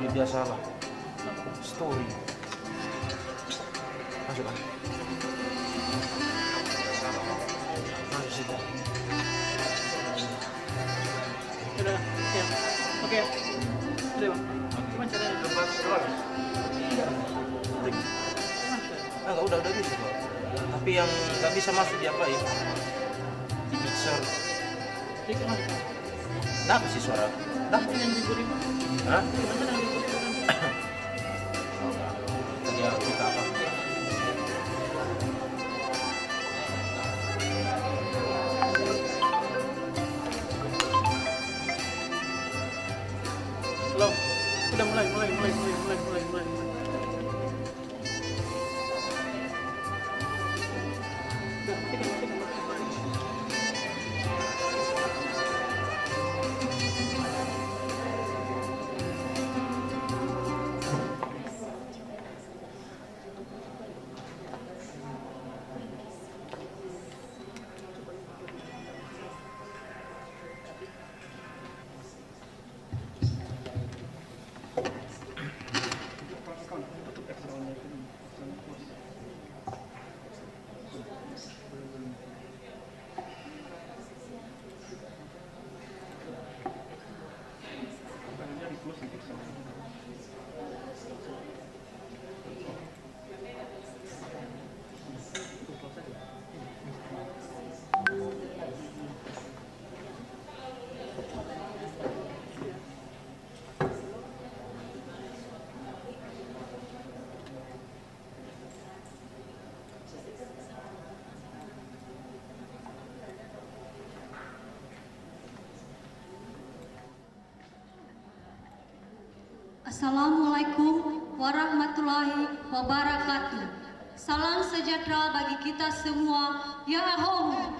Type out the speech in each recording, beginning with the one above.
dia biasalah. Story. Masuk kan? Masuk situ. Udah, ya. Oke. Udah, Bang. Gimana caranya? Lepas keluar. Enggak, udah bisa kok. Tapi yang nggak bisa masuk diapain? Di mixer. Jadi kemana? Dapat sih suara. Dapat. Yang ribu-ribu. Hah? Gimana yang ribu-ribu? Tadi aku minta apa? Halo. Udah mulai. Udah, matikan. Assalamualaikum warahmatullahi wabarakatuh. Salam sejahtera bagi kita semua. Ya Hom.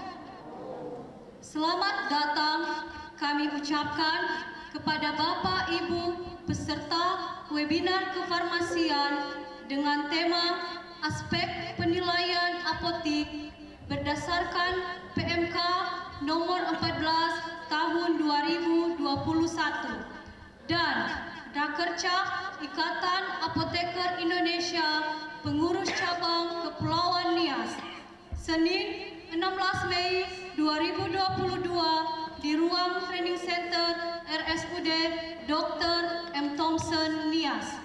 Selamat datang kami ucapkan kepada Bapak Ibu peserta webinar kefarmasian dengan tema aspek penilaian apotik berdasarkan PMK nomor 14 tahun 2021 dan Rakerja Ikatan Apoteker Indonesia Pengurus Cabang Kepulauan Nias, Senin 16 Mei 2022 di Ruang Training Center RSUD Dr. M. Thompson Nias.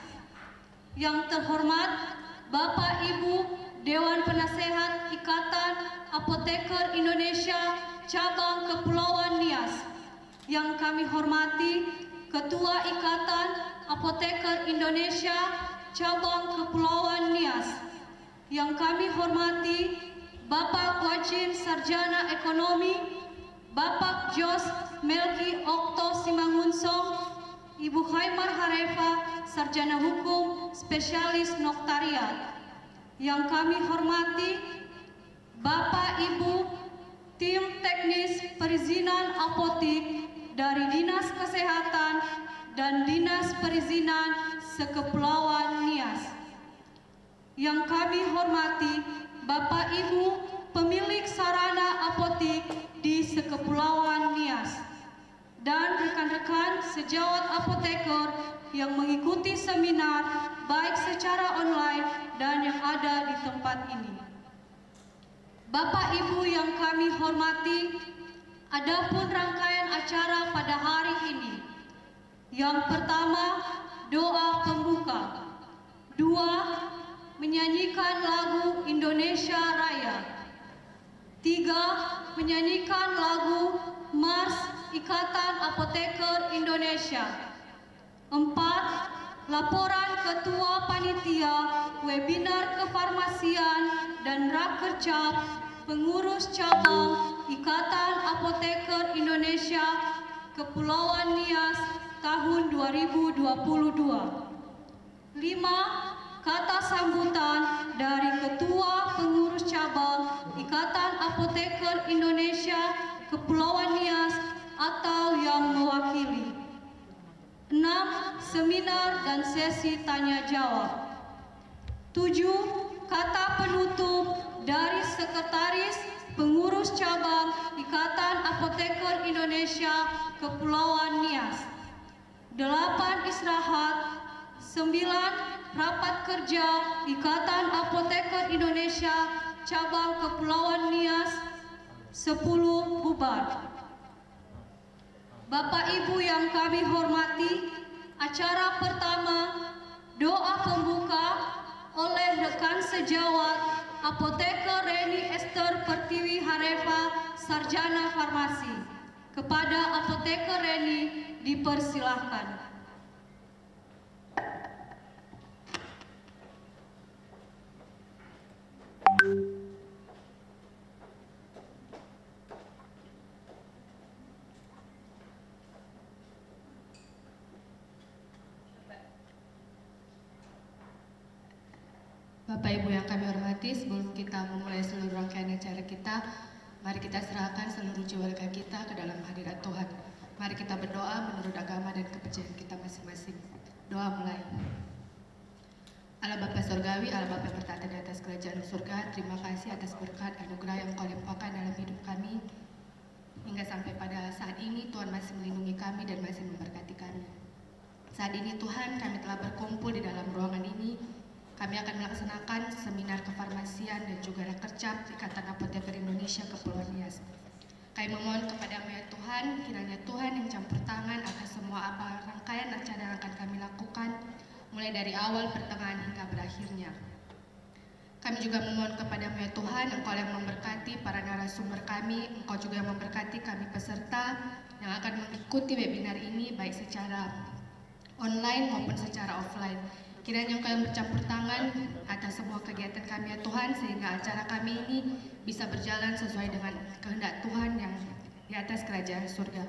Yang terhormat Bapak Ibu Dewan Penasehat Ikatan Apoteker Indonesia Cabang Kepulauan Nias, yang kami hormati Ketua Ikatan Apoteker Indonesia Cabang Kepulauan Nias, yang kami hormati Bapak Wajin Sarjana Ekonomi, Bapak Jos Melki Okto Simangunsong, Ibu Haimar Harefa Sarjana Hukum Spesialis Noktariat, yang kami hormati Bapak Ibu tim teknis perizinan apotik dari Dinas Kesehatan dan Dinas Perizinan Sekepulauan Nias. Yang kami hormati Bapak Ibu pemilik sarana apotik di Sekepulauan Nias dan rekan-rekan sejawat apoteker yang mengikuti seminar baik secara online dan yang ada di tempat ini. Bapak Ibu yang kami hormati, adapun rangkaian acara pada hari ini. Yang pertama, doa pembuka. 2, menyanyikan lagu Indonesia Raya. 3, menyanyikan lagu Mars Ikatan Apoteker Indonesia. 4, laporan Ketua Panitia Webinar Kefarmasian dan Rakerja Pengurus Cabang Ikatan Apoteker Indonesia Kepulauan Nias tahun 2022. 5, kata sambutan dari Ketua Pengurus Cabang Ikatan Apoteker Indonesia Kepulauan Nias atau yang mewakili. 6, seminar dan sesi tanya jawab. 7, kata penutup dari Sekretaris Pengurus Cabang Ikatan Apoteker Indonesia Kepulauan Nias. 8, istirahat 9. Rapat kerja Ikatan Apoteker Indonesia Cabang Kepulauan Nias. 10. Bubar. Bapak Ibu yang kami hormati, acara pertama doa pembuka oleh rekan sejawat Apoteker Reni Esther Pertiwi Harefa, Sarjana Farmasi. Kepada Apoteker Reni dipersilahkan. Bapak Ibu yang kami hormati, sebelum kita memulai seluruh rangkaian acara kita, mari kita serahkan seluruh jiwa raga kita ke dalam hadirat Tuhan. Mari kita berdoa menurut agama dan kepercayaan kita masing-masing. Doa mulai. Allah Bapa Surgawi, Allah Bapa yang bertata di atas kerajaan surga, terima kasih atas berkat anugerah yang Kau limpahkan dalam hidup kami. Hingga sampai pada saat ini, Tuhan masih melindungi kami dan masih memberkati kami. Saat ini Tuhan, kami telah berkumpul di dalam ruangan ini. Kami akan melaksanakan seminar kefarmasian dan juga rekercap Ikatan Apoteker Indonesia Kepulauan Nias. Kami memohon kepada-Mu ya Tuhan, kiranya Tuhan yang campur tangan atas semua rangkaian acara yang akan kami lakukan, mulai dari awal, pertengahan, hingga berakhirnya. Kami juga memohon kepada-Mu ya Tuhan, Engkau yang memberkati para narasumber kami, Engkau juga yang memberkati kami peserta yang akan mengikuti webinar ini, baik secara online maupun secara offline. Kiranya Engkau yang bercampur tangan atas semua kegiatan kami ya Tuhan, sehingga acara kami ini bisa berjalan sesuai dengan kehendak Tuhan yang di atas kerajaan surga.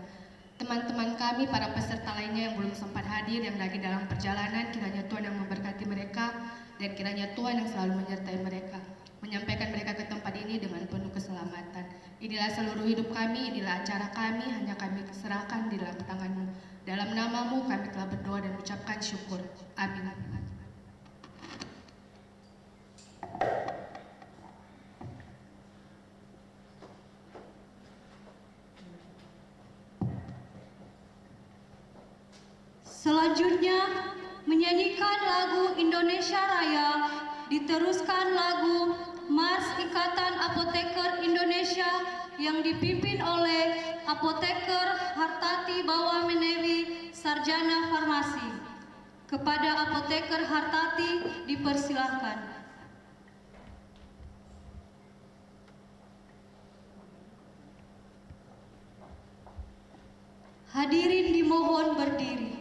Teman-teman kami, para peserta lainnya yang belum sempat hadir, yang lagi dalam perjalanan, kiranya Tuhan yang memberkati mereka, dan kiranya Tuhan yang selalu menyertai mereka, menyampaikan mereka ke tempat ini dengan penuh keselamatan. Inilah seluruh hidup kami, inilah acara kami, hanya kami serahkan di dalam tangan-Mu. Dalam nama-Mu kami telah berdoa dan ucapkan syukur. Amin. Selanjutnya, menyanyikan lagu Indonesia Raya, diteruskan lagu Mars Ikatan Apoteker Indonesia yang dipimpin oleh Apoteker Hartati Bawa Menewi, Sarjana Farmasi. Kepada Apoteker Hartati dipersilahkan. Hadirin dimohon berdiri.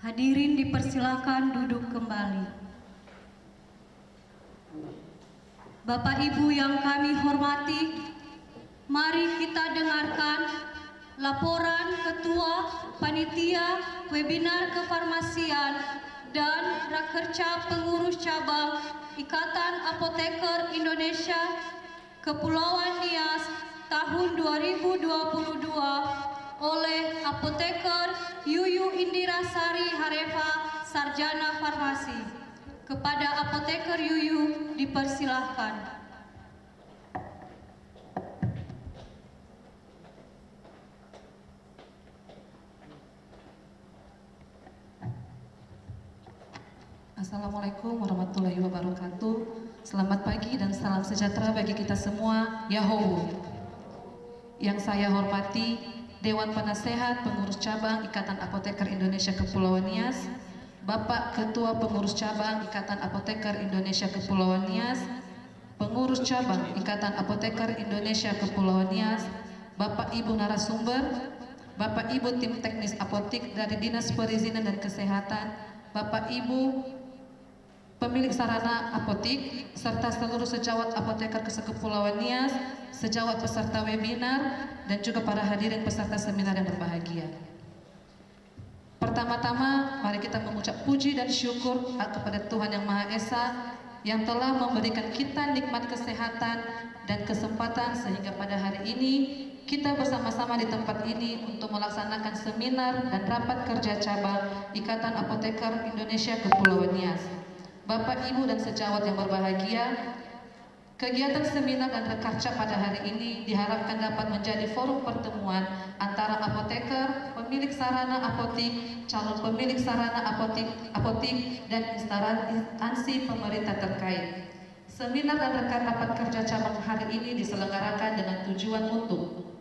Hadirin dipersilakan duduk kembali. Bapak Ibu yang kami hormati, mari kita dengarkan laporan Ketua Panitia Webinar Kefarmasian dan Rakerca Pengurus Cabang Ikatan Apoteker Indonesia Kepulauan Nias tahun 2022 oleh Apoteker Yuyu Indira Sari Harefa, Sarjana Farmasi. Kepada Apoteker Yuyu dipersilahkan. Assalamualaikum warahmatullahi wabarakatuh. Selamat pagi dan salam sejahtera bagi kita semua. Yahoo. Yang saya hormati Dewan Penasehat Pengurus Cabang Ikatan Apoteker Indonesia Kepulauan Nias, Bapak Ketua Pengurus Cabang Ikatan Apoteker Indonesia Kepulauan Nias, Pengurus Cabang Ikatan Apoteker Indonesia Kepulauan Nias, Bapak Ibu narasumber, Bapak Ibu tim teknis apotik dari Dinas Perizinan dan Kesehatan, Bapak Ibu pemilik sarana apotik, serta seluruh sejawat apoteker Kepulauan Nias, sejawat peserta webinar, dan juga para hadirin peserta seminar yang berbahagia. Pertama-tama, mari kita mengucap puji dan syukur kepada Tuhan Yang Maha Esa yang telah memberikan kita nikmat kesehatan dan kesempatan sehingga pada hari ini kita bersama-sama di tempat ini untuk melaksanakan seminar dan rapat kerja cabang Ikatan Apoteker Indonesia Kepulauan Nias. Bapak, Ibu, dan sejawat yang berbahagia, kegiatan seminar dan rekarca pada hari ini diharapkan dapat menjadi forum pertemuan antara apoteker, pemilik sarana apotik, calon pemilik sarana apotik, dan instansi pemerintah terkait. Seminar dan rapat kerja cabang hari ini diselenggarakan dengan tujuan untuk: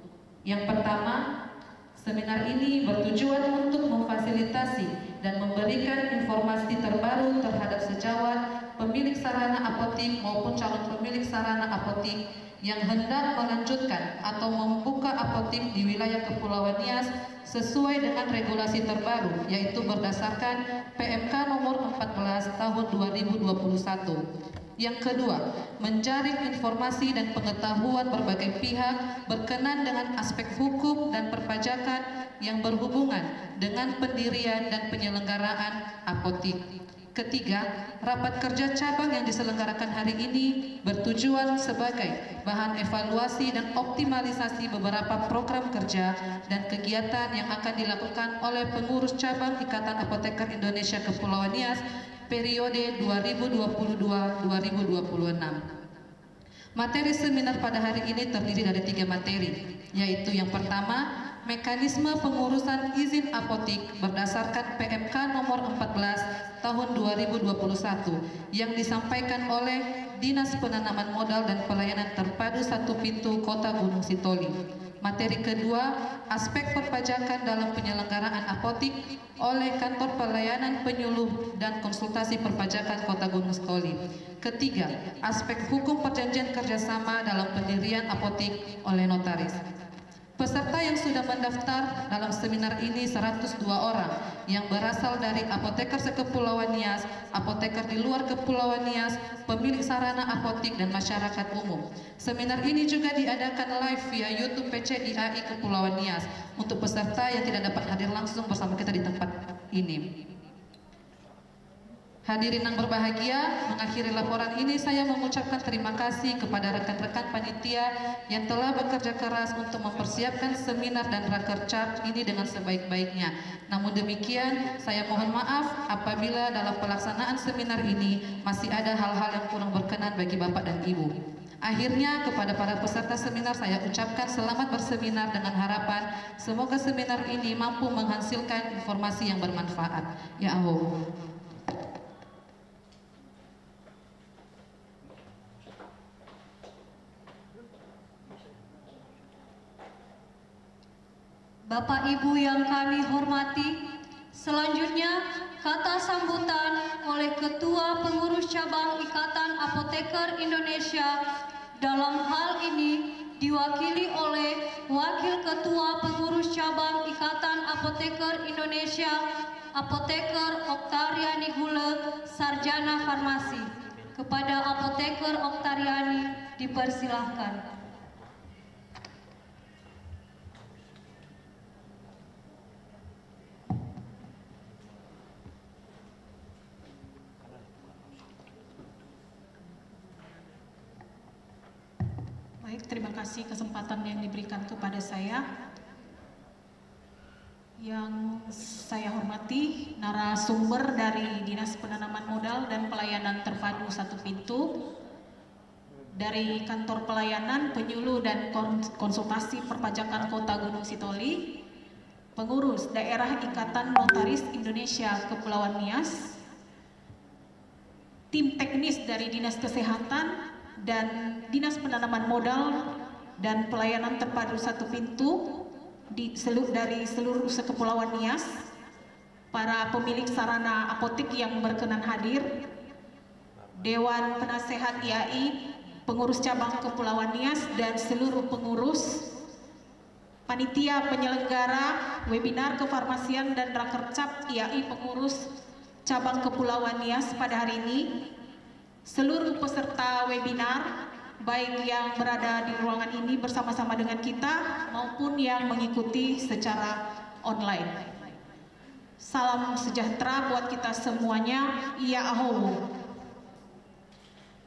yang pertama, seminar ini bertujuan untuk memfasilitasi dan memberikan informasi terbaru terhadap sejawat pemilik sarana apotik maupun calon pemilik sarana apotik yang hendak melanjutkan atau membuka apotik di wilayah Kepulauan Nias sesuai dengan regulasi terbaru, yaitu berdasarkan PMK nomor 14 tahun 2021. Yang kedua, menjaring informasi dan pengetahuan berbagai pihak berkenan dengan aspek hukum dan perpajakan yang berhubungan dengan pendirian dan penyelenggaraan apotik. Ketiga, rapat kerja cabang yang diselenggarakan hari ini bertujuan sebagai bahan evaluasi dan optimalisasi beberapa program kerja dan kegiatan yang akan dilakukan oleh pengurus cabang Ikatan Apoteker Indonesia Kepulauan Nias periode 2022-2026. Materi seminar pada hari ini terdiri dari 3 materi, yaitu yang pertama, mekanisme pengurusan izin apotik berdasarkan PMK nomor 14 tahun 2021 yang disampaikan oleh Dinas Penanaman Modal dan Pelayanan Terpadu Satu Pintu Kota Gunung Sitoli. Materi kedua, aspek perpajakan dalam penyelenggaraan apotik oleh Kantor Pelayanan Penyuluh dan Konsultasi Perpajakan Kota Gunung Sitoli. Ketiga, aspek hukum perjanjian kerjasama dalam pendirian apotik oleh notaris. Peserta yang sudah mendaftar dalam seminar ini 102 orang yang berasal dari apoteker sekepulauan Nias, apoteker di luar Kepulauan Nias, pemilik sarana apotik, dan masyarakat umum. Seminar ini juga diadakan live via YouTube PCIAI Kepulauan Nias untuk peserta yang tidak dapat hadir langsung bersama kita di tempat ini. Hadirin yang berbahagia, mengakhiri laporan ini saya mengucapkan terima kasih kepada rekan-rekan panitia yang telah bekerja keras untuk mempersiapkan seminar dan rakerca ini dengan sebaik-baiknya. Namun demikian, saya mohon maaf apabila dalam pelaksanaan seminar ini masih ada hal-hal yang kurang berkenan bagi Bapak dan Ibu. Akhirnya kepada para peserta seminar saya ucapkan selamat berseminar dengan harapan semoga seminar ini mampu menghasilkan informasi yang bermanfaat. Ya Allah. Bapak Ibu yang kami hormati, selanjutnya kata sambutan oleh Ketua Pengurus Cabang Ikatan Apoteker Indonesia, dalam hal ini diwakili oleh Wakil Ketua Pengurus Cabang Ikatan Apoteker Indonesia Apoteker Oktariani Gule, Sarjana Farmasi. Kepada Apoteker Oktariani dipersilahkan. Baik, terima kasih kesempatan yang diberikan kepada saya. Yang saya hormati narasumber dari Dinas Penanaman Modal dan Pelayanan Terpadu Satu Pintu, dari Kantor Pelayanan Penyuluh dan Konsultasi Perpajakan Kota Gunung Sitoli, Pengurus Daerah Ikatan Notaris Indonesia Kepulauan Nias, tim teknis dari Dinas Kesehatan dan Dinas Penanaman Modal dan Pelayanan Terpadu Satu Pintu dari seluruh Kepulauan Nias, para pemilik sarana apotik yang berkenan hadir, Dewan Penasehat IAI, pengurus cabang Kepulauan Nias dan seluruh pengurus, panitia penyelenggara webinar kefarmasian dan Rakercap IAI pengurus cabang Kepulauan Nias pada hari ini, seluruh peserta webinar, baik yang berada di ruangan ini bersama-sama dengan kita maupun yang mengikuti secara online. Salam sejahtera buat kita semuanya. Ya aho.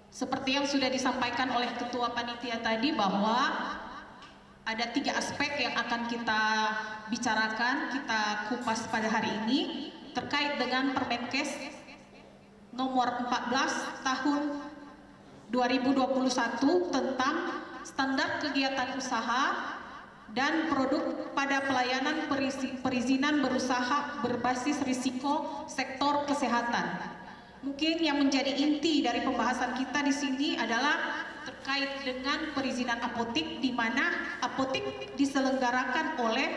Seperti yang sudah disampaikan oleh Ketua Panitia tadi bahwa ada 3 aspek yang akan kita bicarakan, kita kupas pada hari ini terkait dengan Permenkes nomor 14 tahun 2021 tentang standar kegiatan usaha dan produk pada pelayanan perizinan berusaha berbasis risiko sektor kesehatan. Mungkin yang menjadi inti dari pembahasan kita di sini adalah terkait dengan perizinan apotik, di mana apotik diselenggarakan oleh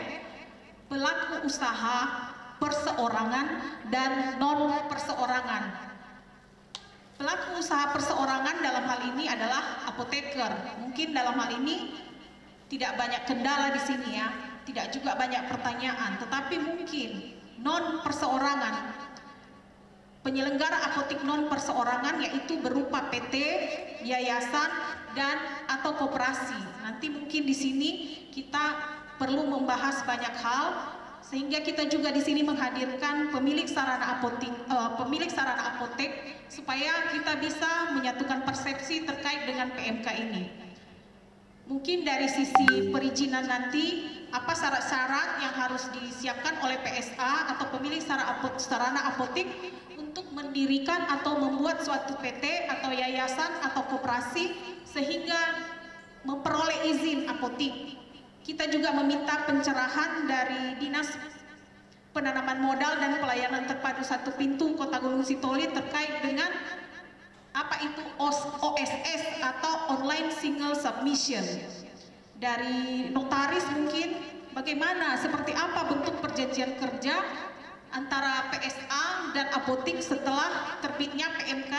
pelaku usaha perseorangan dan non perseorangan. Pelaku usaha perseorangan dalam hal ini adalah apoteker. Mungkin dalam hal ini tidak banyak kendala di sini ya, tidak juga banyak pertanyaan, tetapi mungkin non perseorangan, penyelenggara apotik non perseorangan yaitu berupa PT, yayasan dan atau koperasi. Nanti mungkin di sini kita perlu membahas banyak hal, sehingga kita juga di sini menghadirkan pemilik sarana apotek supaya kita bisa menyatukan persepsi terkait dengan PMK ini. Mungkin dari sisi perizinan nanti, apa syarat-syarat yang harus disiapkan oleh PSA atau pemilik sarana apotik untuk mendirikan atau membuat suatu PT atau yayasan atau koperasi sehingga memperoleh izin apotik. Kita juga meminta pencerahan dari Dinas Penanaman Modal dan Pelayanan Terpadu Satu Pintu Kota Gunung Sitoli terkait dengan apa itu OSS atau Online Single Submission. Dari notaris mungkin bagaimana, seperti apa bentuk perjanjian kerja antara PSA dan apotik setelah terbitnya PMK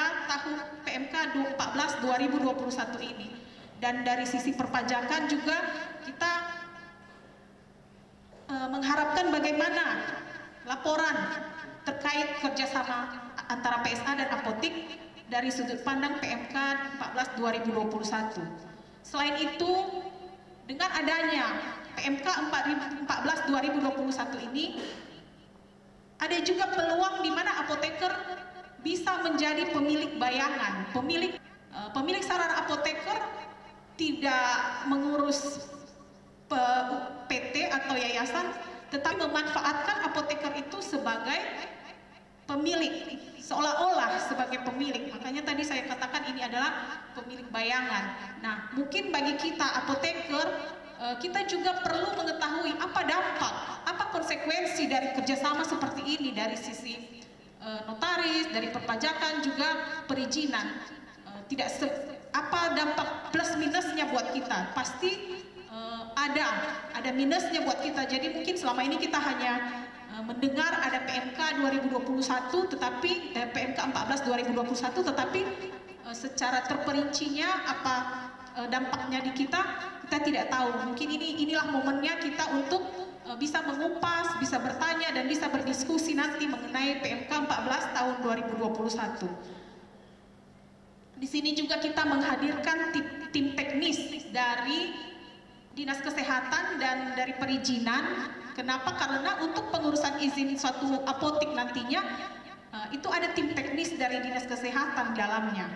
14 2021 ini. Dan dari sisi perpajakan juga kita mengharapkan bagaimana laporan terkait kerjasama antara PSA dan apotik dari sudut pandang PMK 14 2021. Selain itu, dengan adanya PMK 14 2021 ini, ada juga peluang di mana apoteker bisa menjadi pemilik bayangan. Pemilik sarana apoteker tidak mengurus PT atau yayasan, tetapi memanfaatkan apoteker itu sebagai pemilik, seolah-olah sebagai pemilik. Makanya tadi saya katakan ini adalah pemilik bayangan. Nah, mungkin bagi kita apoteker, kita juga perlu mengetahui apa dampak, apa konsekuensi dari kerjasama seperti ini dari sisi notaris, dari perpajakan, juga perizinan. Apa dampak plus minusnya buat kita? Pasti ada minusnya buat kita. Jadi mungkin selama ini kita hanya mendengar ada PMK 2021 tetapi PMK 14 2021 tetapi secara terperincinya apa dampaknya di kita tidak tahu. Mungkin inilah momennya kita untuk bisa mengupas, bisa bertanya, dan bisa berdiskusi nanti mengenai PMK 14 tahun 2021. Di sini juga kita menghadirkan tim teknis dari Dinas Kesehatan dan dari perizinan. Kenapa? Karena untuk pengurusan izin suatu apotek nantinya itu ada tim teknis dari Dinas Kesehatan di dalamnya.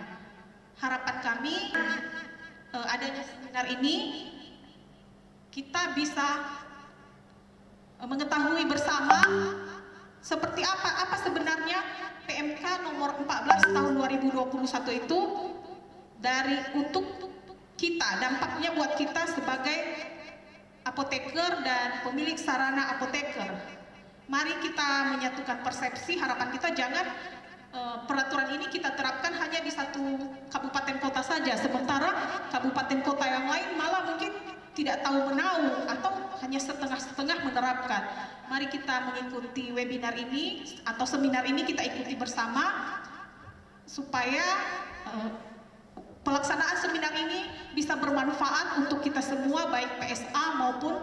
Harapan kami adanya seminar ini kita bisa mengetahui bersama seperti apa sebenarnya PMK nomor 14 tahun 2021 itu untuk kita, dampaknya buat kita sebagai apoteker dan pemilik sarana apoteker. Mari kita menyatukan persepsi. Harapan kita jangan peraturan ini kita terapkan hanya di satu kabupaten kota saja, sementara kabupaten kota yang lain malah mungkin tidak tahu menahu atau hanya setengah-setengah menerapkan. Mari kita mengikuti webinar ini atau seminar ini, kita ikuti bersama supaya pelaksanaan seminar ini bisa bermanfaat untuk kita semua, baik PSA maupun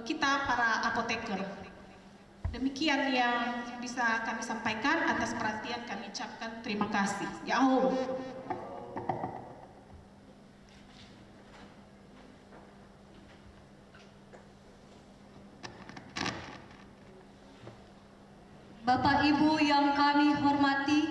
kita para apoteker. Demikian yang bisa kami sampaikan. Atas perhatian kami ucapkan terima kasih. Yahoo. Bapak Ibu yang kami hormati,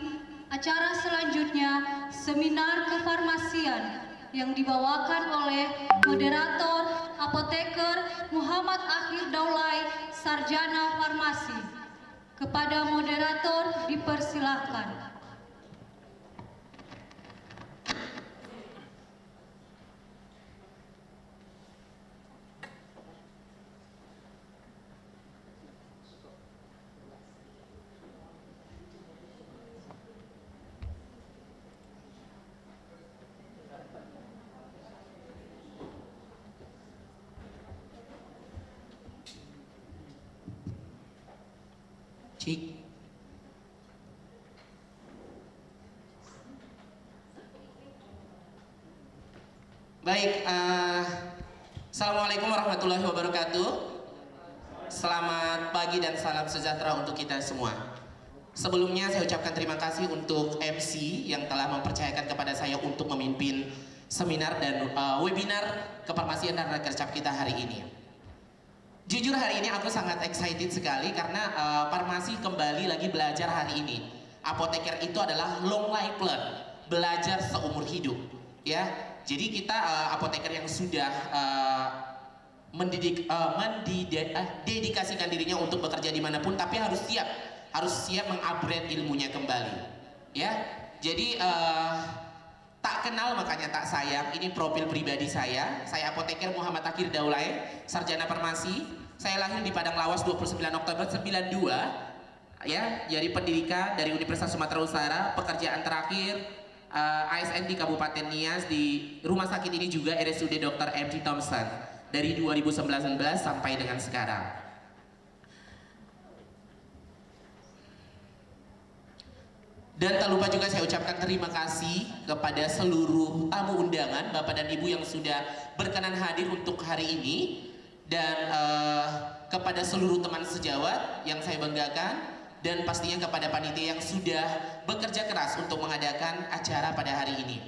acara selanjutnya seminar kefarmasian yang dibawakan oleh moderator apoteker Muhammad Akhir Daulay, Sarjana Farmasi. Kepada moderator dipersilahkan. Cik. Baik, Assalamualaikum warahmatullahi wabarakatuh. Selamat pagi dan salam sejahtera untuk kita semua. Sebelumnya saya ucapkan terima kasih untuk MC yang telah mempercayakan kepada saya untuk memimpin seminar dan webinar kefarmasian dan rakercap kita hari ini. Jujur hari ini aku sangat excited sekali karena farmasi kembali lagi belajar hari ini. Apoteker itu adalah long life learn, belajar seumur hidup, ya. Jadi kita apoteker yang sudah mendedikasikan dirinya untuk bekerja dimanapun, tapi harus siap mengupgrade ilmunya kembali, ya. Jadi tak kenal makanya tak sayang. Ini profil pribadi saya. Saya apoteker Muhammad Akhir Daulay, sarjana farmasi. Saya lahir di Padang Lawas 29 Oktober 92. Ya, jadi pendidikan dari Universitas Sumatera Utara. Pekerjaan terakhir ASN di Kabupaten Nias, di rumah sakit ini juga RSUD Dr. M.T. Thompson dari 2019 sampai dengan sekarang. Dan tak lupa juga saya ucapkan terima kasih kepada seluruh tamu undangan, Bapak dan Ibu yang sudah berkenan hadir untuk hari ini. Dan kepada seluruh teman sejawat yang saya banggakan. Dan pastinya kepada panitia yang sudah bekerja keras untuk mengadakan acara pada hari ini.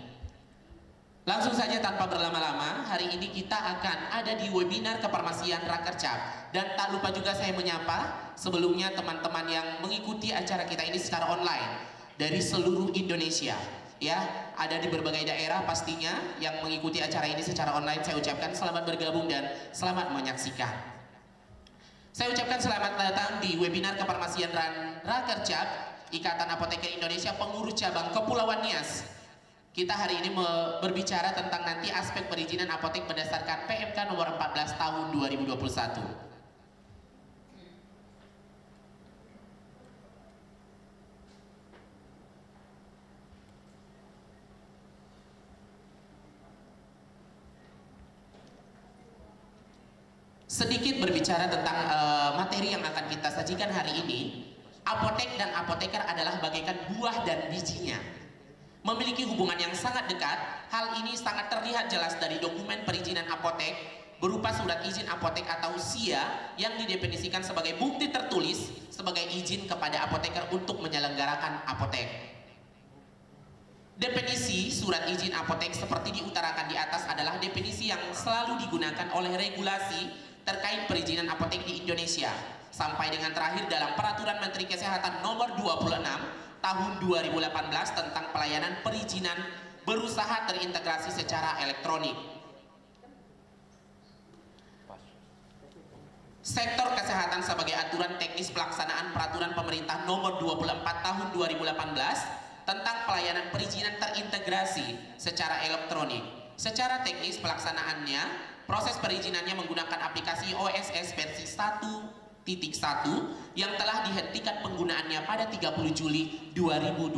Langsung saja tanpa berlama-lama, hari ini kita akan ada di webinar kefarmasian Rakercap. Dan tak lupa juga saya menyapa sebelumnya teman-teman yang mengikuti acara kita ini secara online dari seluruh Indonesia, ya, ada di berbagai daerah pastinya yang mengikuti acara ini secara online. Saya ucapkan selamat bergabung dan selamat menyaksikan. Saya ucapkan selamat datang di webinar kefarmasian Rakercap Ikatan Apoteker Indonesia Pengurus Cabang Kepulauan Nias. Kita hari ini berbicara tentang nanti aspek perizinan apotek berdasarkan PMK nomor 14 tahun 2021. Sedikit berbicara tentang materi yang akan kita sajikan hari ini. Apotek dan apoteker adalah bagaikan buah dan bijinya, memiliki hubungan yang sangat dekat. Hal ini sangat terlihat jelas dari dokumen perizinan apotek berupa surat izin apotek atau SIA yang didefinisikan sebagai bukti tertulis sebagai izin kepada apoteker untuk menyelenggarakan apotek. Definisi surat izin apotek seperti diutarakan di atas adalah definisi yang selalu digunakan oleh regulasi terkait perizinan apotek di Indonesia sampai dengan terakhir dalam Peraturan Menteri Kesehatan Nomor 26 Tahun 2018 tentang pelayanan perizinan berusaha terintegrasi secara elektronik. Sektor kesehatan sebagai aturan teknis pelaksanaan Peraturan Pemerintah Nomor 24 Tahun 2018 tentang pelayanan perizinan terintegrasi secara elektronik. Secara teknis pelaksanaannya, proses perizinannya menggunakan aplikasi OSS versi 1.1 yang telah dihentikan penggunaannya pada 30 Juli 2021.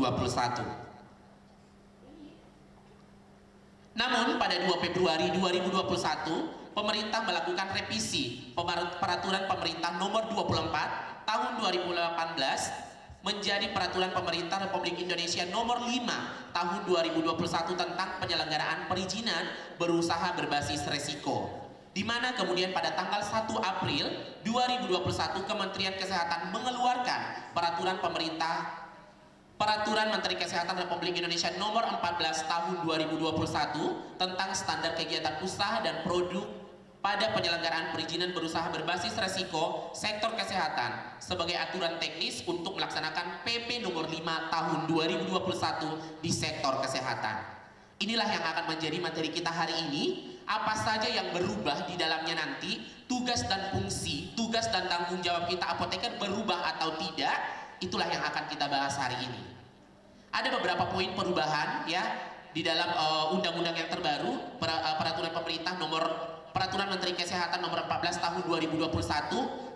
Namun pada 2 Februari 2021, pemerintah melakukan revisi Peraturan Pemerintah Nomor 24 Tahun 2018 menjadi Peraturan Pemerintah Republik Indonesia Nomor 5 Tahun 2021 tentang penyelenggaraan perizinan berusaha berbasis resiko, di mana kemudian pada tanggal 1 April 2021 Kementerian Kesehatan mengeluarkan Peraturan Menteri Kesehatan Republik Indonesia Nomor 14 Tahun 2021 tentang standar kegiatan usaha dan produk pada penyelenggaraan perizinan berusaha berbasis resiko sektor kesehatan sebagai aturan teknis untuk melaksanakan PP nomor 5 tahun 2021 di sektor kesehatan. Inilah yang akan menjadi materi kita hari ini. Apa saja yang berubah di dalamnya nanti, tugas dan fungsi, tugas dan tanggung jawab kita apoteker berubah atau tidak, itulah yang akan kita bahas hari ini. Ada beberapa poin perubahan ya di dalam undang-undang yang terbaru, Peraturan Menteri Kesehatan Nomor 14 Tahun 2021,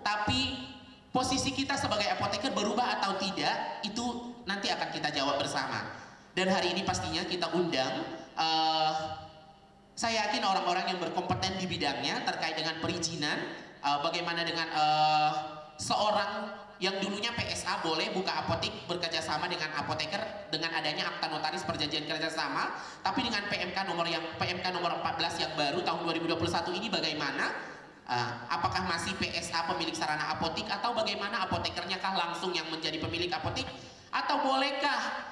tapi posisi kita sebagai apoteker berubah atau tidak, itu nanti akan kita jawab bersama. Dan hari ini pastinya kita undang, saya yakin orang-orang yang berkompeten di bidangnya terkait dengan perizinan, bagaimana dengan seorang yang dulunya PSA boleh buka apotek bekerjasama dengan apoteker dengan adanya akta notaris perjanjian kerjasama, tapi dengan PMK nomor 14 yang baru tahun 2021 ini bagaimana? Apakah masih PSA pemilik sarana apotek atau bagaimana, apotekernya kah langsung yang menjadi pemilik apotek, atau bolehkah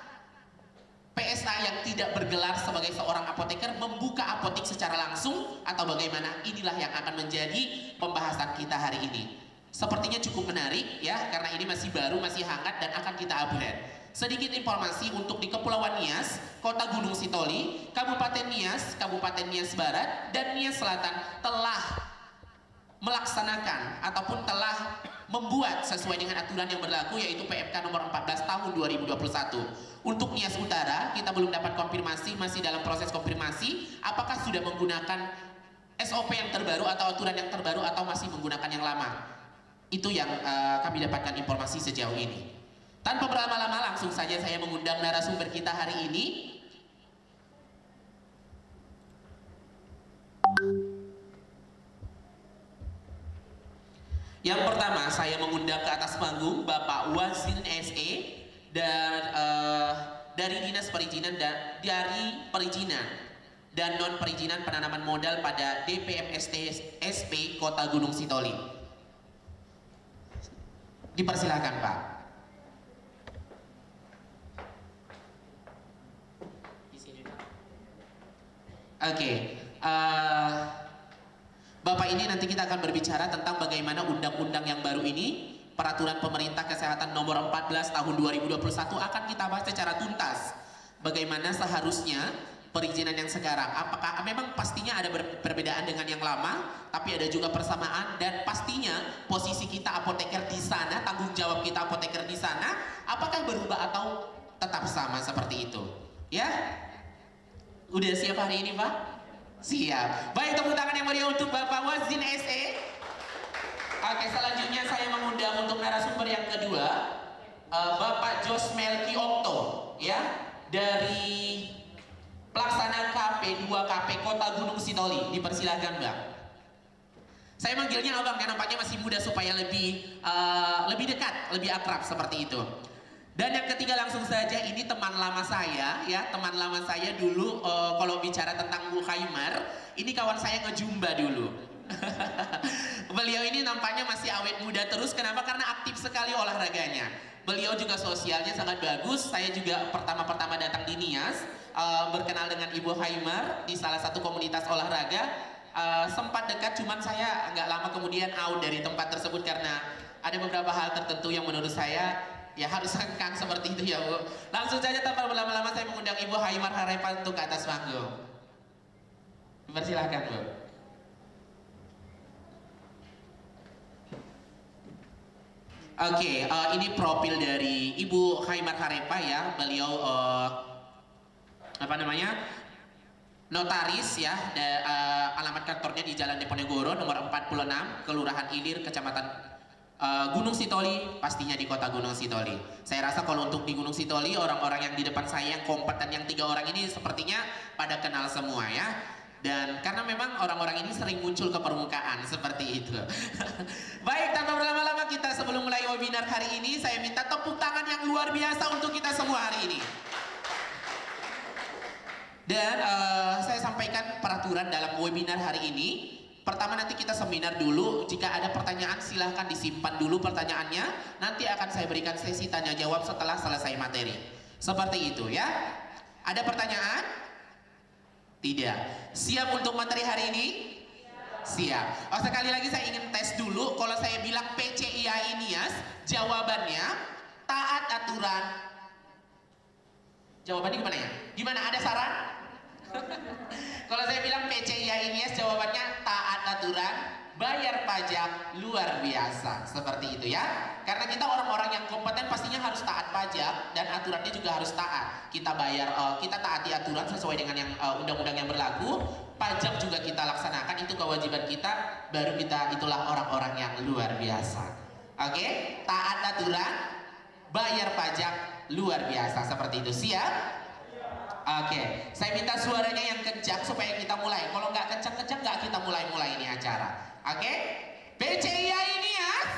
PSA yang tidak bergelar sebagai seorang apoteker membuka apotek secara langsung atau bagaimana? Inilah yang akan menjadi pembahasan kita hari ini. Sepertinya cukup menarik ya, karena ini masih baru, masih hangat dan akan kita upgrade. Sedikit informasi untuk di Kepulauan Nias, Kota Gunung Sitoli, Kabupaten Nias Barat dan Nias Selatan telah melaksanakan ataupun telah membuat sesuai dengan aturan yang berlaku, yaitu PMK nomor 14 tahun 2021. Untuk Nias Utara kita belum dapat konfirmasi, masih dalam proses konfirmasi apakah sudah menggunakan SOP yang terbaru atau aturan yang terbaru atau masih menggunakan yang lama. Itu yang kami dapatkan informasi sejauh ini. Tanpa berlama-lama langsung saja saya mengundang narasumber kita hari ini. Yang pertama saya mengundang ke atas panggung Bapak Wazin SE dan dari Dinas Perizinan dan dari Perizinan dan Non Perizinan Penanaman Modal pada DPMST SP Kota Gunung Sitoli. Dipersilakan Pak. Oke, Bapak ini nanti kita akan berbicara tentang bagaimana undang-undang yang baru ini, Peraturan Pemerintah Kesehatan Nomor 14 Tahun 2021 akan kita bahas secara tuntas. Bagaimana seharusnya perizinan yang sekarang, apakah memang pastinya ada perbedaan dengan yang lama, tapi ada juga persamaan, dan pastinya posisi kita apoteker di sana, tanggung jawab kita apoteker di sana, apakah berubah atau tetap sama seperti itu? Ya, udah siap hari ini Pak? Siap. Baik, tepuk tangan yang meriah untuk Bapak Wazin SE. Oke, selanjutnya saya mengundang untuk narasumber yang kedua, Bapak Jos Melki Okto, ya, dari Pelaksana KP2KP Kota Gunung Sitoli. Dipersilakan Bang. Saya manggilnya Abang karena nampaknya masih muda supaya lebih dekat, lebih akrab seperti itu. Dan yang ketiga langsung saja, ini teman lama saya ya, teman lama saya dulu kalau bicara tentang Muhaimar, ini kawan saya ngejumba dulu. Beliau ini nampaknya masih awet muda terus. Kenapa? Karena aktif sekali olahraganya. Beliau juga sosialnya sangat bagus. Saya juga pertama-tama datang di Nias, berkenal dengan Ibu Haimar di salah satu komunitas olahraga. Sempat dekat, cuman saya nggak lama kemudian out dari tempat tersebut karena ada beberapa hal tertentu yang menurut saya ya harus hengkang seperti itu ya Bu. Langsung saja tanpa berlama-lama saya mengundang Ibu Haimar Harepa untuk ke atas panggung. Dipersilahkan Bu. Oke, ini profil dari Ibu Haimar Harepa ya. Beliau apa namanya? Notaris ya. Alamat kantornya di Jalan Diponegoro nomor 46, Kelurahan Ilir, Kecamatan Gunung Sitoli, pastinya di Kota Gunung Sitoli. Saya rasa kalau untuk di Gunung Sitoli, orang-orang yang di depan saya yang kompeten yang 3 orang ini sepertinya pada kenal semua ya. Dan karena memang orang-orang ini sering muncul ke permukaan seperti itu. Baik, tanpa berlama-lama kita sebelum mulai webinar hari ini, saya minta tepuk tangan yang luar biasa untuk kita semua hari ini. Dan saya sampaikan peraturan dalam webinar hari ini. Pertama nanti kita seminar dulu. Jika ada pertanyaan silahkan disimpan dulu pertanyaannya. Nanti akan saya berikan sesi tanya jawab setelah selesai materi. Seperti itu ya. Ada pertanyaan? Tidak. Siap untuk materi hari ini? Siap. Oh, sekali lagi saya ingin tes dulu. Kalau saya bilang PCIAI Nias, jawabannya taat aturan. Jawabannya gimana ya? Gimana, ada saran? Kalau saya bilang PCIAI Nias, jawabannya taat aturan, bayar pajak, luar biasa. Seperti itu ya. Karena kita orang-orang yang kompeten pastinya harus taat pajak dan aturannya juga harus taat. Kita bayar, kita taati aturan sesuai dengan yang undang-undang yang berlaku. Pajak juga kita laksanakan, itu kewajiban kita. Baru kita, itulah orang-orang yang luar biasa. Oke, taat aturan, bayar pajak, luar biasa. Seperti itu, siap? Oke, saya minta suaranya yang kencang supaya kita mulai. Kalau nggak kencang-kencang nggak kita mulai ini acara. Oke, PCIAI Nias.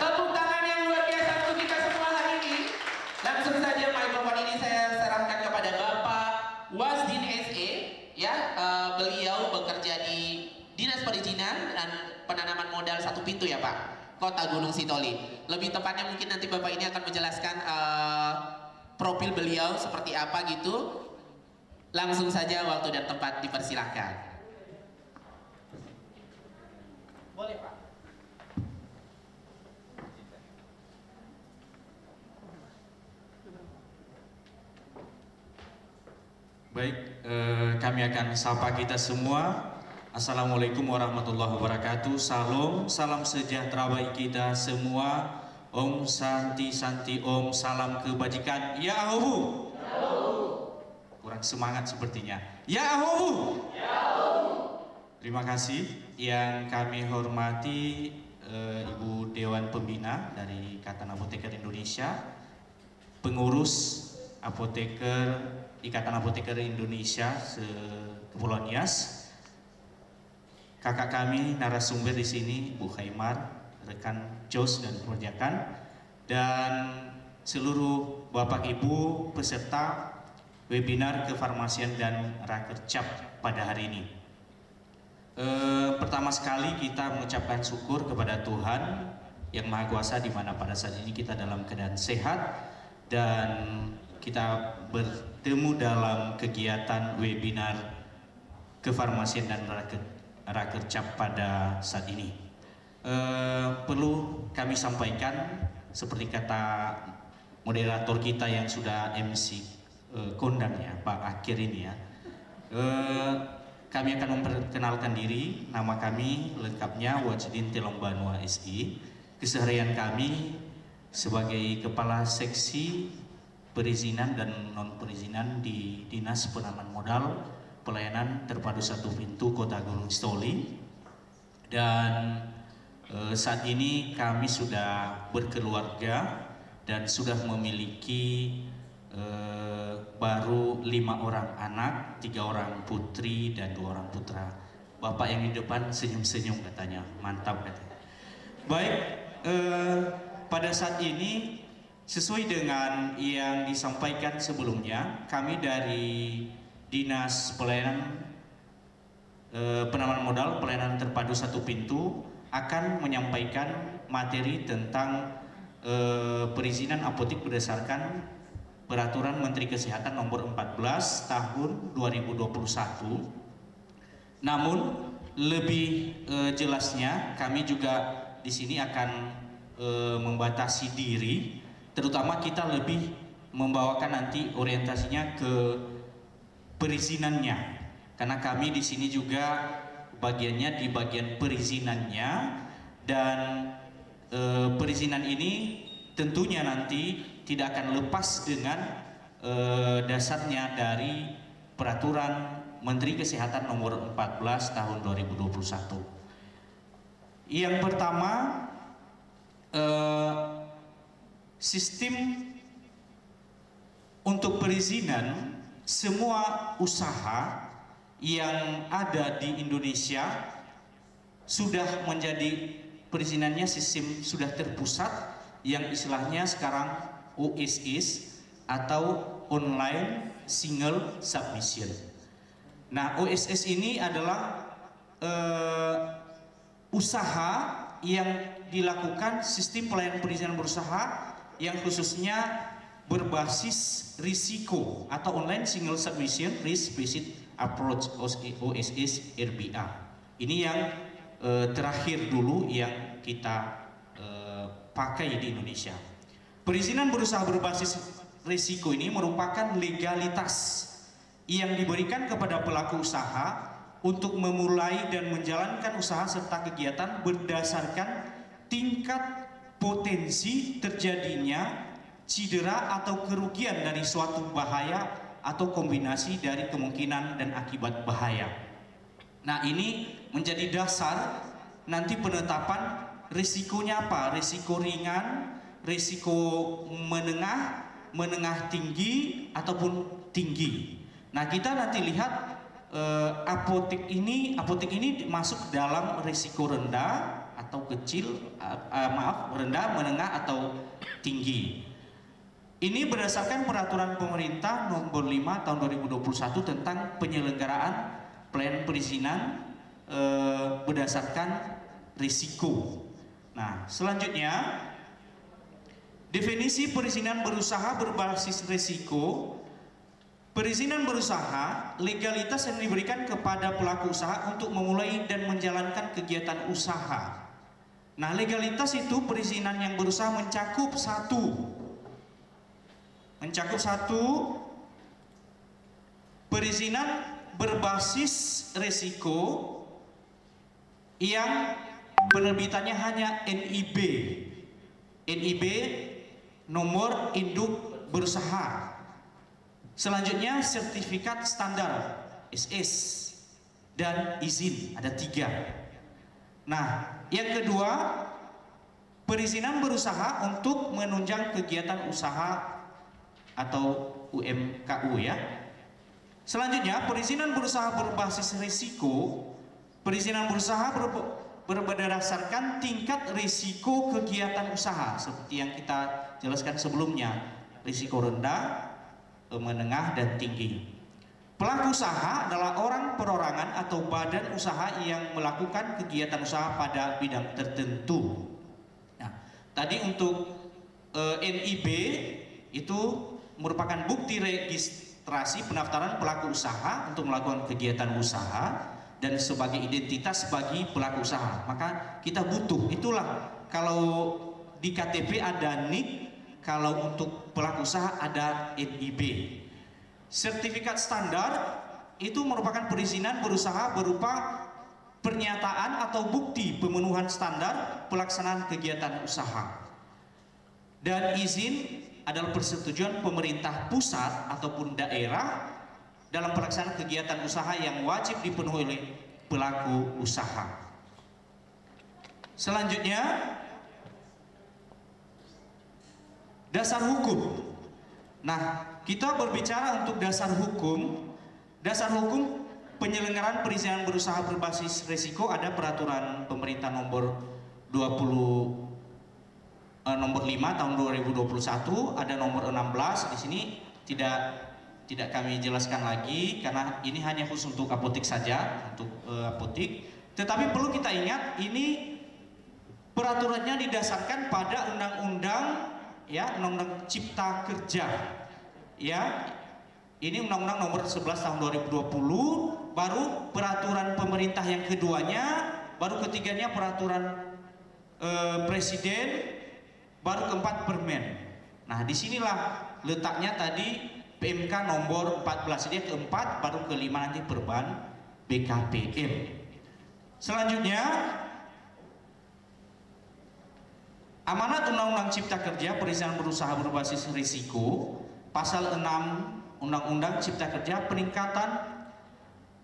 Tepuk tangan yang luar biasa untuk kita semua hari ini. Langsung saja mikrofon ini saya serahkan kepada Bapak Wasdin SE. Ya, beliau bekerja di Dinas Perizinan dan Penanaman Modal Satu Pintu ya Pak. Kota Gunung Sitoli. Lebih tepatnya mungkin nanti Bapak ini akan menjelaskan profil beliau seperti apa gitu. Langsung saja waktu dan tempat dipersilahkan. Boleh Pak. Baik, kami akan sapa kita semua. Assalamualaikum warahmatullahi wabarakatuh. Salam sejahtera bagi kita semua. Om Santi Santi Om, salam kebajikan. Ya Ahobu. Kurang semangat sepertinya. Ya Ahobu. Terima kasih. Yang kami hormati Ibu Dewan Pembina dari Ikatan Apoteker Indonesia, pengurus apoteker Ikatan Apoteker Indonesia Kepulauan Nias. Kakak kami narasumber di sini, Bu Haimar, rekan Jos dan Perjakan, dan seluruh Bapak Ibu peserta webinar kefarmasian dan rakercap pada hari ini. Pertama sekali kita mengucapkan syukur kepada Tuhan Yang Maha Kuasa di mana pada saat ini kita dalam keadaan sehat dan kita bertemu dalam kegiatan webinar kefarmasian dan rakercap pada saat ini. Perlu kami sampaikan seperti kata moderator kita yang sudah MC kondang ya, Pak Akhir ini ya. Kami akan memperkenalkan diri. Nama kami lengkapnya Wajidin Telombanua SI. Keseharian kami sebagai Kepala Seksi Perizinan dan Non-Perizinan di Dinas Penanaman Modal Pelayanan Terpadu Satu Pintu Kota Gunung Sitoli. Dan saat ini kami sudah berkeluarga dan sudah memiliki baru 5 orang anak, 3 orang putri dan 2 orang putra. Bapak yang di depan senyum-senyum katanya, mantap katanya. Baik, pada saat ini sesuai dengan yang disampaikan sebelumnya, kami dari Dinas Penanaman Modal Pelayanan Terpadu Satu Pintu akan menyampaikan materi tentang perizinan apotik berdasarkan Peraturan Menteri Kesehatan Nomor 14 Tahun 2021. Namun lebih jelasnya kami juga di sini akan membatasi diri, terutama kita lebih membawakan nanti orientasinya ke perizinannya, karena kami di sini juga bagiannya di bagian perizinannya, dan perizinan ini tentunya nanti tidak akan lepas dengan dasarnya dari Peraturan Menteri Kesehatan Nomor 14 Tahun 2021. Yang pertama, sistem untuk perizinan semua usaha yang ada di Indonesia sudah menjadi perizinannya sistem sudah terpusat yang istilahnya sekarang OSS atau Online Single Submission. Nah, OSS ini adalah usaha yang dilakukan sistem pelayanan perizinan berusaha yang khususnya berbasis risiko atau Online Single Submission Risk Based Approach OSS RBA. Ini yang terakhir dulu yang kita pakai di Indonesia. Perizinan berusaha berbasis risiko ini merupakan legalitas yang diberikan kepada pelaku usaha untuk memulai dan menjalankan usaha serta kegiatan berdasarkan tingkat potensi terjadinya cedera atau kerugian dari suatu bahaya atau kombinasi dari kemungkinan dan akibat bahaya. Nah, ini menjadi dasar nanti penetapan risikonya apa? Risiko ringan, risiko menengah, menengah tinggi, ataupun tinggi. Nah, kita nanti lihat apotek ini masuk dalam risiko rendah atau kecil, rendah, menengah atau tinggi. Ini berdasarkan Peraturan Pemerintah Nomor 5 Tahun 2021 tentang penyelenggaraan pelayanan perizinan berdasarkan risiko. Nah, selanjutnya definisi perizinan berusaha berbasis risiko. Perizinan berusaha legalitas yang diberikan kepada pelaku usaha untuk memulai dan menjalankan kegiatan usaha. Nah, legalitas itu perizinan yang berusaha mencakup satu perizinan berbasis risiko yang penerbitannya hanya NIB nomor induk berusaha. Selanjutnya sertifikat standar SS dan izin, ada 3. Nah, yang kedua perizinan berusaha untuk menunjang kegiatan usaha atau UMKU ya. Selanjutnya perizinan berusaha berbasis risiko. Perizinan berusaha berdasarkan tingkat risiko kegiatan usaha seperti yang kita jelaskan sebelumnya, risiko rendah, menengah, dan tinggi. Pelaku usaha adalah orang perorangan atau badan usaha yang melakukan kegiatan usaha pada bidang tertentu. Nah, tadi untuk NIB itu merupakan bukti registrasi pendaftaran pelaku usaha untuk melakukan kegiatan usaha dan sebagai identitas bagi pelaku usaha. Maka kita butuh, itulah kalau di KTP ada NIK, kalau untuk pelaku usaha ada NIB. Sertifikat standar itu merupakan perizinan berusaha berupa pernyataan atau bukti pemenuhan standar pelaksanaan kegiatan usaha. Dan izin adalah persetujuan pemerintah pusat ataupun daerah dalam pelaksanaan kegiatan usaha yang wajib dipenuhi oleh pelaku usaha. Selanjutnya, dasar hukum. Nah, kita berbicara untuk dasar hukum. Dasar hukum penyelenggaraan perizinan berusaha berbasis risiko ada Peraturan Pemerintah Nomor 5 Tahun 2021, ada nomor 16. Di sini tidak tidak kami jelaskan lagi karena ini hanya khusus untuk apotik saja, untuk apotik. Tetapi perlu kita ingat, ini peraturannya didasarkan pada undang-undang, ya, undang-undang Cipta Kerja, ya. Ini undang-undang nomor 11 tahun 2020, baru peraturan pemerintah yang keduanya, baru ketiganya peraturan presiden, baru keempat permen. Nah, disinilah letaknya tadi PMK nomor 14, dia keempat, baru kelima nanti perban BKPM. Selanjutnya, amanat Undang-Undang Cipta Kerja perizinan berusaha berbasis risiko, pasal 6 Undang-Undang Cipta Kerja, peningkatan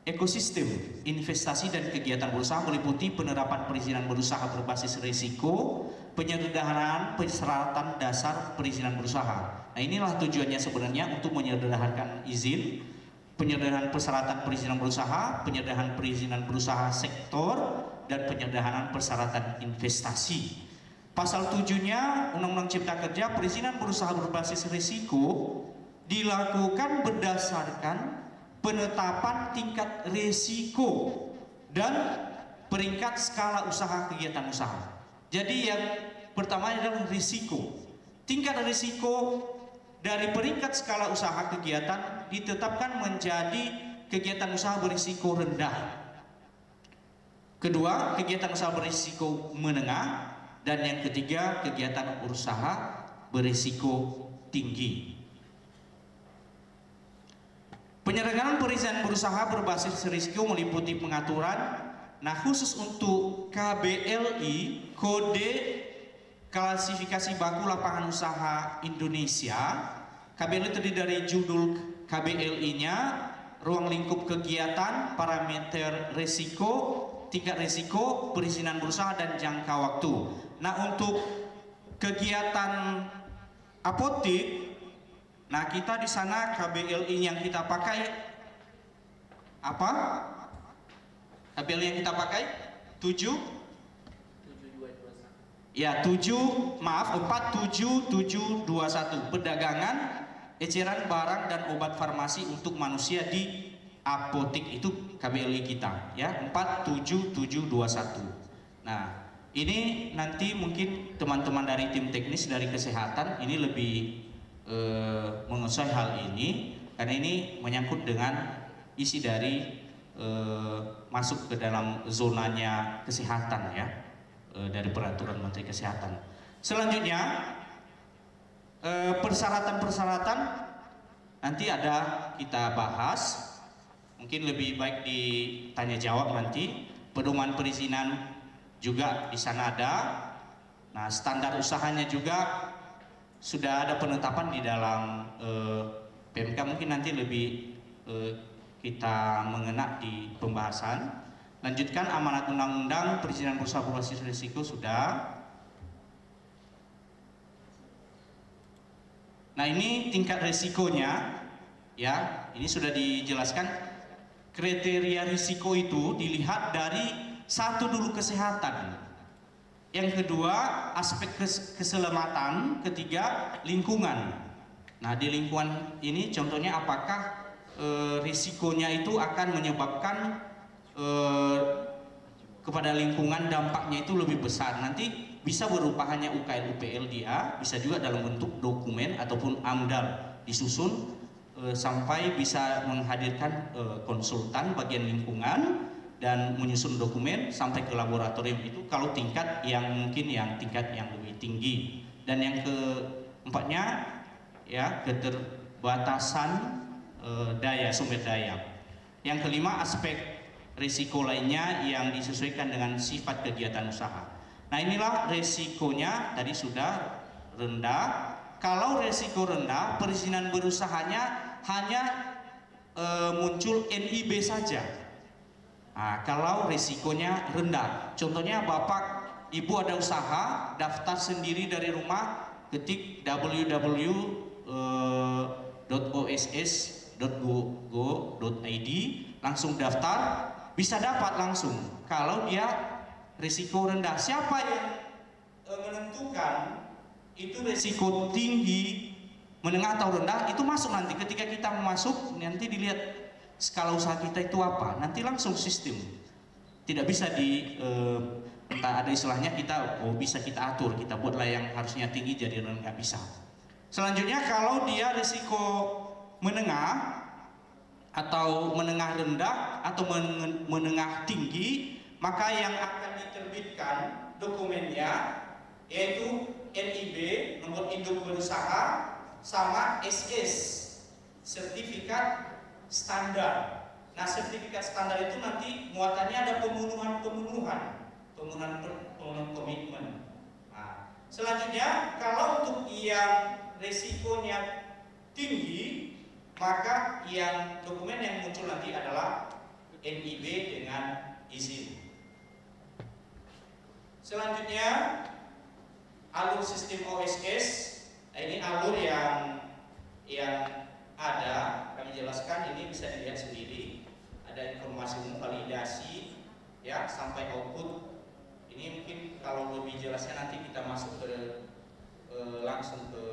ekosistem investasi dan kegiatan berusaha meliputi penerapan perizinan berusaha berbasis risiko, penyederhanaan persyaratan dasar perizinan berusaha. Nah, inilah tujuannya sebenarnya, untuk menyederhanakan izin, penyederhanaan persyaratan perizinan berusaha, penyederhanaan perizinan berusaha sektor, dan penyederhanaan persyaratan investasi. Pasal 7-nya Undang-Undang Cipta Kerja, perizinan berusaha berbasis risiko dilakukan berdasarkan penetapan tingkat risiko dan peringkat skala usaha kegiatan usaha. Jadi yang pertama adalah risiko. Tingkat risiko dari peringkat skala usaha kegiatan ditetapkan menjadi kegiatan usaha berisiko rendah. Kedua, kegiatan usaha berisiko menengah, dan yang ketiga, kegiatan usaha berisiko tinggi. Penyelenggaraan perizinan berusaha berbasis risiko meliputi pengaturan, nah khusus untuk KBLI, Kode Klasifikasi Baku Lapangan Usaha Indonesia. KBLI terdiri dari judul KBLI-nya, ruang lingkup kegiatan, parameter risiko, tingkat risiko, perizinan berusaha, dan jangka waktu. Nah, untuk kegiatan apotik, nah kita di sana KBLI yang kita pakai apa? KBLI yang kita pakai 47721, perdagangan, eceran barang dan obat farmasi untuk manusia di apotik, itu KBLI kita, ya, 47721. Nah, ini nanti mungkin teman-teman dari tim teknis dari kesehatan ini lebih mengetahui hal ini, karena ini menyangkut dengan isi dari masuk ke dalam zonanya kesehatan, ya, dari peraturan Menteri Kesehatan. Selanjutnya, persyaratan-persyaratan nanti ada kita bahas, mungkin lebih baik ditanya jawab nanti. Pedoman perizinan juga di sana ada. Nah, standar usahanya juga sudah ada penetapan di dalam PMK, mungkin nanti lebih kita mengena di pembahasan. Lanjutkan, amanat undang-undang perizinan berusaha berbasis risiko sudah. Nah, ini tingkat risikonya, ya, ini sudah dijelaskan. Kriteria risiko itu dilihat dari satu dulu kesehatan, yang kedua aspek keselamatan, ketiga lingkungan. Nah, di lingkungan ini contohnya apakah risikonya itu akan menyebabkan kepada lingkungan dampaknya itu lebih besar. Nanti bisa berupa hanya UKL UPL dia, bisa juga dalam bentuk dokumen ataupun AMDAL disusun sampai bisa menghadirkan konsultan bagian lingkungan dan menyusun dokumen sampai ke laboratorium. Itu kalau tingkat yang mungkin yang tingkat yang lebih tinggi. Dan yang keempatnya, ya, keterbatasan daya, sumber daya. Yang kelima, aspek risiko lainnya yang disesuaikan dengan sifat kegiatan usaha. Nah, inilah resikonya tadi sudah rendah. Kalau resiko rendah, perizinan berusahanya hanya muncul NIB saja. Nah, kalau risikonya rendah, contohnya Bapak Ibu ada usaha, daftar sendiri dari rumah, ketik www.oss.go.id, langsung daftar, bisa dapat langsung. Kalau dia risiko rendah, siapa yang menentukan itu risiko tinggi menengah atau rendah, itu masuk nanti. Ketika kita masuk, nanti dilihat skala usaha kita itu apa. Nanti langsung sistem. Tidak bisa entah ada istilahnya kita, bisa kita atur, kita buatlah yang harusnya tinggi jadi rendah, nggak bisa. Selanjutnya kalau dia risiko menengah atau menengah rendah atau menengah tinggi, maka yang akan diterbitkan dokumennya yaitu NIB, nomor induk berusaha, sama SS, sertifikat standar. Nah, sertifikat standar itu nanti muatannya ada pemenuhan komitmen. Nah, selanjutnya kalau untuk yang resikonya tinggi, maka yang dokumen yang muncul nanti adalah NIB dengan izin. Selanjutnya alur sistem OSS. Nah, ini alur yang ada, kami jelaskan, ini bisa dilihat sendiri. Ada informasi umum, validasi, ya, sampai output. Ini mungkin kalau lebih jelasnya nanti kita masuk ke langsung ke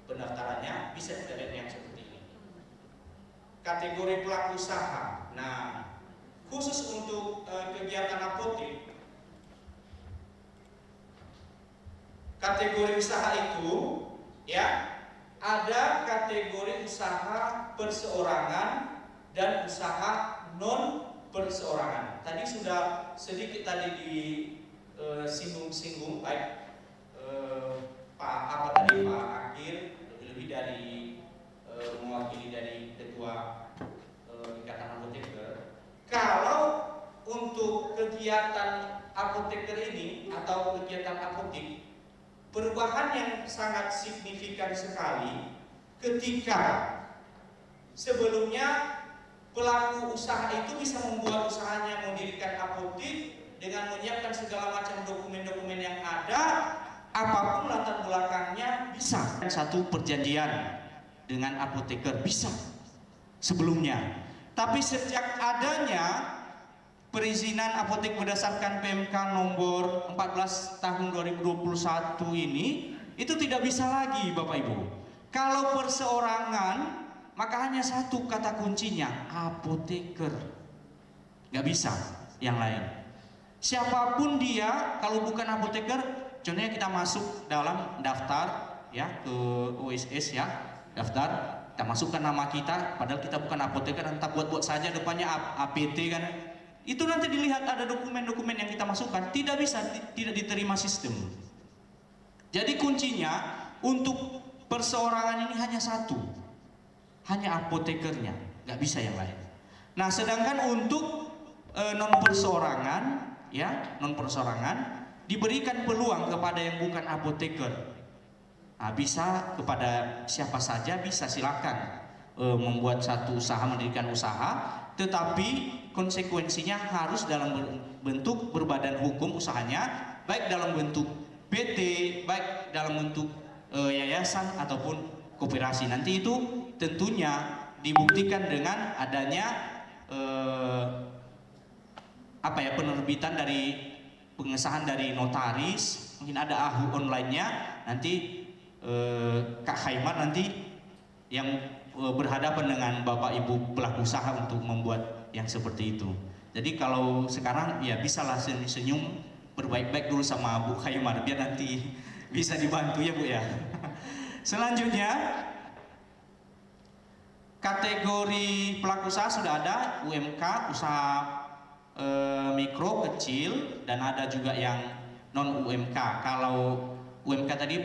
pendaftarannya, bisa kita lihat yang seperti ini. Kategori pelaku usaha. Nah, khusus untuk kegiatan apotek, kategori usaha itu, ya, ada kategori usaha perseorangan dan usaha non perseorangan. Tadi sudah sedikit tadi disinggung-singgung baik Pak Akir, lebih dari mewakili dari ketua Ikatan Apoteker. Kalau untuk kegiatan apoteker ini atau kegiatan apotek, perubahan yang sangat signifikan sekali ketika sebelumnya pelaku usaha itu bisa membuat usahanya mendirikan apotek dengan menyiapkan segala macam dokumen-dokumen yang ada, apapun latar belakangnya bisa. Satu perjanjian dengan apoteker bisa sebelumnya, tapi sejak adanya perizinan apotek berdasarkan PMK nomor 14 tahun 2021 ini, itu tidak bisa lagi Bapak Ibu. Kalau perseorangan, maka hanya satu kata kuncinya, apoteker. Nggak bisa yang lain. Siapapun dia, kalau bukan apoteker, contohnya kita masuk dalam daftar, ya, ke OSS, ya, daftar, kita masukkan nama kita, padahal kita bukan apoteker, entah buat-buat saja depannya APT kan. Itu nanti dilihat ada dokumen-dokumen yang kita masukkan, tidak bisa, tidak diterima sistem. Jadi kuncinya untuk perseorangan ini hanya satu, hanya apotekernya, nggak bisa yang lain. Nah, sedangkan untuk non perseorangan, ya, non perseorangan diberikan peluang kepada yang bukan apoteker. Nah, bisa kepada siapa saja, bisa silakan membuat satu usaha, mendirikan usaha, tetapi konsekuensinya harus dalam bentuk berbadan hukum usahanya, baik dalam bentuk PT, baik dalam bentuk yayasan ataupun koperasi. Nanti itu tentunya dibuktikan dengan adanya penerbitan dari pengesahan dari notaris, mungkin ada AHU online-nya, nanti Kak Haimar nanti yang berhadapan dengan Bapak Ibu pelaku usaha untuk membuat yang seperti itu. Jadi kalau sekarang ya bisalah senyum berbaik-baik dulu sama Bu Haimar biar nanti bisa dibantu ya Bu ya. Selanjutnya kategori pelaku usaha sudah ada, UMK, usaha mikro kecil, dan ada juga yang non UMK. Kalau UMK tadi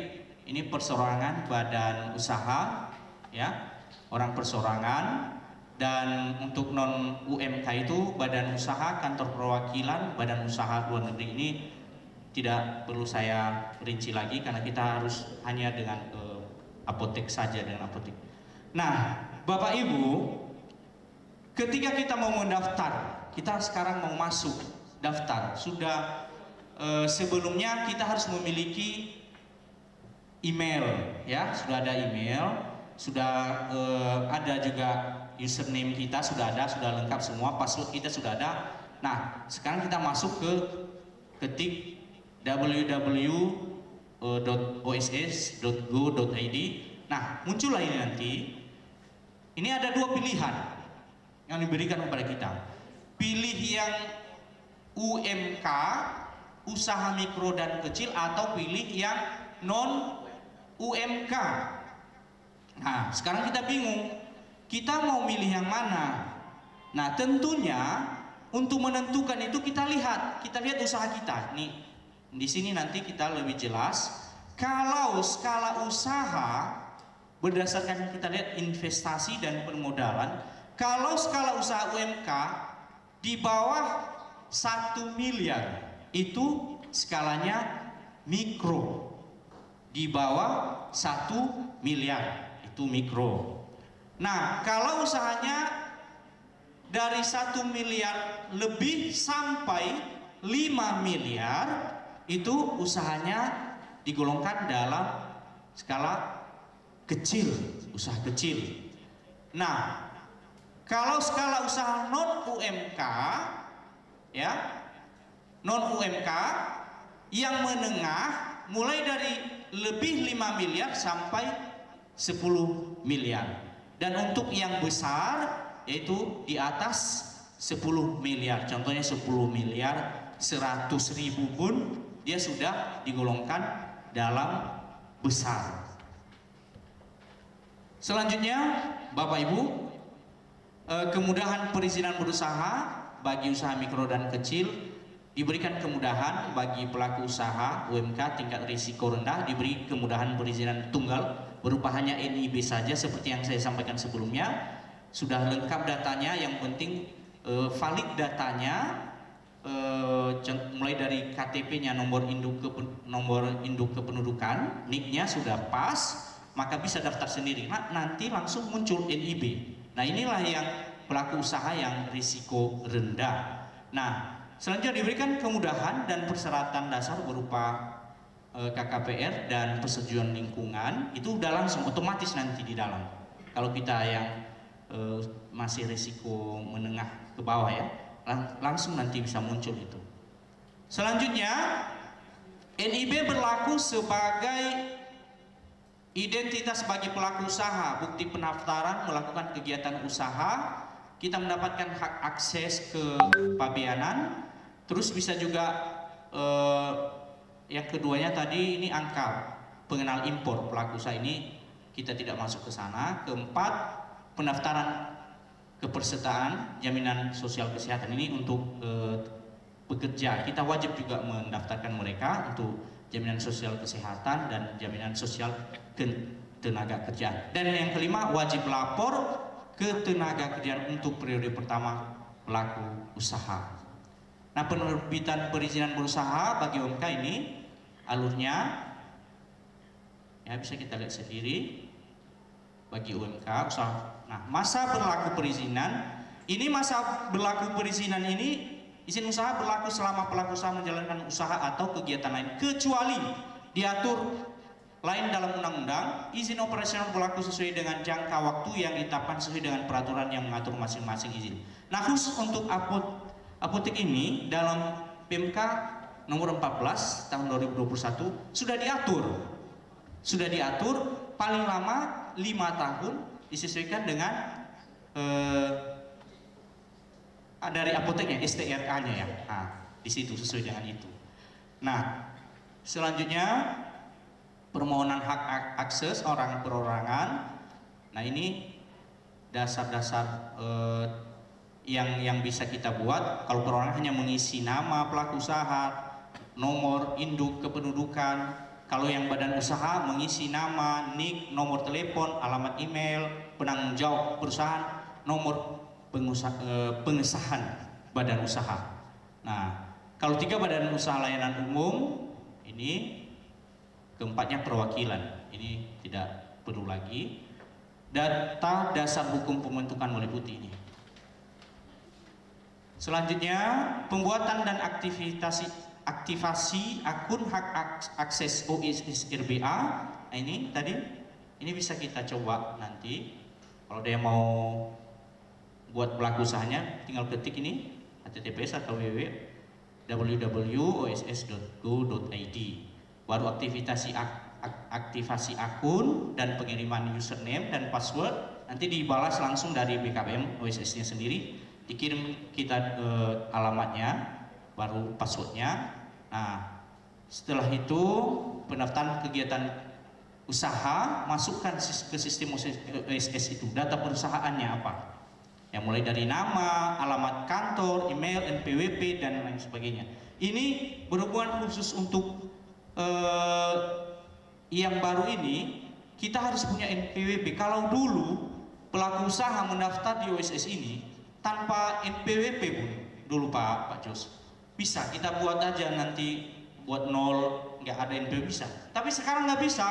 ini perseorangan badan usaha, ya, orang perseorangan. Dan untuk non UMK itu badan usaha, kantor perwakilan, badan usaha luar negeri. Ini tidak perlu saya rinci lagi karena kita harus hanya dengan apotek saja, dengan apotek. Nah, Bapak Ibu, ketika kita mau mendaftar, kita sekarang mau masuk daftar, sudah sebelumnya kita harus memiliki email, ya, sudah ada email, sudah ada juga username kita, sudah ada, sudah lengkap semua, password kita sudah ada. Nah, sekarang kita masuk ke ketik www.oss.go.id. Nah, Nah, muncullah ini nanti. Ini ada dua pilihan yang diberikan kepada kita. Pilih yang UMK, usaha mikro dan kecil, atau pilih yang non UMK. Nah, sekarang kita bingung, kita mau milih yang mana? Nah, tentunya untuk menentukan itu kita lihat usaha kita. Nih, di sini nanti kita lebih jelas. Kalau skala usaha berdasarkan kita lihat investasi dan permodalan, kalau skala usaha UMK di bawah 1 miliar itu skalanya mikro. Di bawah 1 miliar itu mikro. Nah, kalau usahanya dari 1 miliar lebih sampai 5 miliar itu usahanya digolongkan dalam skala kecil, usaha kecil. Nah, kalau skala usaha non UMK, ya, non UMK yang menengah mulai dari lebih 5 miliar sampai 10 miliar. Dan untuk yang besar yaitu di atas 10 miliar. Contohnya 10 miliar 100.000 pun dia sudah digolongkan dalam besar. Selanjutnya, Bapak Ibu, kemudahan perizinan berusaha bagi usaha mikro dan kecil, diberikan kemudahan bagi pelaku usaha UMK tingkat risiko rendah, diberi kemudahan perizinan tunggal berupa hanya NIB saja seperti yang saya sampaikan sebelumnya. Sudah lengkap datanya, yang penting valid datanya, mulai dari KTP-nya, nomor induk kependudukan, NIK-nya sudah pas, maka bisa daftar sendiri. Nah, nanti langsung muncul NIB. Nah, inilah yang pelaku usaha yang risiko rendah. Nah, selanjutnya diberikan kemudahan dan persyaratan dasar berupa KKPR dan persetujuan lingkungan. Itu udah langsung otomatis nanti di dalam. Kalau kita yang masih risiko menengah ke bawah ya, langsung nanti bisa muncul itu. Selanjutnya, NIB berlaku sebagai identitas bagi pelaku usaha, bukti pendaftaran melakukan kegiatan usaha. Kita mendapatkan hak akses ke pabeanan. Terus bisa juga yang keduanya tadi ini angka pengenal impor pelaku usaha, ini kita tidak masuk ke sana. Keempat, pendaftaran kepesertaan jaminan sosial kesehatan, ini untuk pekerja. Kita wajib juga mendaftarkan mereka untuk jaminan sosial kesehatan dan jaminan sosial tenaga kerjaan. Dan yang kelima, wajib lapor ke tenaga kerjaan untuk periode pertama pelaku usaha. Nah, penerbitan perizinan berusaha bagi UMK ini alurnya ya bisa kita lihat sendiri bagi UMK usaha. Nah, masa berlaku perizinan ini, izin usaha berlaku selama pelaku usaha menjalankan usaha atau kegiatan lain kecuali diatur lain dalam undang-undang. Izin operasional berlaku sesuai dengan jangka waktu yang ditetapkan sesuai dengan peraturan yang mengatur masing-masing izin. Nah, khusus untuk apotek ini dalam PMK nomor 14 tahun 2021 sudah diatur paling lama 5 tahun disesuaikan dengan dari apoteknya, STRK-nya ya. Nah, di situ sesuai dengan itu. Nah, selanjutnya permohonan hak akses orang perorangan. Nah, ini dasar-dasar yang bisa kita buat. Kalau perorangan hanya mengisi nama pelaku usaha, nomor induk kependudukan. Kalau yang badan usaha mengisi nama, NIK, nomor telepon, alamat email, penanggung jawab perusahaan, nomor pengesahan badan usaha. Nah, kalau 3 badan usaha layanan umum, ini keempatnya perwakilan. Ini tidak perlu lagi. Data dasar hukum pembentukan meliputi ini. Selanjutnya, pembuatan dan aktivasi akun hak akses OSS RBA. Nah, ini tadi, ini bisa kita coba nanti. Kalau dia mau buat pelaku usahanya, tinggal ketik ini https atau www.oss.go.id. Baru aktivasi akun dan pengiriman username dan password nanti dibalas langsung dari BKBM OSS-nya sendiri, dikirim kita alamatnya, baru passwordnya. Nah, setelah itu pendaftaran kegiatan usaha, masukkan ke sistem OSS itu data perusahaannya apa, yang mulai dari nama, alamat kantor, email, NPWP dan lain sebagainya. Ini berhubungan khusus untuk yang baru ini, kita harus punya NPWP. Kalau dulu pelaku usaha mendaftar di OSS ini tanpa NPWP pun dulu Pak Jos, bisa kita buat aja nanti buat nol, nggak ada NPWP bisa. Tapi sekarang nggak bisa.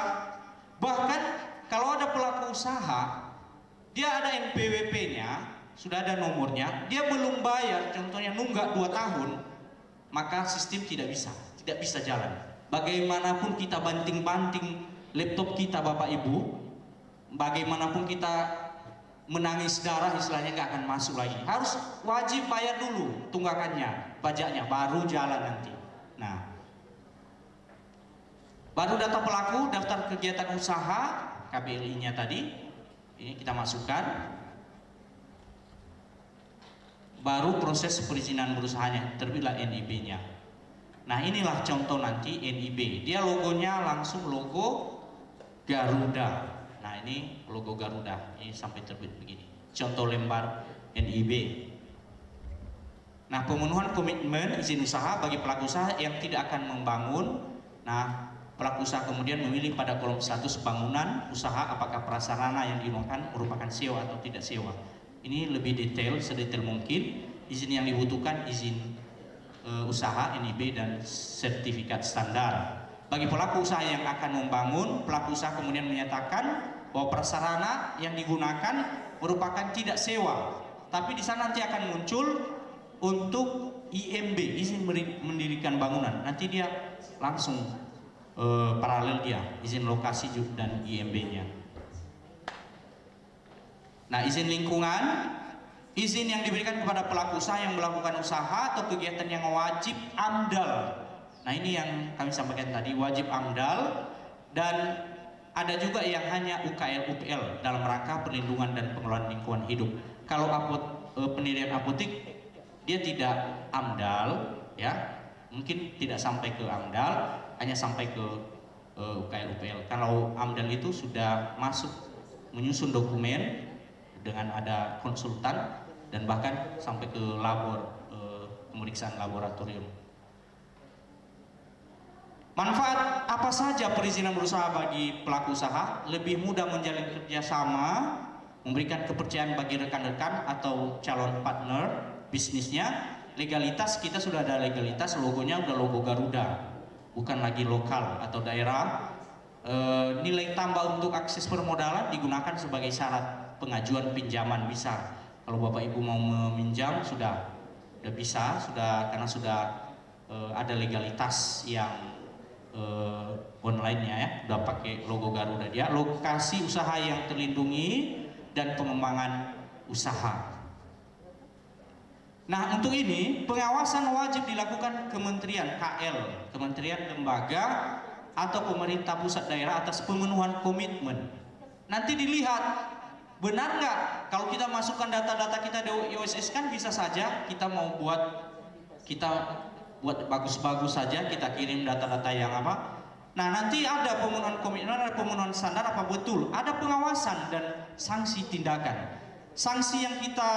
Bahkan kalau ada pelaku usaha, dia ada NPWP-nya, sudah ada nomornya, dia belum bayar, contohnya nunggak 2 tahun, maka sistem tidak bisa jalan. Bagaimanapun kita banting-banting laptop kita Bapak Ibu, bagaimanapun kita menangis darah istilahnya nggak akan masuk lagi. Harus wajib bayar dulu tunggakannya, pajaknya, baru jalan nanti. Nah, baru data pelaku, daftar kegiatan usaha, KBLI-nya tadi, ini kita masukkan. Baru proses perizinan berusahanya, terbitlah NIB-nya. Nah, inilah contoh nanti NIB. Dia logonya langsung logo Garuda. Nah, ini logo Garuda. Ini sampai terbit begini. Contoh lembar NIB. Nah, pemenuhan komitmen izin usaha bagi pelaku usaha yang tidak akan membangun. Nah, pelaku usaha kemudian memilih pada kolom status bangunan usaha apakah prasarana yang digunakan merupakan sewa atau tidak sewa. Ini lebih detail, sedetail mungkin. Izin yang dibutuhkan izin usaha NIB dan sertifikat standar. Bagi pelaku usaha yang akan membangun, pelaku usaha kemudian menyatakan bahwa prasarana yang digunakan merupakan tidak sewa. Tapi di sana nanti akan muncul untuk IMB, izin mendirikan bangunan. Nanti dia langsung paralel dia, izin lokasi dan IMB-nya. Nah, izin lingkungan, izin yang diberikan kepada pelaku usaha yang melakukan usaha atau kegiatan yang wajib AMDAL. Nah, ini yang kami sampaikan tadi, wajib AMDAL, dan ada juga yang hanya UKL UPL dalam rangka perlindungan dan pengelolaan lingkungan hidup. Kalau pendirian apotek dia tidak AMDAL, ya, mungkin tidak sampai ke AMDAL, hanya sampai ke UKL UPL. Kalau AMDAL itu sudah masuk menyusun dokumen dengan ada konsultan dan bahkan sampai ke pemeriksaan laboratorium. Manfaat apa saja perizinan berusaha bagi pelaku usaha? Lebih mudah menjalin kerjasama, memberikan kepercayaan bagi rekan-rekan atau calon partner bisnisnya. Legalitas, kita sudah ada legalitas, logonya udah logo Garuda, bukan lagi lokal atau daerah. Nilai tambah untuk akses permodalan digunakan sebagai syarat pengajuan pinjaman bisa. Kalau Bapak Ibu mau meminjam sudah bisa, karena sudah ada legalitas yang online-nya ya, udah pakai logo Garuda dia. Lokasi usaha yang terlindungi dan pengembangan usaha. Nah, untuk ini pengawasan wajib dilakukan Kementerian KL, kementerian lembaga atau pemerintah pusat daerah atas pemenuhan komitmen. Nanti dilihat benar nggak kalau kita masukkan data-data kita di OSS, kan bisa saja kita mau kita buat bagus-bagus saja, kita kirim data-data yang apa. Nah, nanti ada pemenuhan komitmen, ada pemenuhan standar apa betul, ada pengawasan dan sanksi tindakan. Sanksi yang kita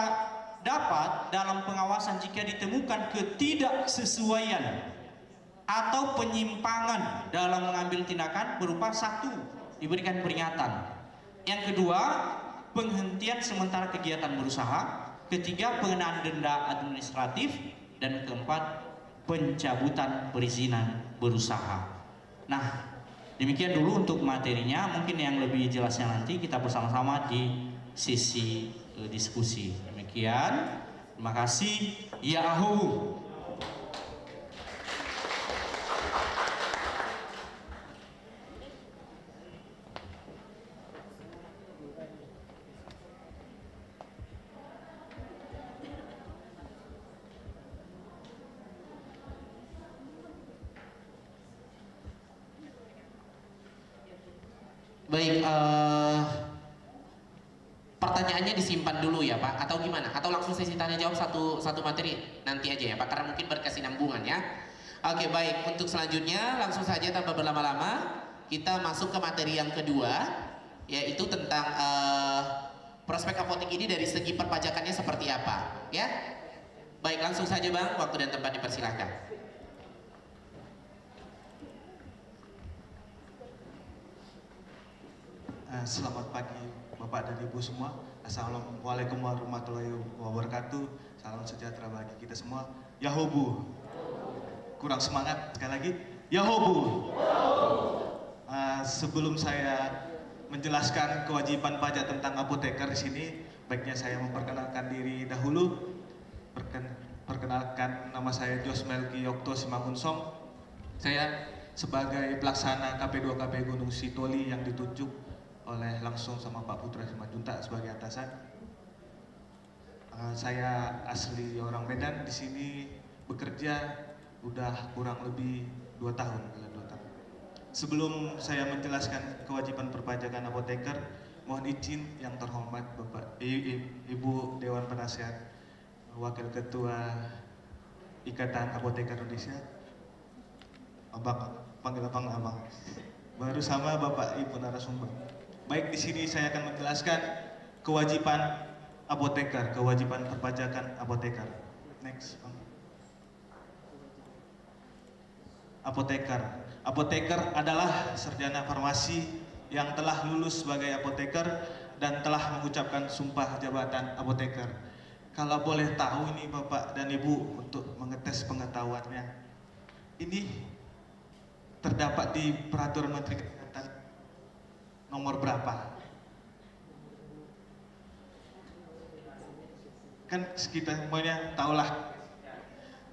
dapat dalam pengawasan jika ditemukan ketidaksesuaian atau penyimpangan dalam mengambil tindakan berupa 1, diberikan peringatan. Yang kedua, penghentian sementara kegiatan berusaha. Ketiga, pengenaan denda administratif. Dan keempat, pencabutan perizinan berusaha. Nah, demikian dulu untuk materinya. Mungkin yang lebih jelasnya nanti kita bersama-sama di sesi diskusi. Demikian, terima kasih. Yahoo. Baik, pertanyaannya disimpan dulu ya Pak, atau gimana? Atau langsung sesi tanya jawab satu materi nanti aja ya Pak, karena mungkin berkesinambungan ya. Oke baik, untuk selanjutnya langsung saja tanpa berlama-lama kita masuk ke materi yang kedua, yaitu tentang prospek apotek ini dari segi perpajakannya seperti apa ya. Baik, langsung saja Bang, waktu dan tempat dipersilahkan. Selamat pagi Bapak dan Ibu semua. Assalamualaikum warahmatullahi wabarakatuh. Salam sejahtera bagi kita semua. Yahobu. Kurang semangat sekali lagi. Yahobu. Sebelum saya menjelaskan kewajiban pajak tentang apoteker di sini, baiknya saya memperkenalkan diri dahulu. Perkenalkan, nama saya Jos Melki Yokto Simangunsong. Saya sebagai pelaksana KP2KP Gunung Sitoli yang ditunjuk oleh langsung sama Pak Putra Simanjuntak sebagai atasan. Saya asli orang Medan, di sini bekerja udah kurang lebih 2 tahun. Sebelum saya menjelaskan kewajiban perpajakan apoteker, mohon izin yang terhormat Bapak Ibu Dewan Penasihat, Wakil Ketua Ikatan Apoteker Indonesia, Abang, panggil Abang, baru sama Bapak Ibu narasumber. Baik, di sini saya akan menjelaskan kewajiban apoteker, kewajiban perpajakan apoteker. Next. Apoteker. Apoteker adalah sarjana farmasi yang telah lulus sebagai apoteker dan telah mengucapkan sumpah jabatan apoteker. Kalau boleh tahu ini Bapak dan Ibu untuk mengetes pengetahuannya, ini terdapat di Peraturan Menteri Kesehatan nomor berapa? Kan kita semuanya tahulah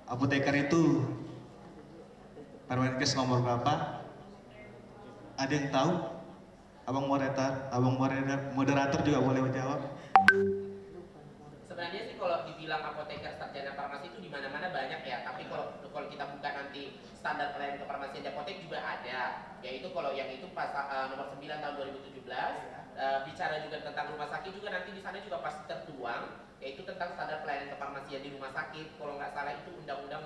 apoteker itu Permenkes nomor berapa? Ada yang tahu? Abang moderator juga boleh menjawab. Sebenarnya sih kalau dibilang apoteker sarjana farmasi itu di mana-mana banyak ya. Tapi kalau kita buka nanti standar pelayanan kefarmasian di apotek juga ada. Yaitu kalau yang itu nomor 9 tahun 2017 bicara juga tentang rumah sakit juga nanti di sana juga pasti tertuang. Yaitu tentang standar pelayanan kefarmasian di rumah sakit. Kalau nggak salah itu Undang-Undang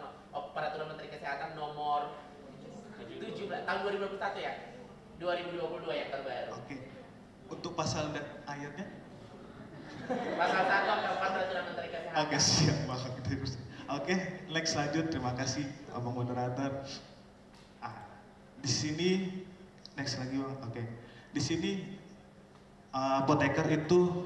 Peraturan Menteri Kesehatan nomor 17 tahun 2021 ya, 2022 yang terbaru. Oke. Untuk pasal dan ayatnya? Pasal 1 angka 4 Peraturan Menteri Kesehatan. Oke, siap Bang. Oke, next lanjut. Terima kasih Abang moderator. Di sini next lagi Bang. Oke. Di sini apoteker itu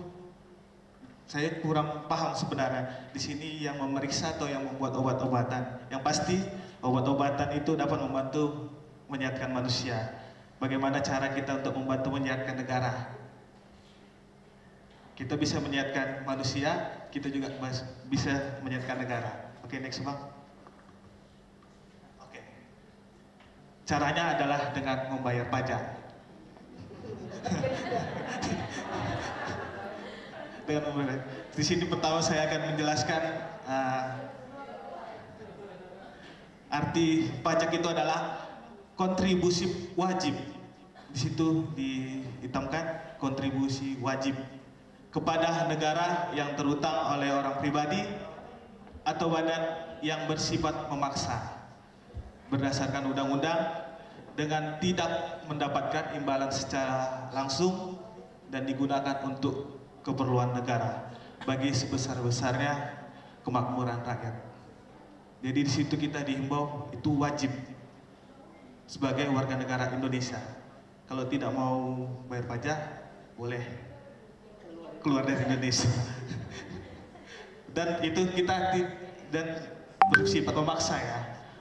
saya kurang paham sebenarnya. Di sini yang memeriksa atau yang membuat obat-obatan. Yang pasti obat-obatan itu dapat membantu menyehatkan manusia. Bagaimana cara kita untuk membantu menyehatkan negara? Kita bisa menyehatkan manusia, kita juga bisa menyehatkan negara. Oke, next Bang. Oke. Caranya adalah dengan membayar pajak. Di sini pertama saya akan menjelaskan arti pajak itu adalah kontribusi wajib. Di situ dihitamkan kontribusi wajib kepada negara yang terutang oleh orang pribadi atau badan yang bersifat memaksa berdasarkan undang-undang dengan tidak mendapatkan imbalan secara langsung dan digunakan untuk keperluan negara bagi sebesar-besarnya kemakmuran rakyat. Jadi di situ kita dihimbau itu wajib sebagai warga negara Indonesia. Kalau tidak mau bayar pajak, boleh keluar dari Indonesia. Dan itu kita dan bersifat memaksa ya.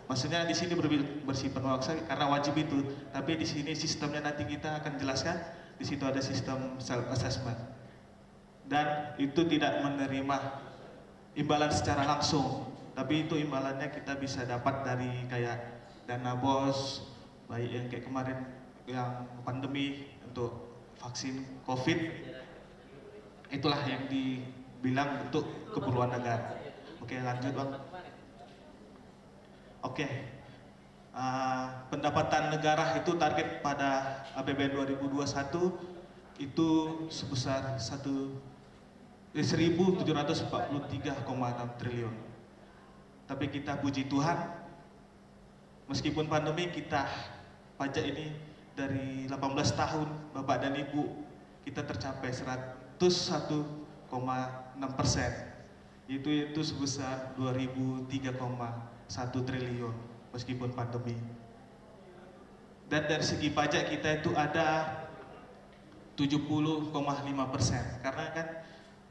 Maksudnya di sini bersifat memaksa karena wajib itu. Tapi di sini sistemnya nanti kita akan jelaskan. Di situ ada sistem self assessment. Dan itu tidak menerima imbalan secara langsung, tapi itu imbalannya kita bisa dapat dari kayak dana BOS, baik yang kayak kemarin yang pandemi untuk vaksin COVID, itulah yang dibilang untuk keperluan negara. Oke, lanjut Bang. Oke, pendapatan negara itu target pada APBN 2021 itu sebesar 1.743,6 triliun. Tapi kita puji Tuhan, meskipun pandemi kita pajak ini dari 18 tahun Bapak dan Ibu kita tercapai 101,6%, itu sebesar 2.003,1 triliun meskipun pandemi. Dan dari segi pajak kita itu ada 70,5%, karena kan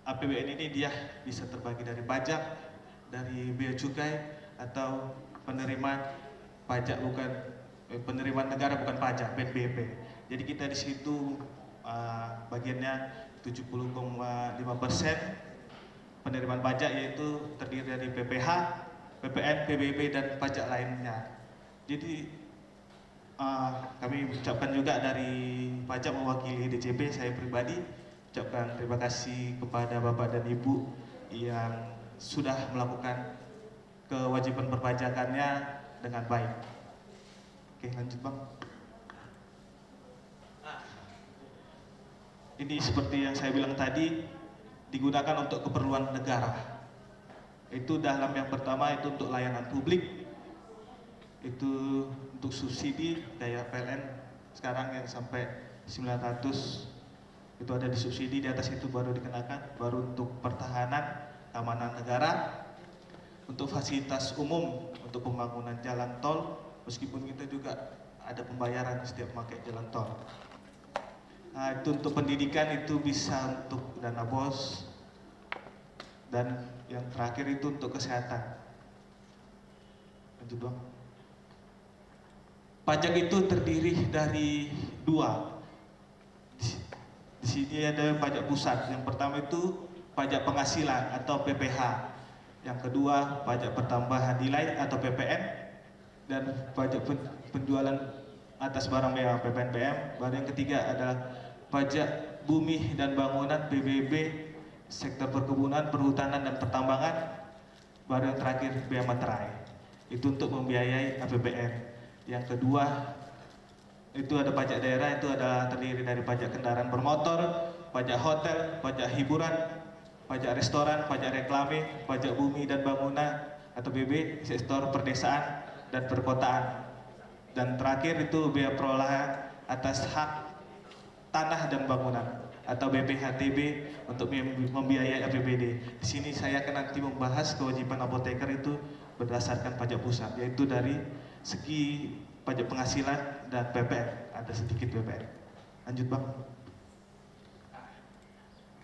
APBN ini dia bisa terbagi dari pajak, dari bea cukai, atau penerimaan pajak bukan penerimaan negara bukan pajak, PNBP. Jadi kita di situ bagiannya 70,5% penerimaan pajak, yaitu terdiri dari PPH, PPN, PBB, dan pajak lainnya. Jadi kami ucapkan juga dari pajak mewakili DJP, saya pribadi ucapkan terima kasih kepada Bapak dan Ibu yang sudah melakukan kewajiban perpajakannya dengan baik. Oke, lanjut Bang. Ini seperti yang saya bilang tadi, digunakan untuk keperluan negara. Itu dalam yang pertama itu untuk layanan publik, itu untuk subsidi daya PLN sekarang yang sampai 900 itu ada disubsidi, di atas itu baru dikenakan, baru untuk pertahanan, keamanan negara, untuk fasilitas umum, untuk pembangunan jalan tol, meskipun kita juga ada pembayaran setiap memakai jalan tol. Nah, itu untuk pendidikan itu bisa untuk dana BOS, dan yang terakhir itu untuk kesehatan. Lanjut dong. Pajak itu terdiri dari dua. Di sini ada pajak pusat. Yang pertama itu pajak penghasilan atau PPH. Yang kedua pajak pertambahan nilai atau PPN, dan pajak penjualan atas barang mewah PPNBM. Baru yang ketiga adalah pajak bumi dan bangunan PBB, sektor perkebunan, perhutanan, dan pertambangan. Baru yang terakhir bea materai. Itu untuk membiayai APBN. Yang kedua itu ada pajak daerah, itu ada terdiri dari pajak kendaraan bermotor, pajak hotel, pajak hiburan, pajak restoran, pajak reklame, pajak bumi dan bangunan atau BB, sektor perdesaan dan perkotaan. Dan terakhir itu bea perolahan atas hak tanah dan bangunan atau BPHTB untuk membiayai APBD. Di sini saya akan nanti membahas kewajiban apoteker itu berdasarkan pajak pusat, yaitu dari segi pajak penghasilan dan PPN, ada sedikit PPN. Lanjut Bang.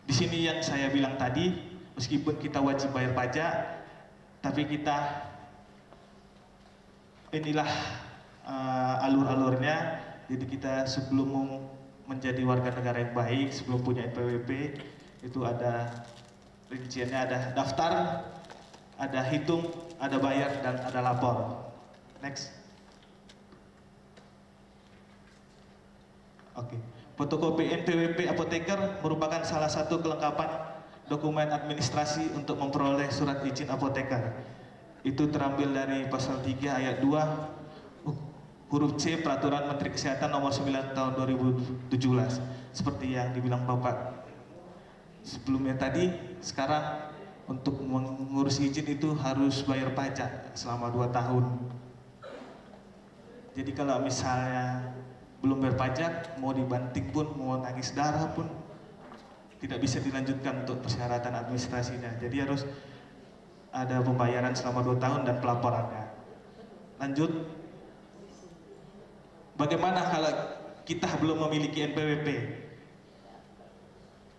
Di sini yang saya bilang tadi, meskipun kita wajib bayar pajak, tapi kita inilah alur-alurnya. Jadi kita sebelum menjadi warga negara yang baik, sebelum punya NPWP, itu ada rinciannya, ada daftar, ada hitung, ada bayar, dan ada lapor. Next. Oke. Fotokopi NPWP apoteker merupakan salah satu kelengkapan dokumen administrasi untuk memperoleh surat izin apoteker. Itu terambil dari pasal 3 ayat 2 huruf C Peraturan Menteri Kesehatan nomor 9 tahun 2017. Seperti yang dibilang Bapak sebelumnya tadi, sekarang untuk mengurus izin itu harus bayar pajak selama 2 tahun. Jadi kalau misalnya belum bayar pajak, mau dibanting pun, mau nangis darah pun tidak bisa dilanjutkan untuk persyaratan administrasinya. Jadi harus ada pembayaran selama 2 tahun dan pelaporannya. Lanjut. Bagaimana kalau kita belum memiliki NPWP?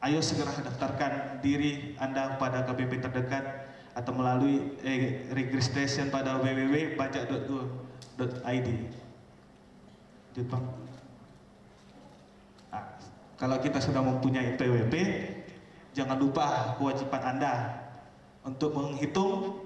Ayo segera daftarkan diri Anda pada KPP terdekat atau melalui registration pada www.pajak.go.id. Nah, kalau kita sudah mempunyai NPWP, jangan lupa kewajiban Anda untuk menghitung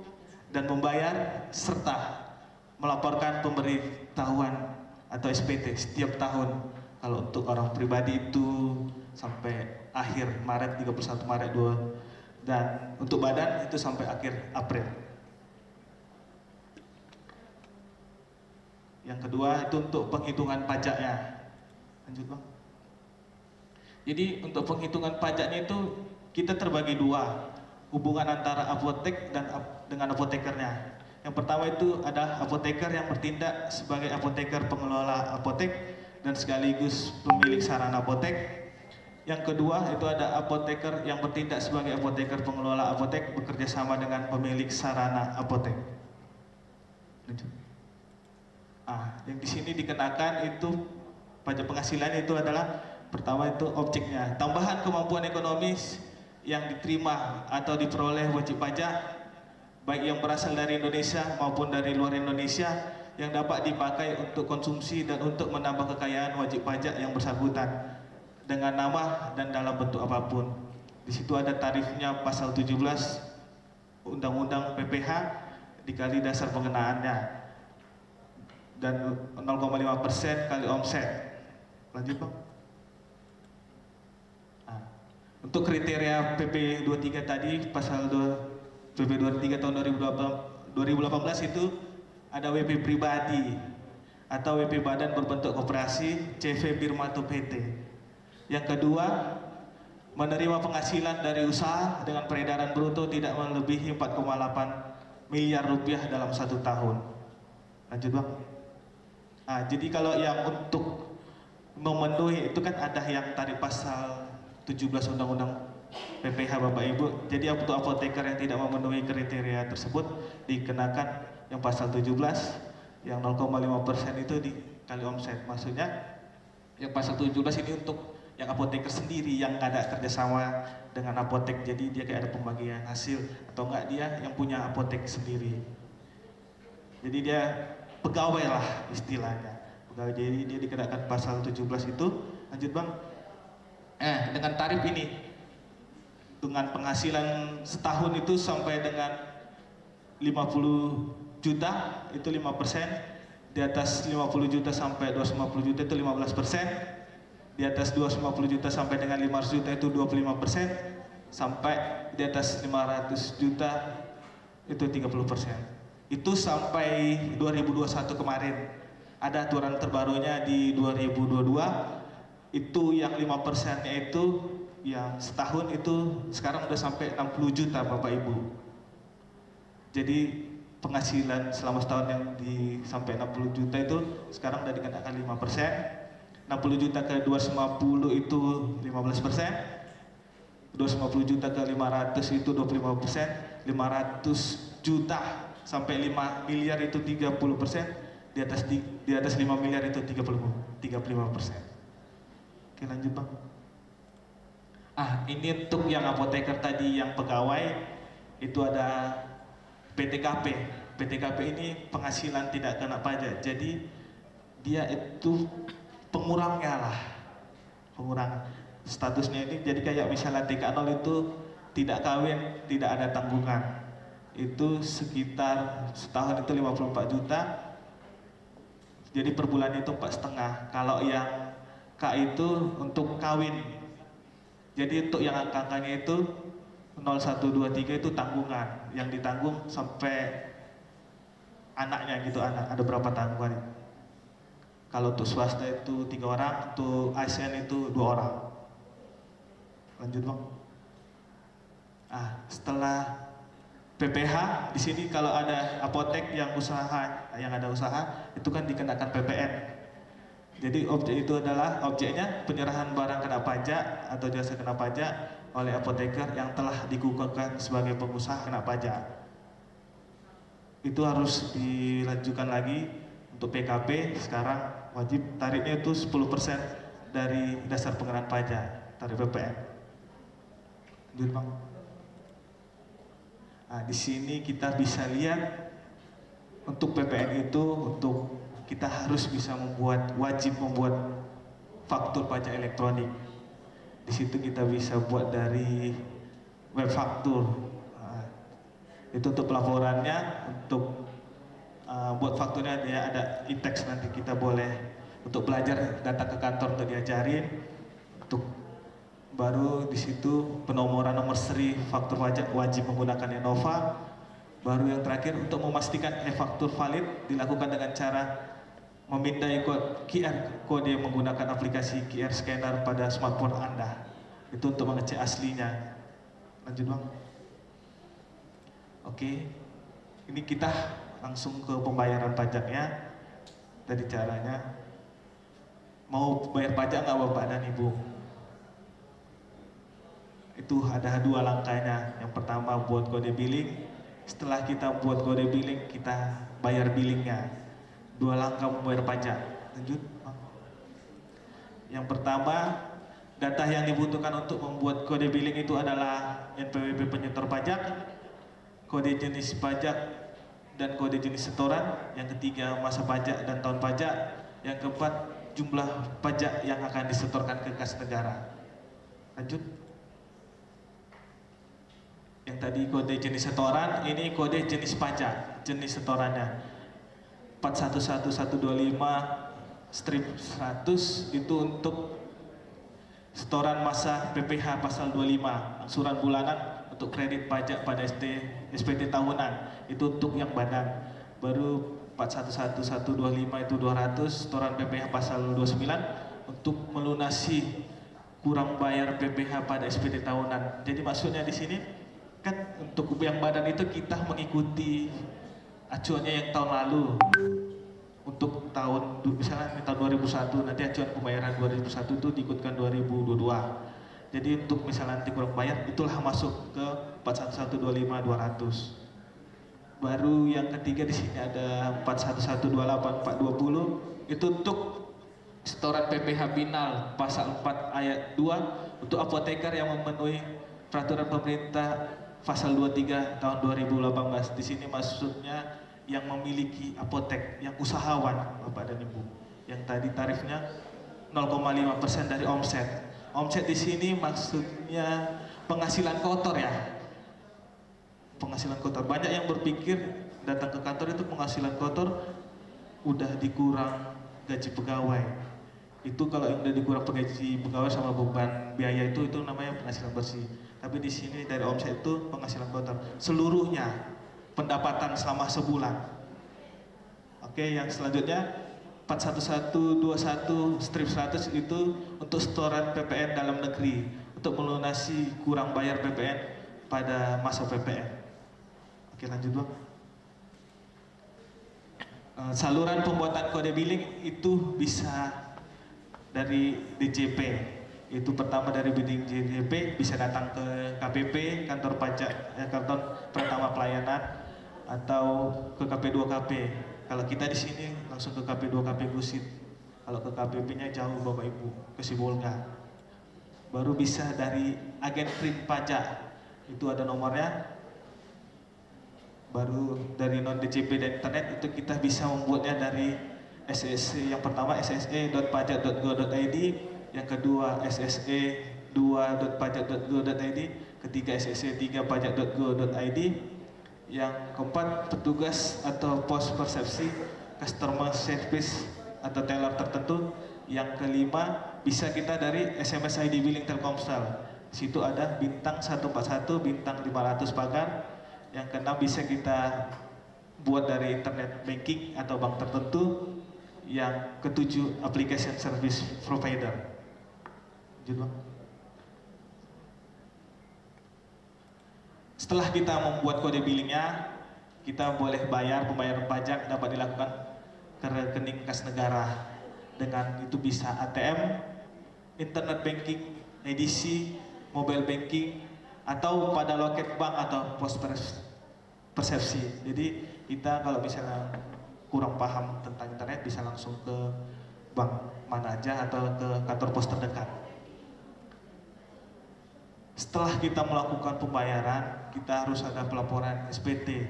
dan membayar serta melaporkan pemberitahuan atau SPT setiap tahun. Kalau untuk orang pribadi itu sampai akhir Maret, 31 Maret 2, dan untuk badan itu sampai akhir April. Yang kedua itu untuk penghitungan pajaknya. Lanjut Bang. Jadi untuk penghitungan pajaknya itu kita terbagi dua, hubungan antara apotek dan dengan apotekernya. Yang pertama itu ada apoteker yang bertindak sebagai apoteker pengelola apotek dan sekaligus pemilik sarana apotek. Yang kedua itu ada apoteker yang bertindak sebagai apoteker pengelola apotek bekerja sama dengan pemilik sarana apotek. Yang di sini dikenakan itu pajak penghasilan itu adalah pertama itu objeknya, tambahan kemampuan ekonomis yang diterima atau diperoleh wajib pajak baik yang berasal dari Indonesia maupun dari luar Indonesia yang dapat dipakai untuk konsumsi dan untuk menambah kekayaan wajib pajak yang bersangkutan dengan nama dan dalam bentuk apapun. Di situ ada tarifnya pasal 17 Undang-Undang PPH dikali dasar pengenaannya dan 0,5% kali omset. Lanjut Bang. Untuk kriteria PP 23 tadi pasal PP 23 tahun 2018 itu ada WP pribadi atau WP badan berbentuk koperasi CV Birmato PT. Yang kedua, menerima penghasilan dari usaha dengan peredaran bruto tidak melebihi 4,8 miliar rupiah dalam 1 tahun. Lanjut Bang. Jadi kalau yang untuk memenuhi itu kan ada yang tadi pasal 17 Undang-Undang PPH Bapak Ibu. Jadi untuk apoteker yang tidak memenuhi kriteria tersebut dikenakan yang pasal 17 yang 0,5% itu dikali omset. Maksudnya yang pasal 17 ini untuk yang apoteker sendiri yang ada kerjasama dengan apotek, jadi dia kayak ada pembagian hasil atau enggak dia yang punya apotek sendiri. Jadi dia pegawai lah istilahnya. Pegawai, jadi dia dikenakan pasal 17 itu. Lanjut Bang. Dengan tarif ini, dengan penghasilan setahun itu sampai dengan 50 juta itu 5%, di atas 50 juta sampai 250 juta itu 15%, di atas 250 juta sampai dengan 500 juta itu 25%, sampai di atas 500 juta itu 30%. Itu sampai 2021 kemarin. Ada aturan terbarunya di 2022. Itu yang 5%-nya itu yang setahun itu sekarang udah sampai 60 juta Bapak Ibu. Jadi penghasilan selama setahun yang sampai 60 juta itu sekarang udah dikenakan 5%. 60 juta ke 250 itu 15%. 250 juta ke 500 itu 25%. 500 juta sampai 5 miliar itu 30%. Di atas 5 miliar itu 35%. Oke, lanjut Bang. Ini untuk yang apoteker tadi yang pegawai itu ada PTKP. PTKP ini penghasilan tidak kena pajak. Jadi dia itu pengurangnya lah. Pengurang statusnya ini jadi kayak misalnya TK0 itu tidak kawin, tidak ada tanggungan. Itu sekitar setahun itu 54 juta. Jadi per bulan itu 4,5. Kalau yang K itu untuk kawin. Jadi untuk yang angka-angkanya itu 0123 itu tanggungan. Yang ditanggung sampai anaknya gitu, ada berapa tanggungan. Kalau untuk swasta itu 3 orang, untuk ASN itu 2 orang. Lanjut Bang. Setelah PPH di sini kalau ada apotek yang ada usaha itu kan dikenakan PPN. Jadi objek itu adalah objeknya penyerahan barang kena pajak atau jasa kena pajak oleh apoteker yang telah dikukuhkan sebagai pengusaha kena pajak. Itu harus dilanjutkan lagi untuk PKP. Sekarang wajib tarifnya itu 10% dari dasar pengenaan pajak, tarif PPN. Lanjut Bang. Di sini kita bisa lihat untuk PPN itu untuk kita harus bisa wajib membuat faktur pajak elektronik. Di situ kita bisa buat dari web faktur. Itu untuk pelaporannya, untuk buat fakturnya dia ada e-tax, nanti kita boleh untuk belajar datang ke kantor untuk diajarin. Untuk baru di situ penomoran nomor seri faktur pajak wajib menggunakan Innova. Baru yang terakhir untuk memastikan e-faktur valid dilakukan dengan cara memindai QR kode menggunakan aplikasi QR scanner pada smartphone Anda. Itu untuk mengecek aslinya. Lanjut Bang. Oke, ini kita langsung ke pembayaran pajaknya. Tadi caranya, mau bayar pajak nggak Bapak dan Ibu? Itu ada 2 langkahnya. Yang pertama buat kode billing. Setelah kita buat kode billing, kita bayar billingnya. 2 langkah membayar pajak. Lanjut. Yang pertama, data yang dibutuhkan untuk membuat kode billing itu adalah NPWP penyetor pajak, kode jenis pajak, dan kode jenis setoran. Yang ketiga, masa pajak dan tahun pajak. Yang keempat, jumlah pajak yang akan disetorkan ke kas negara. Lanjut. Yang tadi kode jenis setoran, ini kode jenis pajak, jenis setorannya 411125/100 itu untuk setoran masa PPh pasal 25, angsuran bulanan untuk kredit pajak pada SPT tahunan, itu untuk yang badan. Baru 411125 itu 200 setoran PPh pasal 29 untuk melunasi kurang bayar PPh pada SPT tahunan. Jadi maksudnya di sini kan untuk yang badan itu kita mengikuti acuannya yang tahun lalu. Untuk tahun misalnya tahun 2001, nanti acuan pembayaran 2001 itu diikutkan 2022. Jadi untuk misalnya nanti kurang bayar, itulah masuk ke 41125200. Baru yang ketiga di sini ada 41128420, itu untuk setoran PPh binal pasal 4 ayat 2 untuk apoteker yang memenuhi peraturan pemerintah pasal 23 tahun 2018. Di sini maksudnya yang memiliki apotek, yang usahawan Bapak dan Ibu. Yang tadi tarifnya 0,5% dari omset. Omset di sini maksudnya penghasilan kotor ya. Penghasilan kotor. Banyak yang berpikir datang ke kantor itu penghasilan kotor udah dikurang gaji pegawai. Itu kalau yang udah dikurang gaji pegawai sama beban biaya itu namanya penghasilan bersih. Tapi di sini dari omset itu penghasilan kotor. Seluruhnya pendapatan selama sebulan. Oke, yang selanjutnya 41121/100 itu untuk setoran PPN dalam negeri untuk melunasi kurang bayar PPN pada masa PPN. Oke, lanjut Bang. Saluran pembuatan kode billing itu bisa dari DJP. Itu pertama dari bidding DJP bisa datang ke KPP, kantor pajak, kantor pertama pelayanan, atau ke KP2KP. Kalau kita di sini langsung ke KP2KP Gusit. Kalau ke KPP-nya jauh Bapak Ibu, ke Sibolga. Baru bisa dari agen print pajak, itu ada nomornya. Baru dari non DJP dan internet itu kita bisa membuatnya dari SSE. Yang pertama sse.pajak.go.id, yang kedua sse2.pajak.go.id, ketiga sse3pajak.go.id, yang keempat petugas atau pos persepsi customer service atau teller tertentu, yang kelima bisa kita dari SMS ID billing Telkomsel. Di situ ada bintang 141 bintang 500 pagar. Yang keenam bisa kita buat dari internet banking atau bank tertentu. Yang ketujuh application service provider. Lanjut Bang. Setelah kita membuat kode billingnya, kita boleh bayar. Pembayaran pajak dapat dilakukan ke rekening kas negara. Dengan itu bisa ATM, internet banking, edisi, mobile banking, atau pada loket bank atau pos persepsi. Jadi kita kalau misalnya kurang paham tentang internet bisa langsung ke bank mana aja atau ke kantor pos terdekat. Setelah kita melakukan pembayaran, kita harus ada pelaporan SPT.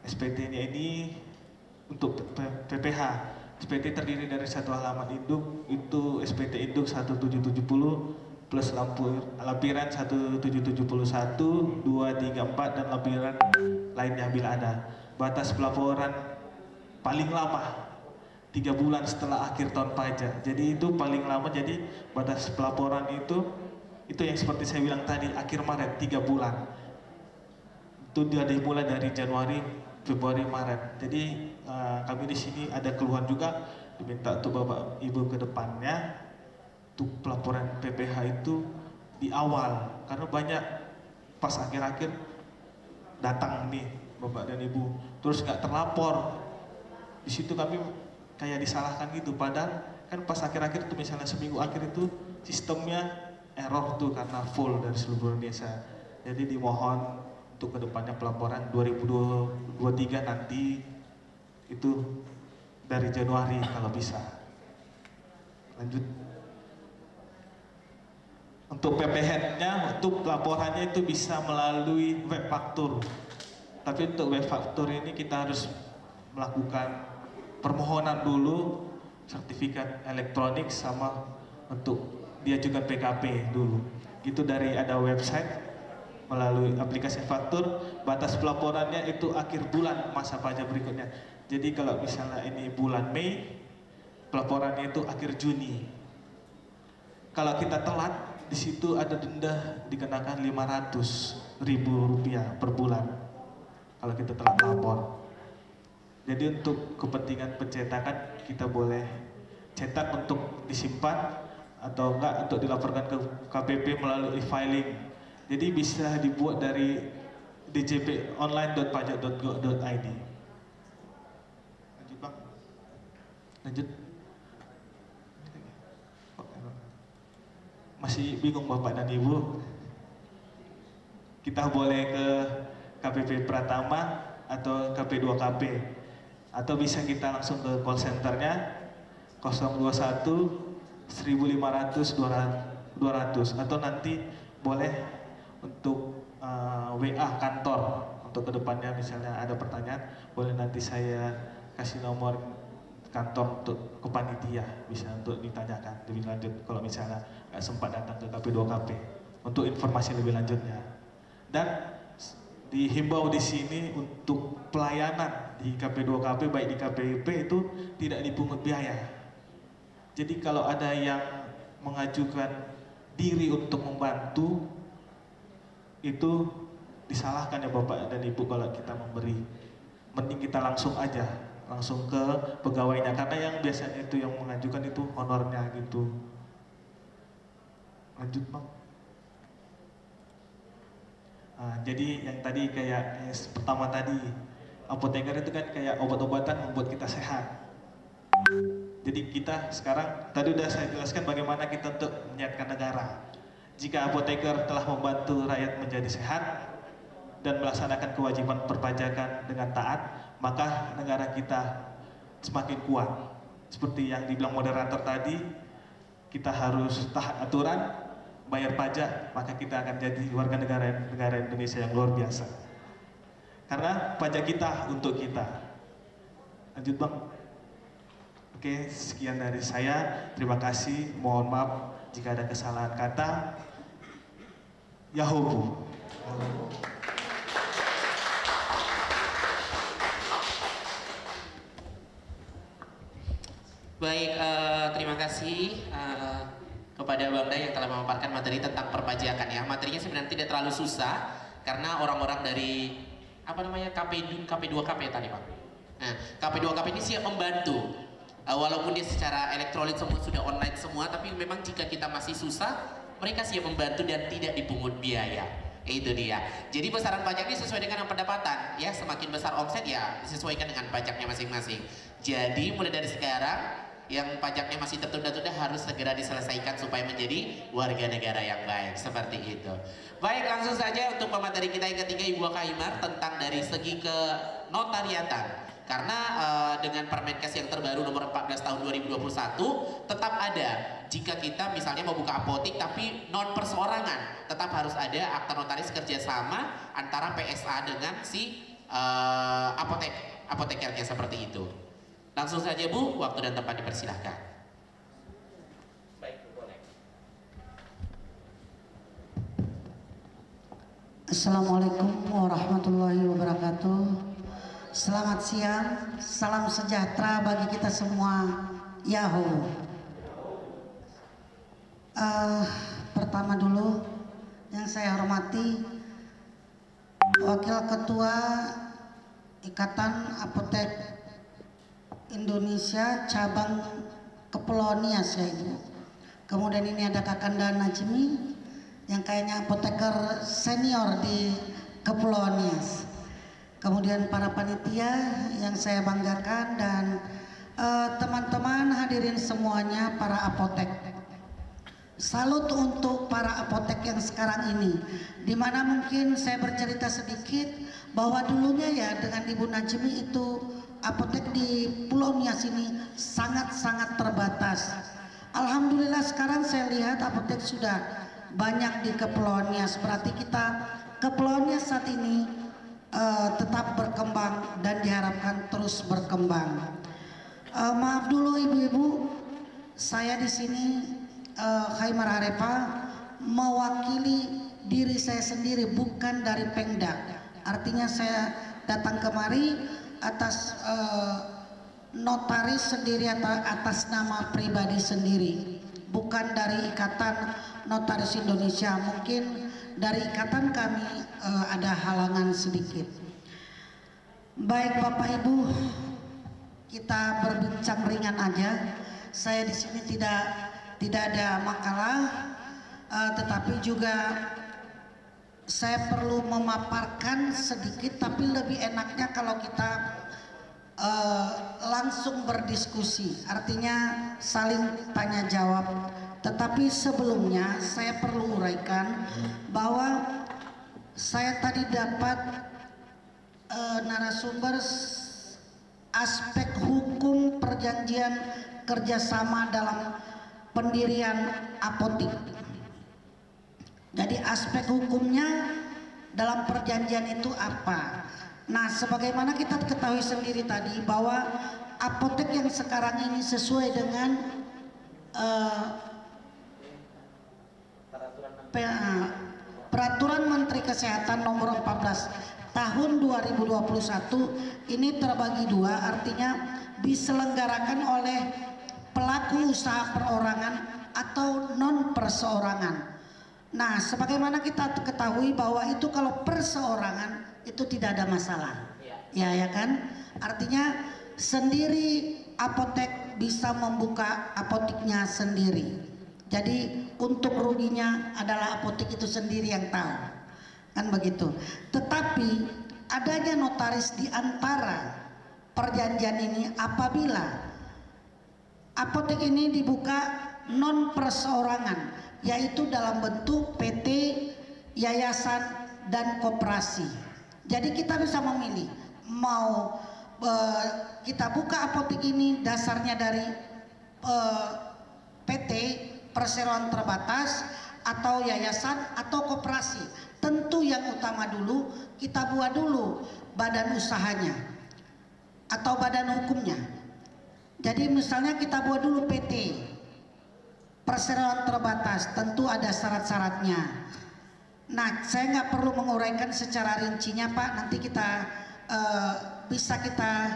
SPT-nya ini untuk PPh. SPT terdiri dari satu halaman induk, itu SPT induk 1770 plus lampiran 1771, 234 dan lampiran lainnya bila ada. Batas pelaporan paling lama 3 bulan setelah akhir tahun pajak. Jadi itu paling lama, jadi batas pelaporan itu yang seperti saya bilang tadi, akhir Maret 3 bulan. Itu dia dimulai dari Januari Februari Maret. Jadi kami di sini ada keluhan juga, diminta untuk Bapak Ibu ke depannya untuk pelaporan PPh itu di awal, karena banyak pas akhir-akhir datang nih Bapak dan Ibu terus nggak terlapor. Di situ kami kayak disalahkan gitu, padahal kan pas akhir-akhir itu misalnya seminggu akhir itu sistemnya error tuh karena full dari seluruh Indonesia. Jadi dimohon untuk kedepannya pelaporan 2023 nanti itu dari Januari kalau bisa. Lanjut. Untuk PPh-nya, untuk laporannya itu bisa melalui web faktur. Tapi untuk web faktur ini kita harus melakukan permohonan dulu, sertifikat elektronik sama untuk diajukan PKP dulu. Itu dari ada website melalui aplikasi faktur. Batas pelaporannya itu akhir bulan masa pajak berikutnya. Jadi kalau misalnya ini bulan Mei, pelaporannya itu akhir Juni. Kalau kita telat, di situ ada denda dikenakan Rp500.000 per bulan kalau kita telat lapor. Jadi untuk kepentingan pencetakan kita boleh cetak untuk disimpan atau enggak untuk dilaporkan ke KPP melalui e-filing. Jadi bisa dibuat dari djponline.pajak.go.id. Lanjut Bang. Lanjut. Masih bingung Bapak dan Ibu? Kita boleh ke KPP Pratama atau KP2KP, atau bisa kita langsung ke call centernya 021 1500 200, atau nanti boleh untuk WA kantor untuk kedepannya misalnya ada pertanyaan, boleh nanti saya kasih nomor kantor untuk ke panitia, bisa untuk ditanyakan lebih lanjut kalau misalnya nggak sempat datang ke KP2KP untuk informasi lebih lanjutnya. Dan dihimbau di sini untuk pelayanan di KP2KP baik di KPIP itu tidak dipungut biaya. Jadi kalau ada yang mengajukan diri untuk membantu itu disalahkan ya Bapak dan Ibu kalau kita memberi. Mending kita langsung aja, langsung ke pegawainya, karena yang biasanya itu yang mengajukan itu honornya gitu. Lanjut Bang. Jadi yang tadi kayak yang pertama tadi, apoteker itu kan kayak obat-obatan membuat kita sehat. Jadi kita sekarang, tadi udah saya jelaskan bagaimana kita untuk menyehatkan negara. Jika apoteker telah membantu rakyat menjadi sehat dan melaksanakan kewajiban perpajakan dengan taat, maka negara kita semakin kuat. Seperti yang dibilang moderator tadi, kita harus taat aturan, bayar pajak, maka kita akan jadi warga negara Indonesia yang luar biasa. Karena pajak kita untuk kita. Lanjut Bang. Oke, sekian dari saya. Terima kasih. Mohon maaf jika ada kesalahan kata. Yahubu. Baik, terima kasih kepada Bang Day yang telah memaparkan materi tentang perpajakan ya. Materinya sebenarnya tidak terlalu susah karena orang-orang dari KP2KP tadi Pak. Nah, KP2KP ini siap membantu. Walaupun dia secara elektronik semua sudah online semua, tapi memang jika kita masih susah, mereka siap membantu dan tidak dipungut biaya. Itu dia. Jadi besaran pajak ini sesuai dengan pendapatan ya. Semakin besar omset ya disesuaikan dengan pajaknya masing-masing. Jadi mulai dari sekarang yang pajaknya masih tertunda-tunda harus segera diselesaikan supaya menjadi warga negara yang baik, seperti itu. Baik, langsung saja untuk pemateri kita yang ketiga, Ibu Akaimar, tentang dari segi ke notariatan. Karena dengan Permenkes yang terbaru nomor 14 tahun 2021 tetap ada jika kita misalnya mau buka apotik tapi non perseorangan, tetap harus ada akta notaris kerjasama antara PSA dengan si apotekernya, seperti itu. Langsung saja Bu, waktu dan tempat dipersilahkan. Baik, boleh. Assalamualaikum warahmatullahi wabarakatuh. Selamat siang, salam sejahtera bagi kita semua. Yahoo. Pertama dulu yang saya hormati Wakil Ketua Ikatan Apotek Indonesia cabang Kepulauan Nias ya Ibu. Kemudian ini ada Kakanda Najmi yang kayaknya apoteker senior di Kepulauan Nias. Kemudian para panitia yang saya banggakan dan teman-teman hadirin semuanya, para apotek. Salut untuk para apotek yang sekarang ini, dimana mungkin saya bercerita sedikit bahwa dulunya ya dengan Ibu Najmi itu apotek di Pulau Nias ini sangat-sangat terbatas. Alhamdulillah sekarang saya lihat apotek sudah banyak di Kepulauan Nias, berarti kita Kepulauan Nias saat ini tetap berkembang dan diharapkan terus berkembang. Maaf dulu ibu-ibu, saya di sini Khaimar Arefa mewakili diri saya sendiri, bukan dari Pemda. Artinya saya datang kemari atas notaris sendiri atau atas nama pribadi sendiri, bukan dari Ikatan Notaris Indonesia. Mungkin dari ikatan kami ada halangan sedikit. Baik Bapak Ibu, kita berbincang ringan aja. Saya di sini tidak ada makalah, tetapi juga saya perlu memaparkan sedikit, tapi lebih enaknya kalau kita langsung berdiskusi, artinya saling tanya jawab. Tetapi sebelumnya saya perlu uraikan bahwa saya tadi dapat narasumber aspek hukum perjanjian kerjasama dalam pendirian apotik. Jadi aspek hukumnya dalam perjanjian itu apa? Nah, sebagaimana kita ketahui sendiri tadi bahwa apotek yang sekarang ini sesuai dengan Peraturan Menteri Kesehatan nomor 14 tahun 2021 ini terbagi dua, artinya diselenggarakan oleh pelaku usaha perorangan atau non perseorangan. Nah, sebagaimana kita ketahui bahwa itu kalau perseorangan itu tidak ada masalah, ya kan? Artinya sendiri apotek bisa membuka apoteknya sendiri. Jadi untuk ruginya adalah apotek itu sendiri yang tahu, kan begitu. Tetapi adanya notaris di antara perjanjian ini apabila apotek ini dibuka non perseorangan, yaitu dalam bentuk PT, yayasan, dan koperasi. Jadi kita bisa memilih mau kita buka apotek ini dasarnya dari PT, perseroan terbatas, atau yayasan atau koperasi. Tentu yang utama dulu kita buat dulu badan usahanya atau badan hukumnya. Jadi misalnya kita buat dulu PT, perseroan terbatas, tentu ada syarat-syaratnya. Nah, saya nggak perlu menguraikan secara rincinya Pak, nanti kita bisa kita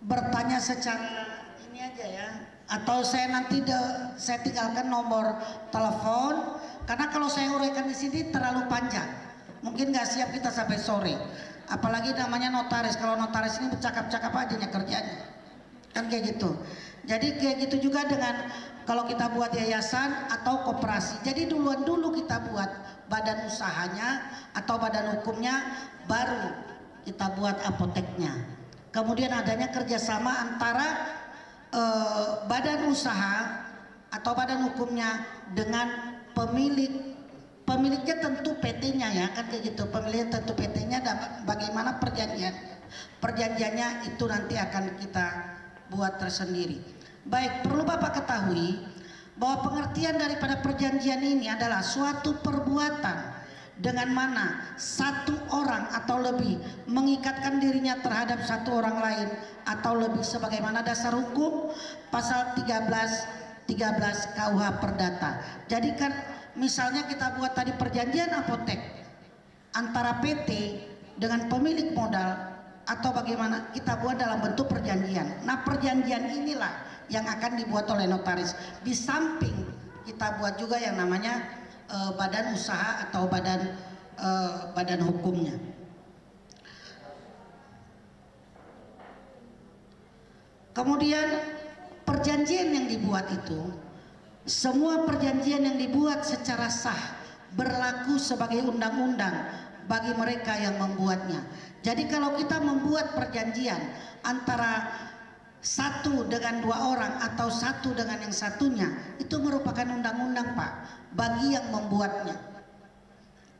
bertanya secara ini aja ya, atau saya nanti saya tinggalkan nomor telepon, karena kalau saya uraikan di sini terlalu panjang, mungkin nggak siap kita sampai sore. Apalagi namanya notaris, kalau notaris ini bercakap-cakap aja ya kerjanya, kan kayak gitu. Jadi kayak gitu juga dengan kalau kita buat yayasan atau koperasi. Jadi duluan dulu kita buat badan usahanya atau badan hukumnya, baru kita buat apoteknya. Kemudian adanya kerjasama antara badan usaha atau badan hukumnya dengan pemiliknya tentu PT-nya ya, kan kayak gitu. Pemiliknya tentu PT-nya, dan bagaimana perjanjiannya itu nanti akan kita buat tersendiri. Baik, perlu Bapak ketahui bahwa pengertian daripada perjanjian ini adalah suatu perbuatan dengan mana satu orang atau lebih mengikatkan dirinya terhadap satu orang lain atau lebih, sebagaimana dasar hukum pasal 13 KUH Perdata. Jadi kan misalnya kita buat tadi perjanjian apotek antara PT dengan pemilik modal atau bagaimana, kita buat dalam bentuk perjanjian. Nah, perjanjian inilah yang akan dibuat oleh notaris. Di samping kita buat juga yang namanya badan usaha atau badan hukumnya. Kemudian perjanjian yang dibuat itu, semua perjanjian yang dibuat secara sah berlaku sebagai undang-undang bagi mereka yang membuatnya. Jadi kalau kita membuat perjanjian antara satu dengan dua orang atau satu dengan yang satunya, itu merupakan undang-undang, Pak, bagi yang membuatnya.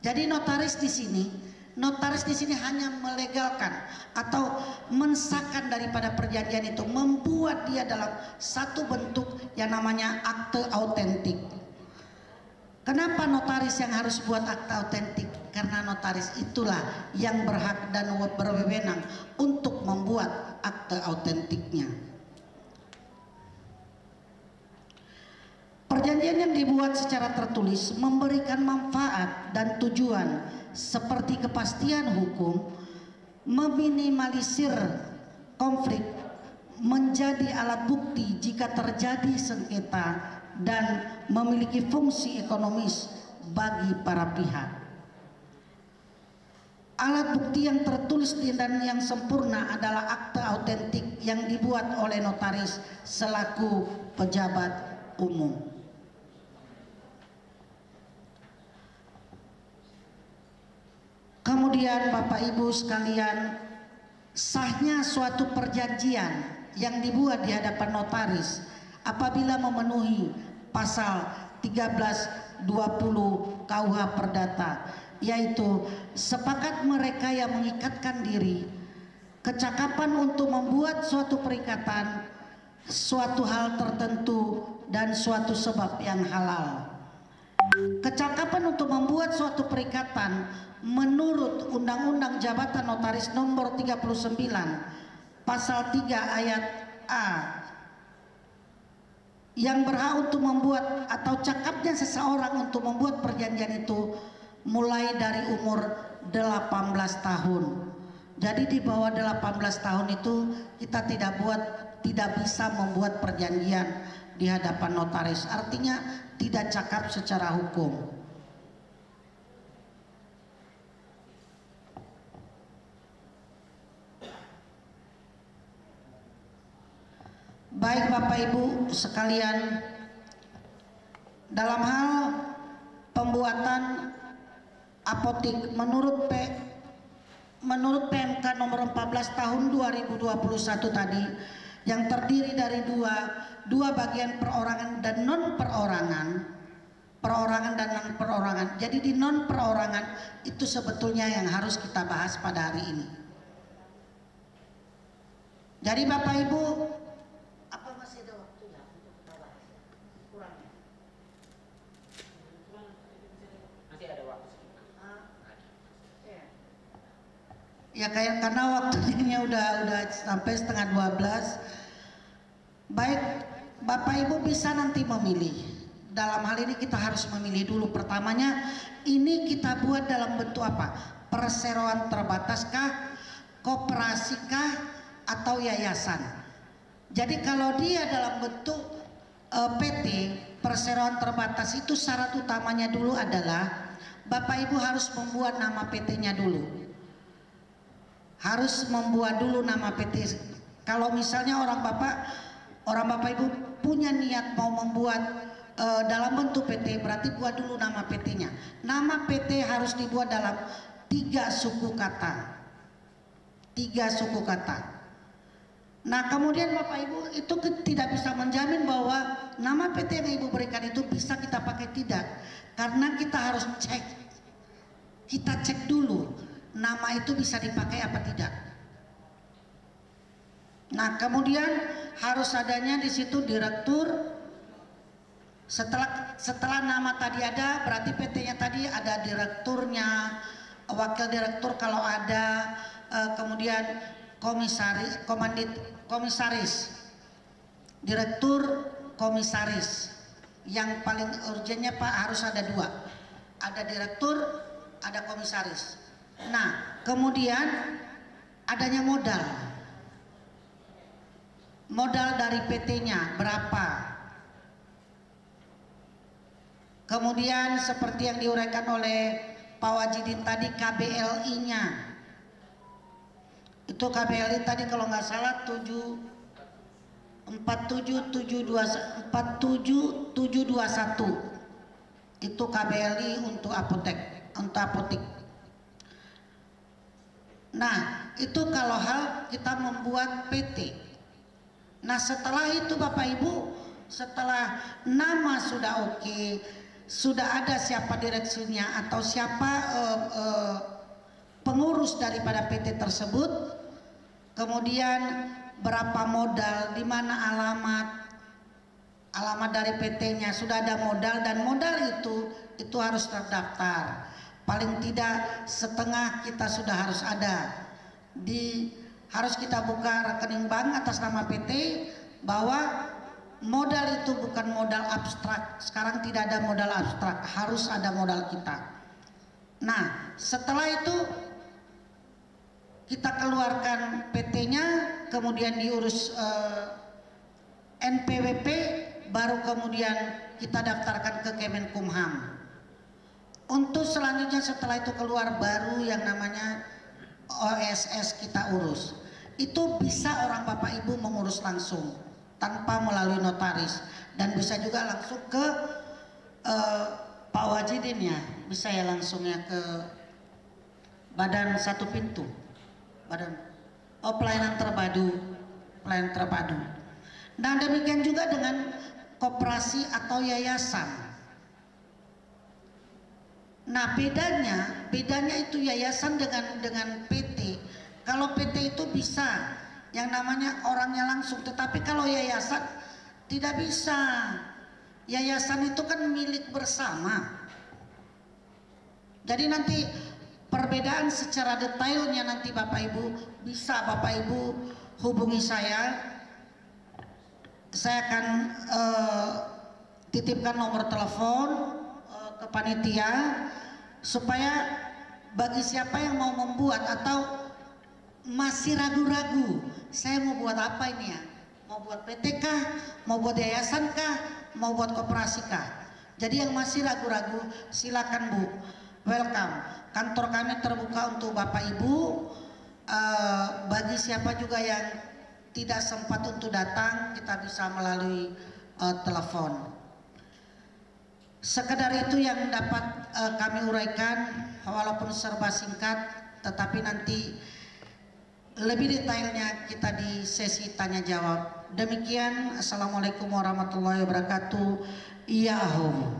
Jadi notaris di sini hanya melegalkan atau mensahkan daripada perjanjian itu, membuat dia dalam satu bentuk yang namanya akte autentik. Kenapa notaris yang harus buat akte autentik? Karena notaris itulah yang berhak dan berwenang untuk membuat akte autentiknya. Perjanjian yang dibuat secara tertulis memberikan manfaat dan tujuan seperti kepastian hukum, meminimalisir konflik, menjadi alat bukti jika terjadi sengketa, dan memiliki fungsi ekonomis bagi para pihak. Alat bukti yang tertulis dan yang sempurna adalah akte autentik yang dibuat oleh notaris selaku pejabat umum. Kemudian Bapak Ibu sekalian, sahnya suatu perjanjian yang dibuat di hadapan notaris apabila memenuhi pasal 1320 KUH Perdata, yaitu sepakat mereka yang mengikatkan diri, kecakapan untuk membuat suatu perikatan, suatu hal tertentu, dan suatu sebab yang halal. Kecakapan untuk membuat suatu perikatan menurut Undang-Undang Jabatan Notaris nomor 39 pasal 3 ayat A, yang berhak untuk membuat atau cakapnya seseorang untuk membuat perjanjian itu mulai dari umur 18 tahun. Jadi di bawah 18 tahun itu kita tidak bisa membuat perjanjian di hadapan notaris. Artinya tidak cakap secara hukum. Baik Bapak Ibu sekalian, dalam hal pembuatan apotik menurut PMK nomor 14 tahun 2021 tadi, yang terdiri dari dua bagian perorangan dan non perorangan dan non perorangan. Jadi di non perorangan itu sebetulnya yang harus kita bahas pada hari ini. Jadi Bapak Ibu, apa masih ada waktu ya untuk kita bahas? Kurangnya? Masih ada waktu. Ya kayak karena waktunya udah sampai setengah 12. Baik, Bapak Ibu bisa nanti memilih. Dalam hal ini kita harus memilih dulu. Pertamanya, ini kita buat dalam bentuk apa? Perseroan terbataskah, kooperasikah, atau yayasan? Jadi kalau dia dalam bentuk PT, perseroan terbatas, itu syarat utamanya dulu adalah Bapak Ibu harus membuat nama PT-nya dulu. Harus membuat dulu nama PT. Kalau misalnya orang Bapak Ibu punya niat mau membuat dalam bentuk PT, berarti buat dulu nama PT-nya. Nama PT harus dibuat dalam 3 suku kata. 3 suku kata. Nah kemudian Bapak Ibu itu tidak bisa menjamin bahwa nama PT yang Ibu berikan itu bisa kita pakai, tidak. Karena kita harus cek. Kita cek dulu nama itu bisa dipakai apa tidak. Nah kemudian harus adanya di situ direktur. Setelah nama tadi ada, berarti PT-nya tadi ada direkturnya, wakil direktur kalau ada, kemudian komisaris, direktur, komisaris. Yang paling urgennya Pak harus ada 2, ada direktur, ada komisaris. Nah kemudian adanya modal dari PT-nya berapa. Kemudian seperti yang diuraikan oleh Pak Wajidin tadi, KBLI-nya. Itu KBLI tadi kalau nggak salah 7 47721 itu KBLI untuk apotek, untuk apotik. Nah, itu kalau hal kita membuat PT. Nah, setelah itu Bapak Ibu, setelah nama sudah oke, sudah ada siapa direksinya atau siapa pengurus daripada PT tersebut, kemudian berapa modal, di mana alamat dari PT-nya, sudah ada modal, dan modal itu harus terdaftar. Paling tidak setengah kita sudah harus ada. Harus kita buka rekening bank atas nama PT, bahwa modal itu bukan modal abstrak. Sekarang tidak ada modal abstrak, harus ada modal kita. Nah, setelah itu kita keluarkan PT-nya, kemudian diurus NPWP, baru kemudian kita daftarkan ke Kemenkumham. Untuk selanjutnya setelah itu keluar baru yang namanya OSS kita urus. Itu bisa orang Bapak Ibu mengurus langsung tanpa melalui notaris, dan bisa juga langsung ke Pak Wajidin ya, bisa ya langsung ya ke Badan Satu Pintu, pelayanan terpadu. Nah, demikian juga dengan koperasi atau yayasan. Nah, bedanya itu yayasan dengan PT. Kalau PT itu bisa yang namanya orangnya langsung, tetapi kalau yayasan tidak bisa. Yayasan itu kan milik bersama. Jadi nanti perbedaan secara detailnya nanti Bapak Ibu bisa Bapak Ibu hubungi saya. Saya akan titipkan nomor telepon ke panitia, supaya bagi siapa yang mau membuat atau masih ragu-ragu, saya mau buat apa ini ya, mau buat PT kah, mau buat yayasan kah, mau buat koperasi kah. Jadi yang masih ragu-ragu silakan Bu, welcome. Kantor kami terbuka untuk Bapak Ibu. Bagi siapa juga yang tidak sempat untuk datang, kita bisa melalui telepon. Sekedar itu yang dapat kami uraikan, walaupun serba singkat, tetapi nanti lebih detailnya kita di sesi tanya jawab. Demikian, Assalamualaikum warahmatullahi wabarakatuh. Iyahum.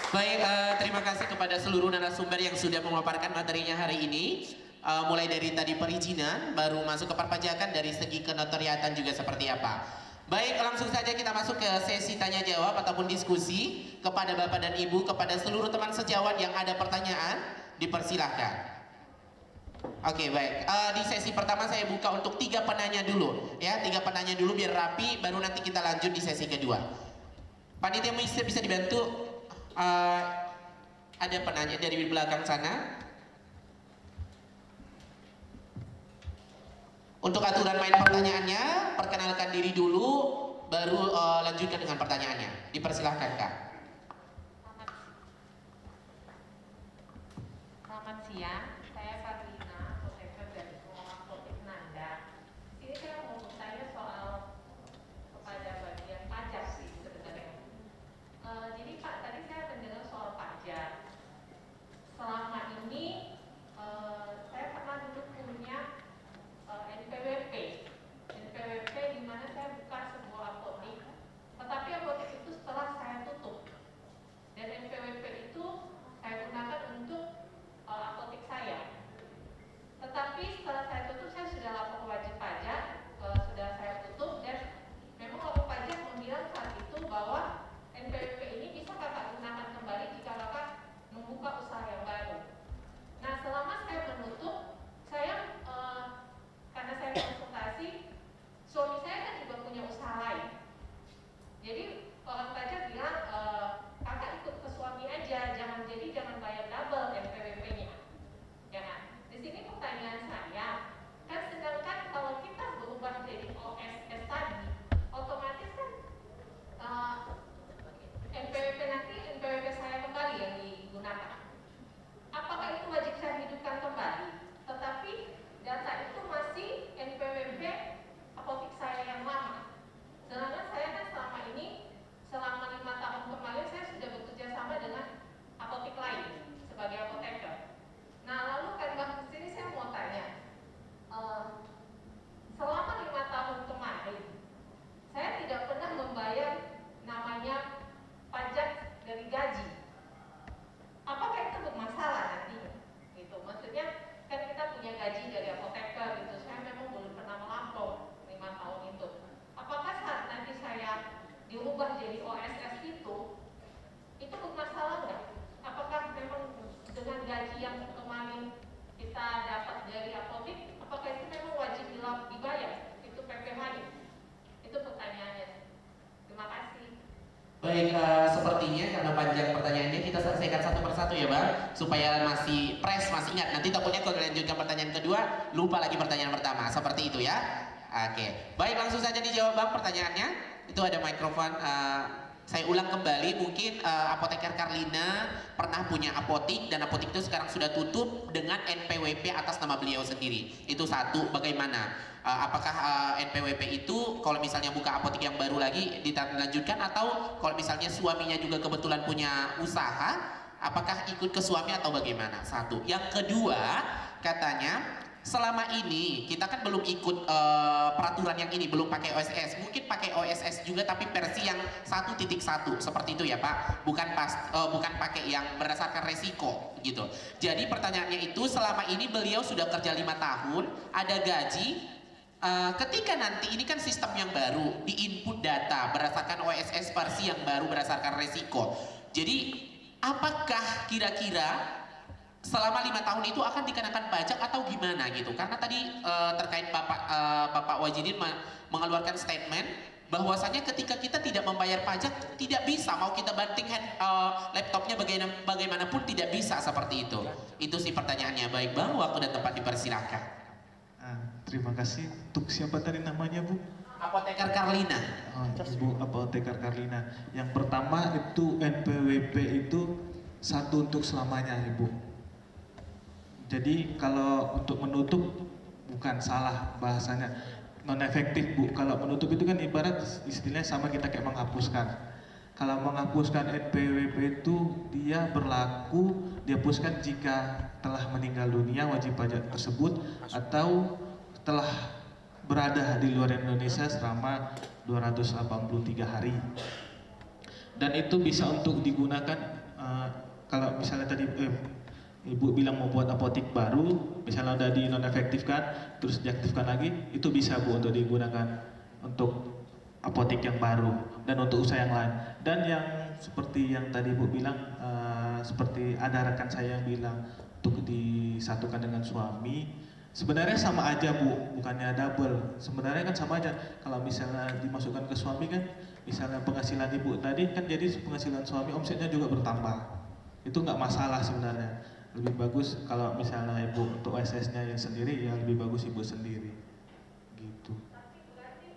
Baik, terima kasih kepada seluruh narasumber yang sudah memaparkan materinya hari ini. Mulai dari tadi perizinan, baru masuk ke perpajakan, dari segi kenotariatan juga seperti apa. Baik, langsung saja kita masuk ke sesi tanya jawab ataupun diskusi. Kepada Bapak dan Ibu, kepada seluruh teman sejawat yang ada pertanyaan, dipersilahkan. Oke, baik. Di sesi pertama saya buka untuk 3 penanya dulu, ya, 3 penanya dulu biar rapi, baru nanti kita lanjut di sesi kedua. Panitia bisa dibantu. Ada penanya dari belakang sana. Untuk aturan main pertanyaannya, perkenalkan diri dulu, baru lanjutkan dengan pertanyaannya. Dipersilahkan, Kak. Selamat siang, saya Farlina, apoteker dari Apotek Nanda. Ini saya mau bertanya soal kepada bagian pajak sih sebenarnya. Jadi Pak, tadi saya mendengar soal pajak. Selama ini saya pernah dulu punya NPWP di mana saya buka sebuah apotek, tetapi apotek itu setelah saya tutup, dan NPWP itu saya gunakan untuk apotek saya. Baik, sepertinya karena panjang pertanyaannya kita selesaikan satu persatu ya Bang, supaya masih fresh, masih ingat. Nanti takutnya kalau dilanjutkan pertanyaan kedua, lupa lagi pertanyaan pertama. Seperti itu ya. Oke, baik, langsung saja dijawab Bang pertanyaannya. Itu ada mikrofon. Saya ulang kembali, mungkin apoteker Carlina pernah punya apotik dan apotik itu sekarang sudah tutup dengan NPWP atas nama beliau sendiri. Itu satu, bagaimana? Apakah NPWP itu kalau misalnya buka apotik yang baru lagi dilanjutkan, atau kalau misalnya suaminya juga kebetulan punya usaha, apakah ikut ke suami atau bagaimana? Satu. Yang kedua, katanya selama ini kita kan belum ikut peraturan yang ini, belum pakai OSS, mungkin pakai OSS juga tapi versi yang 1.1 seperti itu ya Pak, bukan pakai yang berdasarkan resiko gitu. Jadi pertanyaannya itu, selama ini beliau sudah kerja 5 tahun, ada gaji. Ketika nanti ini kan sistem yang baru, di input data berdasarkan OSS versi yang baru berdasarkan resiko. Jadi apakah kira-kira selama 5 tahun itu akan dikenakan pajak atau gimana gitu? Karena tadi terkait Bapak Wajidin mengeluarkan statement bahwasanya ketika kita tidak membayar pajak tidak bisa, mau kita banting laptopnya bagaimanapun tidak bisa seperti itu. Itu sih pertanyaannya. Baik Bang, waktu dan tempat dipersilahkan. Terima kasih. Untuk siapa tadi namanya Bu? Apoteker Carlina. Ibu Apoteker Carlina. Yang pertama itu NPWP itu satu untuk selamanya Ibu. Jadi kalau untuk menutup bukan salah bahasanya, non efektif Bu. Kalau menutup itu kan ibarat istilahnya sama kita kayak menghapuskan. Kalau menghapuskan NPWP itu dia berlaku dihapuskan jika telah meninggal dunia wajib pajak tersebut atau telah berada di luar Indonesia selama 283 hari. Dan itu bisa untuk digunakan kalau misalnya tadi Ibu bilang mau buat apotik baru, misalnya udah di non-efektifkan, terus diaktifkan lagi, itu bisa Bu untuk digunakan untuk apotik yang baru dan untuk usaha yang lain. Dan yang seperti yang tadi Ibu bilang, seperti ada rekan saya yang bilang untuk disatukan dengan suami, sebenarnya sama aja Bu, bukannya double. Sebenarnya kan sama aja. Kalau misalnya dimasukkan ke suami kan, misalnya penghasilan Ibu tadi kan jadi penghasilan suami, omsetnya juga bertambah. Itu nggak masalah sebenarnya. Lebih bagus kalau misalnya Ibu untuk OSS-nya yang sendiri, ya lebih bagus Ibu sendiri. Gitu. Tapi berarti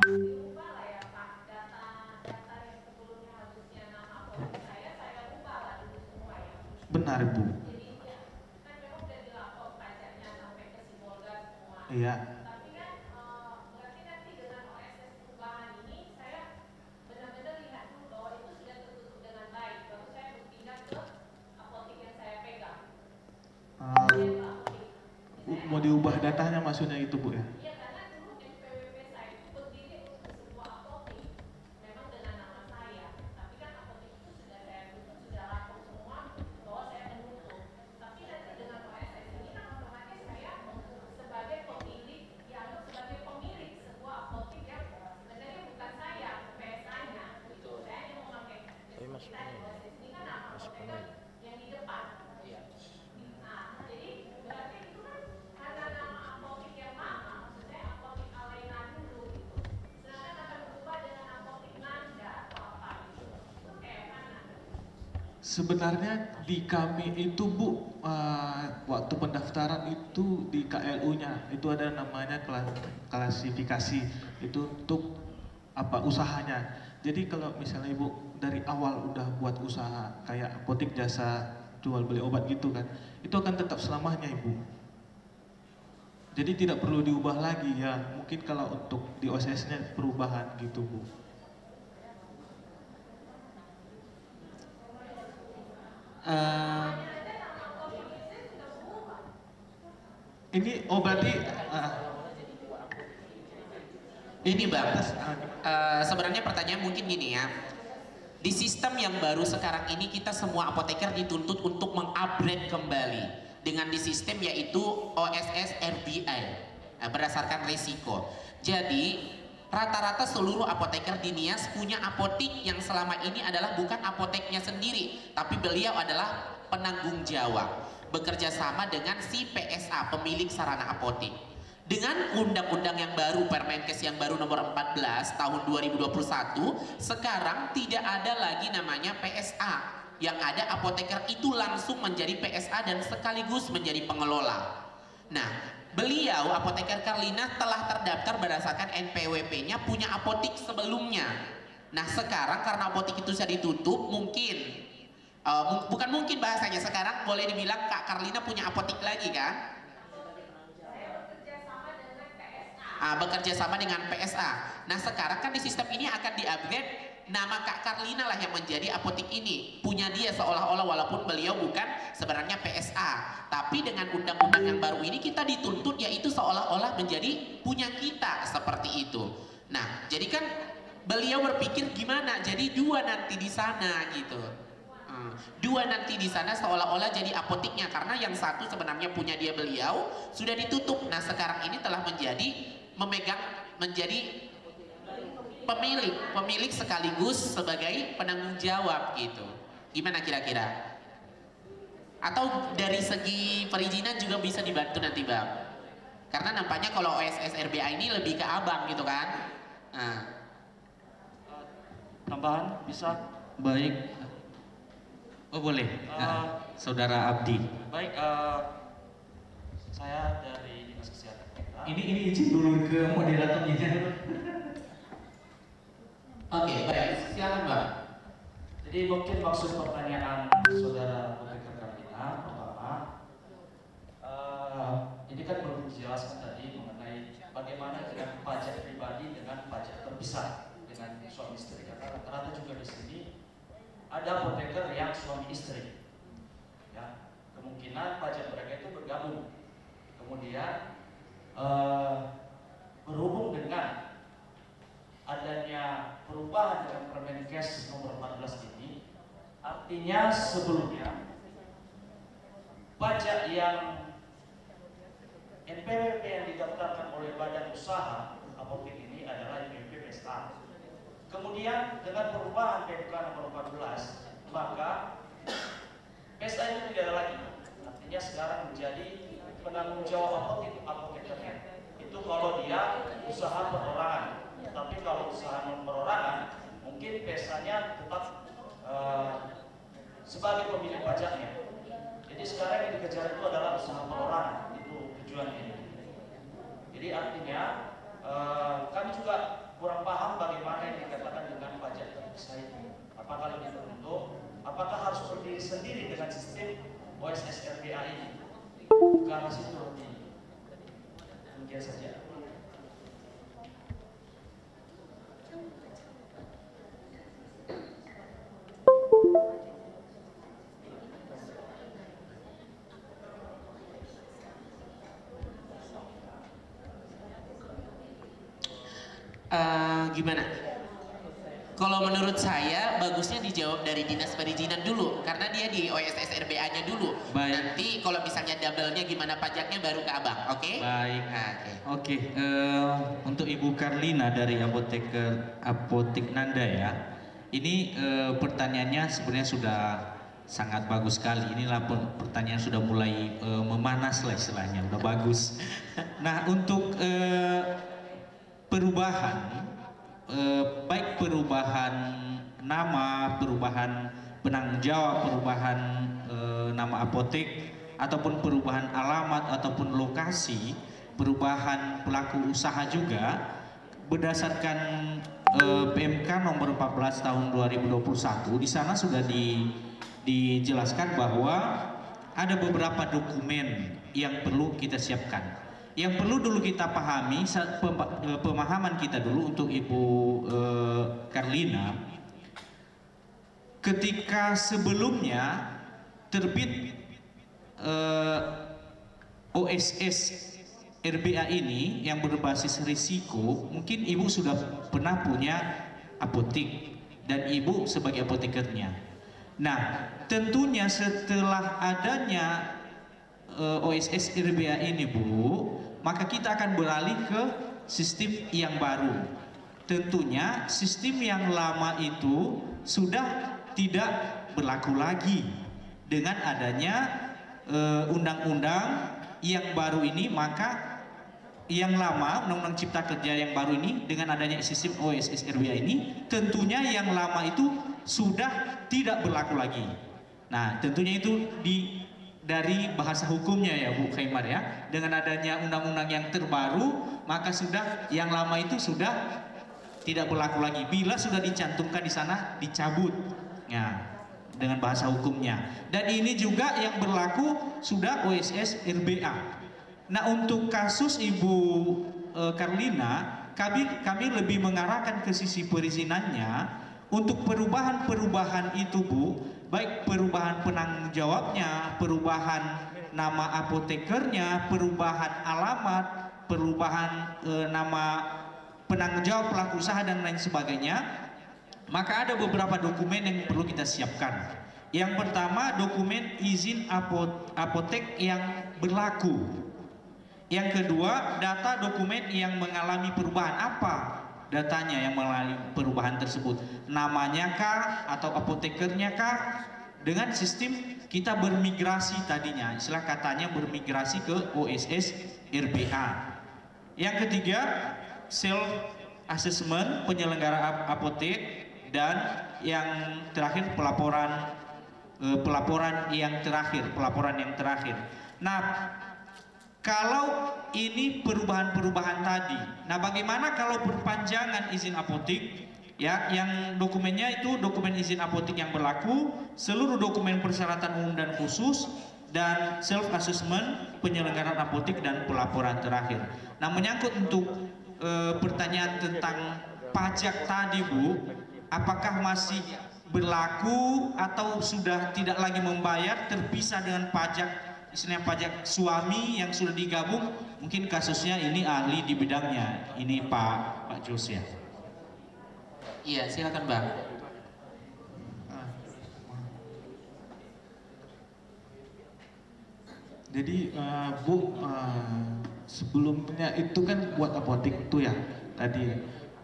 diubah lah ya Pak, data yang sebelumnya harusnya nama apotek saya ubah lah dulu semua ya. Benar Bu. Jadi ya, kan memang udah dilapor pajaknya sampai ke Sibolga semua. Iya. Tapi kan berarti nanti dengan OSS perubahan ini saya benar-benar lihat dulu bahwa itu sudah tertutup dengan baik, baru saya berpindah ke apotik yang saya pegang. Mau diubah datanya maksudnya itu Bu ya? Iya, karena dulu NPWP saya itu berdiri untuk sebuah apotik, memang dengan nama saya. Tapi kan apotik itu sudah saya tutup, sudah lapor semua bahwa saya menutup. Tapi nanti dengan OSS ini kan otomatis saya sebagai pemilik, dianggap sebagai pemilik sebuah apotik yang sebenarnya bukan saya, PSA-nya. Saya hanya memakai kita di OSS ini kan nama apotek yang di depan. Nah, jadi berarti itu kan karena nama apotik yang lama, maksudnya apotik Alena dulu gitu. Sedangkan akan berubah dengan apotik Nanda atau apa gitu. Itu kayak mana? Sebenarnya di kami itu Bu, waktu pendaftaran itu di KLU-nya itu ada namanya klasifikasi itu untuk apa usahanya. Jadi kalau misalnya Ibu dari awal udah buat usaha kayak apotik jasa jual beli obat gitu kan, itu akan tetap selamanya Ibu. Jadi tidak perlu diubah lagi ya. Mungkin kalau untuk di OSS-nya perubahan gitu Bu. Ini berarti ini Bang, sebenarnya pertanyaan mungkin gini ya. Di sistem yang baru sekarang ini kita semua apoteker dituntut untuk mengupgrade kembali dengan di sistem yaitu OSS RBI berdasarkan risiko. Jadi rata-rata seluruh apoteker di Nias punya apotik yang selama ini adalah bukan apoteknya sendiri, tapi beliau adalah penanggung jawab bekerja sama dengan si PSA, pemilik sarana apotik. Dengan undang-undang yang baru, Permenkes yang baru nomor 14 tahun 2021, sekarang tidak ada lagi namanya PSA. Yang ada apoteker itu langsung menjadi PSA dan sekaligus menjadi pengelola. Nah, beliau apoteker Carlina telah terdaftar berdasarkan NPWP-nya punya apotik sebelumnya. Nah, sekarang karena apotik itu sudah ditutup, mungkin bukan mungkin bahasanya, sekarang boleh dibilang Kak Carlina punya apotik lagi kan? Bekerja sama dengan PSA. Nah, sekarang kan di sistem ini akan di-upgrade, nama Kak Carlina lah yang menjadi apotik ini, punya dia seolah-olah, walaupun beliau bukan sebenarnya PSA. Tapi dengan undang-undang yang baru ini kita dituntut yaitu seolah-olah menjadi punya kita, seperti itu. Nah, jadi kan beliau berpikir gimana jadi dua nanti di sana gitu. Dua nanti di sana seolah-olah jadi apotiknya, karena yang satu sebenarnya punya dia beliau sudah ditutup. Nah, sekarang ini telah menjadi menjadi pemilik sekaligus sebagai penanggung jawab gitu. Gimana kira-kira? Atau dari segi perizinan juga bisa dibantu nanti Bang? Karena nampaknya kalau OSS RBA ini lebih ke abang gitu kan? Tambahan bisa? Baik. Oh boleh, Saudara Abdi. Baik, saya dari Dinas Kesehatan kita. Ini izin dulu ke moderatornya. Oke, baik. Silakan Mbak. Jadi mungkin maksud pertanyaan Saudara apoteker Carlina pertama, ini kan belum dijelaskan tadi mengenai bagaimana dengan pajak pribadi dengan pajak terpisah dengan suami istri. Karena rata-rata juga di sini ada apoteker yang suami istri, ya, kemungkinan pajak mereka itu bergabung. Kemudian berhubung dengan adanya perubahan dengan Permenkes nomor 14 ini, artinya sebelumnya pajak yang NPWP yang didaftarkan oleh badan usaha apotek ini adalah NPWP PSA. Kemudian dengan perubahan PMK nomor 14, maka PSA itu tidak ada lagi. Artinya sekarang menjadi penanggung jawab apotekernya. Itu kalau dia usaha perorangan. Tapi kalau usaha non perorangan, mungkin PSA-nya tetap sebagai pemilik pajaknya. Jadi sekarang yang dikejar itu adalah usaha perorangan. Itu tujuannya. Jadi artinya kami juga kurang paham bagaimana yang dikatakan dengan pajak terpisah itu. Apakah lebih teruntuk? Apakah harus berdiri sendiri dengan sistem OSS RBA ini? Karena situ lebih mungkin saja. Gimana? Kalau menurut saya bagusnya dijawab dari dinas perizinan dulu, karena dia di OSS RBA-nya dulu. Baik. Nanti kalau misalnya double-nya gimana pajaknya baru ke abang, oke? Okay? Baik. Oke. Untuk Ibu Carlina dari Apotek Nanda ya, ini pertanyaannya sebenarnya sudah sangat bagus sekali. Inilah pertanyaan sudah mulai memanas lah istilahnya, udah bagus. Nah, untuk perubahan, baik perubahan nama, perubahan penanggung jawab, perubahan nama apotek, ataupun perubahan alamat ataupun lokasi, perubahan pelaku usaha juga berdasarkan PMK nomor 14 tahun 2021. Di sana sudah dijelaskan bahwa ada beberapa dokumen yang perlu kita siapkan. Yang perlu dulu kita pahami, pemahaman kita dulu untuk Ibu Carlina, ketika sebelumnya terbit OSS RBA ini yang berbasis risiko, mungkin Ibu sudah pernah punya apotek dan Ibu sebagai apotekernya. Nah, tentunya setelah adanya OSS RBA ini Bu, maka kita akan beralih ke sistem yang baru. Tentunya sistem yang lama itu sudah tidak berlaku lagi dengan adanya undang-undang yang baru ini, maka yang lama, Undang-Undang Cipta Kerja yang baru ini dengan adanya sistem OSS RBA ini, tentunya yang lama itu sudah tidak berlaku lagi. Nah, tentunya itu dari bahasa hukumnya ya Bu Khaimar ya, dengan adanya undang-undang yang terbaru, maka sudah yang lama itu sudah tidak berlaku lagi. Bila sudah dicantumkan di sana, dicabut. Ya, dengan bahasa hukumnya. Dan ini juga yang berlaku sudah OSS RBA. Nah, untuk kasus Ibu Carlina, kami lebih mengarahkan ke sisi perizinannya. Untuk perubahan-perubahan itu Bu, baik perubahan penanggung jawabnya, perubahan nama apotekernya, perubahan alamat, perubahan nama penanggung jawab pelaku usaha dan lain sebagainya, maka ada beberapa dokumen yang perlu kita siapkan. Yang pertama, dokumen izin apotek yang berlaku. Yang kedua, data dokumen yang mengalami perubahan. Apa datanya yang mengalami perubahan tersebut? Namanya kah atau apotekernya kah? Dengan sistem kita bermigrasi tadinya, istilah katanya bermigrasi ke OSS RBA. Yang ketiga, self assessment penyelenggara apotek, dan yang terakhir pelaporan yang terakhir. Nah, kalau ini perubahan-perubahan tadi, nah bagaimana kalau perpanjangan izin apotek? Ya, yang dokumennya itu dokumen izin apotek yang berlaku, seluruh dokumen persyaratan umum dan khusus, dan self assessment penyelenggaraan apotek dan pelaporan terakhir. Nah, menyangkut untuk pertanyaan tentang pajak tadi Bu, apakah masih berlaku atau sudah tidak lagi membayar, terpisah dengan pajak, istilahnya pajak suami yang sudah digabung? Mungkin kasusnya ini ahli di bidangnya, ini Pak Jos ya. Iya, silakan Bang. Jadi Bu, sebelumnya itu kan buat apotek tuh ya, tadi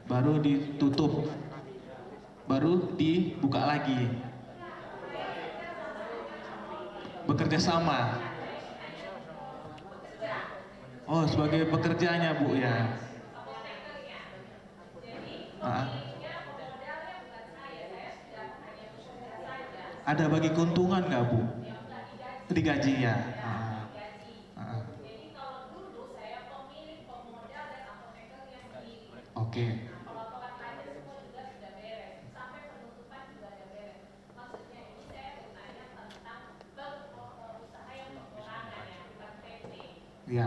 baru ditutup, baru dibuka lagi, bekerja sama. Oh, sebagai pekerjanya Bu ya. Ada bagi keuntungan nggak Bu? Digaji ya. Oke. Ya.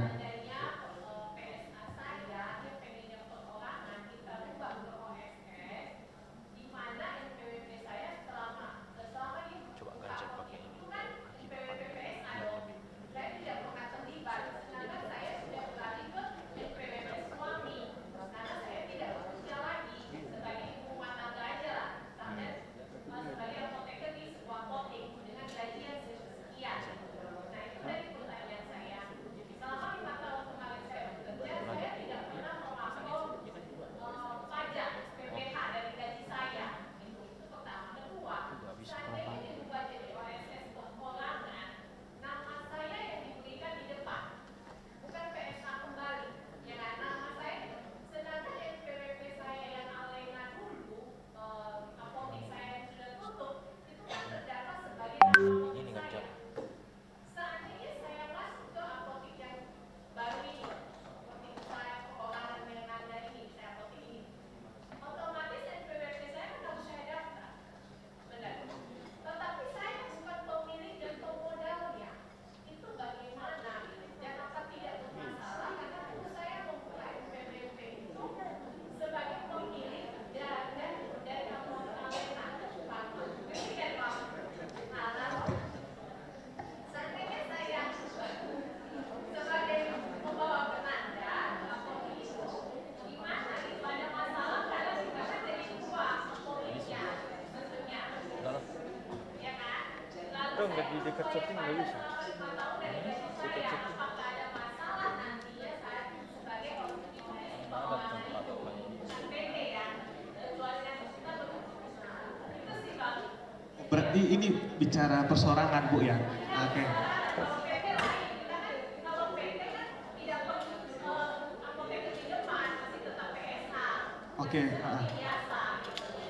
Nggak di dekat setting nggak bisa. Dekat setting. Berarti ini bicara persorangan Bu ya? Oke. Oke,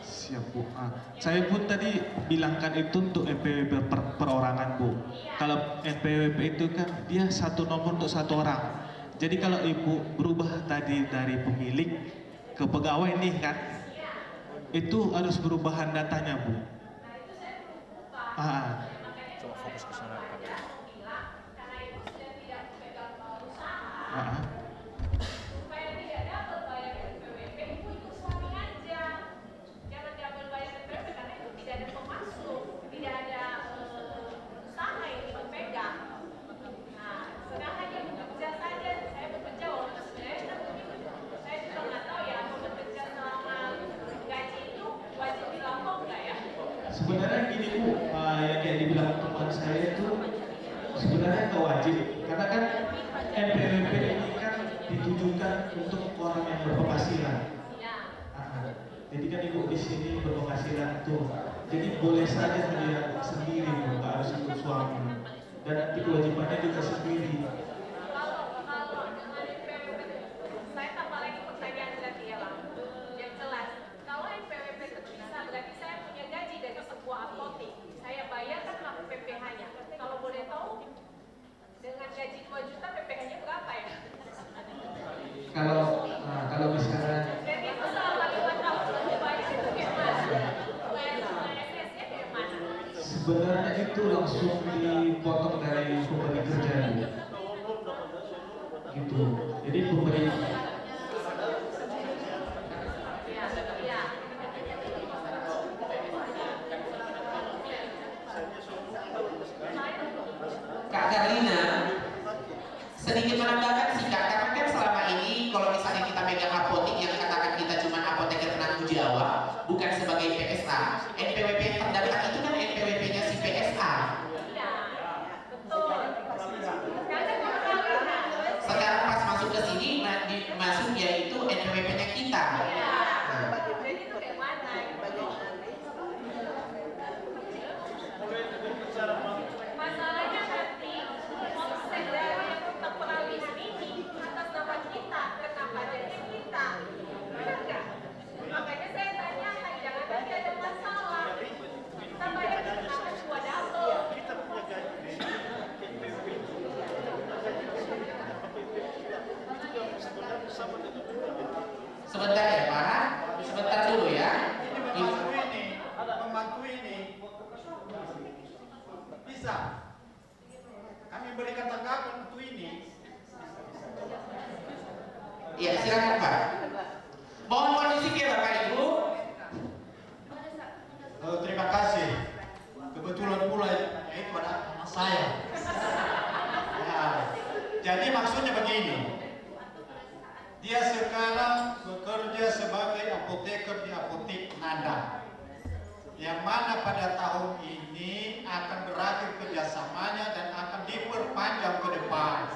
siap Bu. Saya pun tadi bilangkan itu untuk NPWP perorangan Bu. Kalau NPWP itu kan dia satu nomor untuk satu orang. Jadi kalau Ibu berubah tadi dari pemilik ke pegawai nih kan, itu harus perubahan datanya Bu. Coba fokus ke sana. Sebenarnya gini Bu, yang kayak dibilang teman saya itu sebenarnya nggak wajib, karena kan NPWP ini kan ditujukan untuk orang yang berpenghasilan. Jadi kan Ibu di sini berpenghasilan tuh, jadi boleh saja dia sendiri Bu, nggak harus ikut suami, dan nanti kewajibannya juga sendiri. Kalau misalnya sebenarnya itu langsung dipotong dari pemberi kerja gitu. Jadi pemberi Kak Karlina sedikit menambahkan sih Kak, karena kan selama ini kalau misalnya kita megang apotek yang katakan kita cuma apoteker penanggung jawab, bukan sebagai PSA. NPWP yang terdaftar itu kan NPWP-nya si PSA. Sekarang pas masuk ke sini, masuk yaitu NPWP-nya kita. Sebentar ya Pak, sebentar dulu ya. Membantu ini bisa kami berikan tanggapan untuk ini. Iya silakan Pak. Mohon kondisi ya Bapak Ibu. Terima kasih. Kebetulan pula itu ada anak saya. Ya, jadi maksudnya begini. Dia sekarang bekerja sebagai apoteker di apotek Nanda, yang mana pada tahun ini akan berakhir kerjasamanya dan akan diperpanjang ke depan.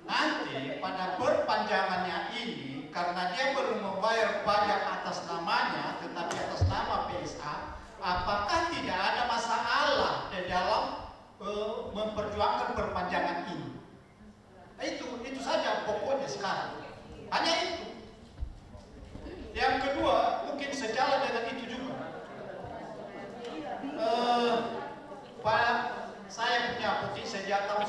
Nanti pada perpanjangannya ini, karena dia belum membayar pajak atas namanya, tetapi atas nama PSA, apakah tidak ada masalah di dalam memperjuangkan perpanjangan ini? Itu saja pokoknya sekarang. Hanya itu. Yang kedua, mungkin sejalan dengan itu juga. Pak, saya punya apotek sejak tahun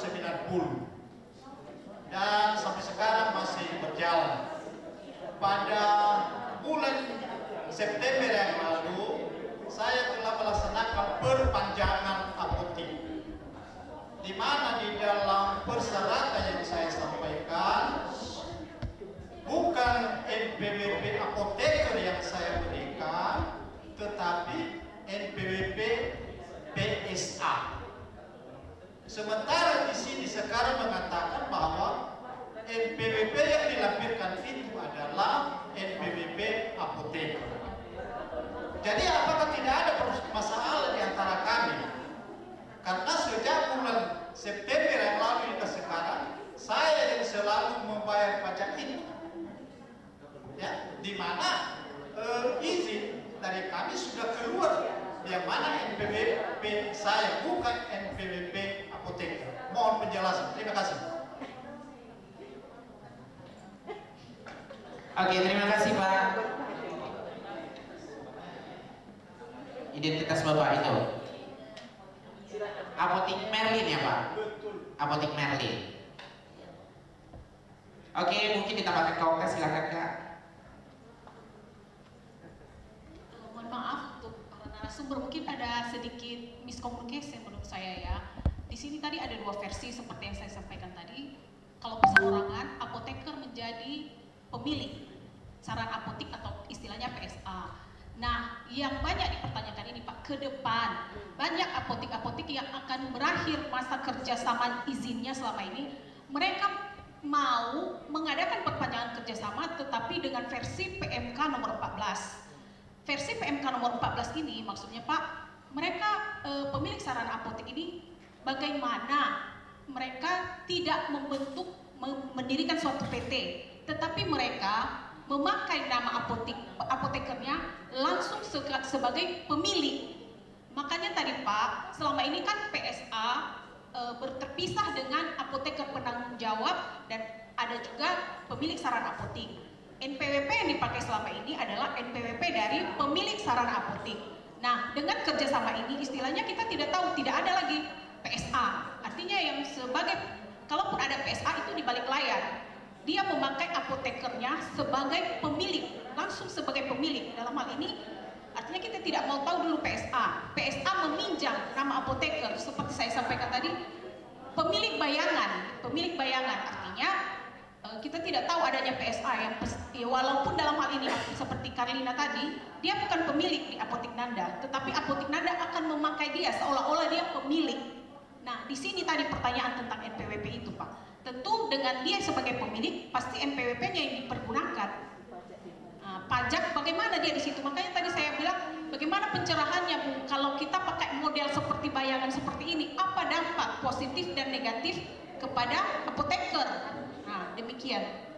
90 dan sampai sekarang masih berjalan. Pada bulan September yang lalu, saya telah melaksanakan perpanjangan apotek, di mana di dalam persyaratan yang saya sampaikan bukan NPWP apoteker yang saya berikan, tetapi NPWP PSA. Sementara di sini sekarang mengatakan bahwa NPWP yang dilampirkan itu adalah NPWP apoteker. Jadi apakah tidak ada masalah di antara kami? Karena sejak bulan September yang lalu hingga sekarang, saya yang selalu membayar pajak itu. Ya, di mana izin dari kami sudah keluar, yang mana NPWP saya bukan NPWP apoteker. Mohon penjelasan. Terima kasih. Oke, terima kasih Pak. Identitas Bapak itu Apotik Merlin ya Pak? Apotik Merlin. Oke, mungkin ditambahkan ke Oka, silakan Kak. Mohon maaf untuk para narasumber, mungkin ada sedikit miscommunication menurut saya ya. Di sini tadi ada dua versi seperti yang saya sampaikan tadi. Kalau perseorangan, apoteker menjadi pemilik saran apotik atau istilahnya PSA. Nah, yang banyak dipertanyakan ini Pak, ke depan banyak apotik-apotik yang akan berakhir masa kerjasama izinnya selama ini, mereka mau mengadakan perpanjangan kerjasama tetapi dengan versi PMK nomor 14. Versi PMK nomor 14 ini maksudnya Pak, mereka pemilik saran apotik ini bagaimana mereka tidak mendirikan suatu PT, tetapi mereka memakai nama apotekernya langsung sebagai pemilik. Makanya tadi Pak, selama ini kan PSA terpisah dengan apoteker penanggung jawab dan ada juga pemilik saran apotik. NPWP yang dipakai selama ini adalah NPWP dari pemilik saran apotik. Nah, dengan kerjasama ini istilahnya kita tidak tahu, tidak ada lagi PSA. Artinya yang sebagai, kalaupun ada PSA itu di balik layar, dia memakai apotekernya sebagai pemilik, langsung sebagai pemilik. Dalam hal ini artinya kita tidak mau tahu dulu PSA. PSA meminjam nama apoteker seperti saya sampaikan tadi, pemilik bayangan. Pemilik bayangan artinya kita tidak tahu adanya PSA yang walaupun dalam hal ini seperti Karlina tadi, dia bukan pemilik di Apotik Nanda, tetapi Apotik Nanda akan memakai dia seolah-olah dia pemilik. Nah, di sini tadi pertanyaan tentang NPWP itu Pak. Tentu dengan dia sebagai pemilik, pasti NPWP-nya yang dipergunakan. Pajak bagaimana dia di situ? Makanya tadi saya bilang bagaimana pencerahannya Bu, kalau kita pakai model seperti bayangan seperti ini, apa dampak positif dan negatif kepada apoteker? Nah, demikian.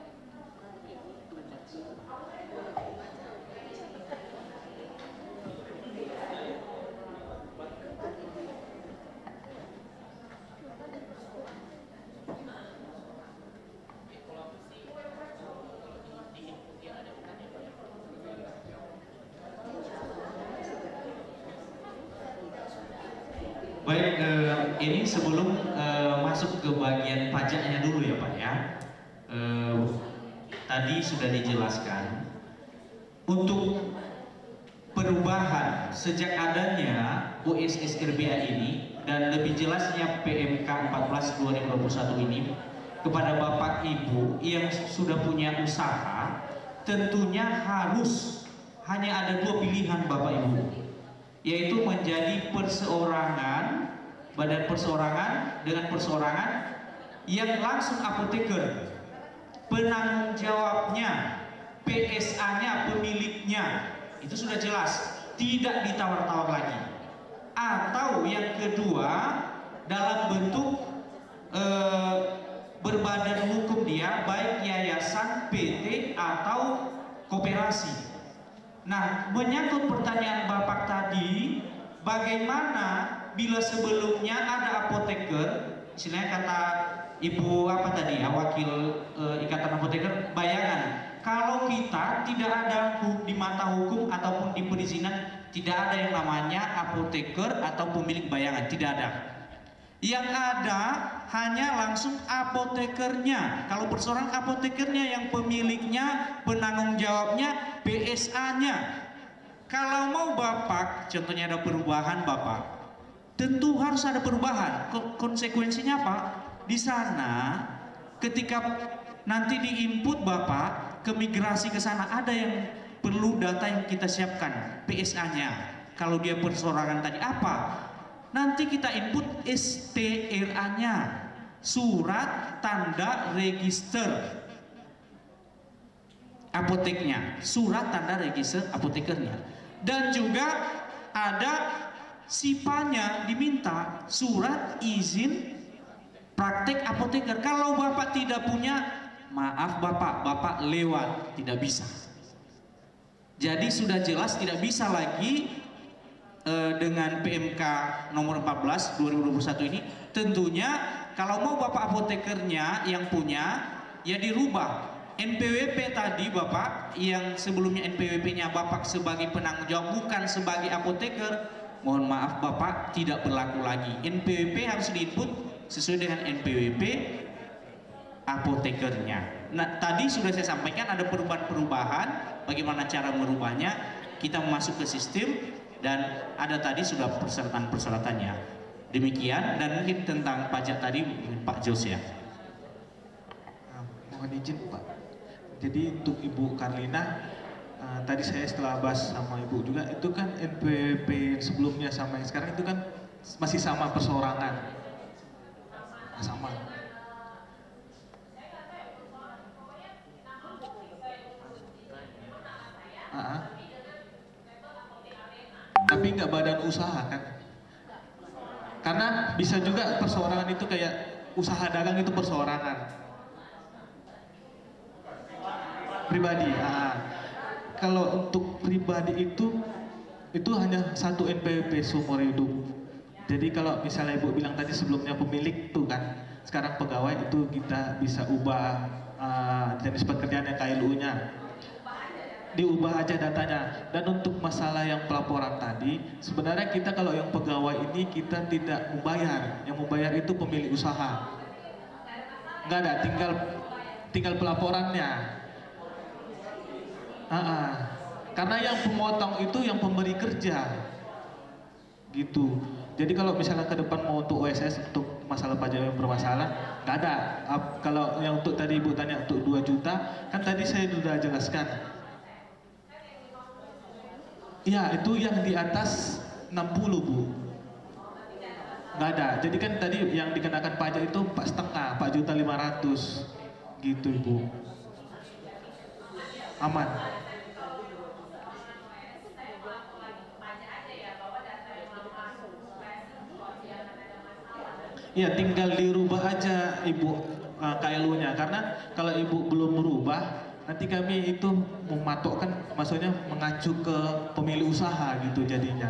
Baik, ini sebelum masuk ke bagian pajaknya dulu ya Pak ya. Tadi sudah dijelaskan untuk perubahan sejak adanya OSS RBA ini dan lebih jelasnya PMK 14 2021 ini kepada Bapak Ibu yang sudah punya usaha, tentunya harus hanya ada dua pilihan Bapak Ibu, yaitu menjadi perseorangan, badan perseorangan dengan perseorangan yang langsung apoteker, penanggung jawabnya, PSA-nya, pemiliknya, itu sudah jelas, tidak ditawar-tawar lagi. Atau yang kedua, dalam bentuk berbadan hukum dia, baik yayasan, PT, atau koperasi. Nah, menyangkut pertanyaan Bapak tadi, bagaimana bila sebelumnya ada apoteker, istilahnya kata Ibu apa tadi ya, wakil Ikatan Apoteker, bayangan kalau kita tidak ada di mata hukum ataupun di perizinan, tidak ada yang namanya apoteker atau pemilik bayangan, tidak ada. Yang ada hanya langsung apotekernya. Kalau perseorangan apotekernya, yang pemiliknya, penanggung jawabnya, PSA-nya. Kalau mau Bapak, contohnya ada perubahan Bapak, tentu harus ada perubahan. Konsekuensinya apa? Di sana ketika nanti diinput Bapak ke migrasi ke sana, ada yang perlu data yang kita siapkan, PSA-nya. Kalau dia perseorangan tadi apa? Nanti kita input STRA-nya, surat tanda register apoteknya, surat tanda register apotekernya, dan juga ada SIPA-nya diminta, surat izin praktek apoteker. Kalau Bapak tidak punya, maaf Bapak lewat, tidak bisa. Jadi sudah jelas tidak bisa lagi dengan PMK nomor 14 2021 ini. Tentunya kalau mau Bapak apotekernya yang punya, ya dirubah NPWP tadi Bapak, yang sebelumnya NPWP-nya Bapak sebagai penanggung jawab bukan sebagai apoteker, mohon maaf Bapak, tidak berlaku lagi. NPWP harus diinput sesuai dengan NPWP apotekernya. Nah, tadi sudah saya sampaikan ada perubahan-perubahan, bagaimana cara merubahnya, kita masuk ke sistem, dan ada tadi sudah persyaratan-persyaratannya. Demikian, dan mungkin tentang pajak tadi Pak Jos ya. Mohon izin Pak. Jadi untuk Ibu Karlina, tadi saya setelah bahas sama Ibu juga, itu kan NPWP sebelumnya sama yang sekarang itu kan masih sama perseorangan. Sama. Tapi nggak badan usaha kan? Karena bisa juga perseorangan itu kayak usaha dagang itu perseorangan. Pribadi. Kalau untuk pribadi itu hanya satu NPWP seumur hidup. Jadi kalau misalnya Ibu bilang tadi sebelumnya pemilik tuh kan, sekarang pegawai itu kita bisa ubah jenis pekerjaan yang KLU-nya. Diubah aja datanya. Dan untuk masalah yang pelaporan tadi, sebenarnya kita kalau yang pegawai ini kita tidak membayar. Yang membayar itu pemilik usaha. Nggak ada, tinggal pelaporannya. Karena yang pemotong itu yang pemberi kerja. Gitu. Jadi kalau misalnya ke depan mau untuk OSS, untuk masalah pajak yang bermasalah, nggak ada. Kalau yang untuk tadi Ibu tanya untuk 2 juta, kan tadi saya sudah jelaskan. Ya, itu yang di atas 60 Bu. Nggak ada. Jadi kan tadi yang dikenakan pajak itu 4,5, 4.500.000 gitu Ibu. Aman. Ya, tinggal dirubah aja Ibu KLU-nya. Karena kalau Ibu belum merubah, nanti kami itu mematokkan, maksudnya mengacu ke pemilik usaha gitu jadinya.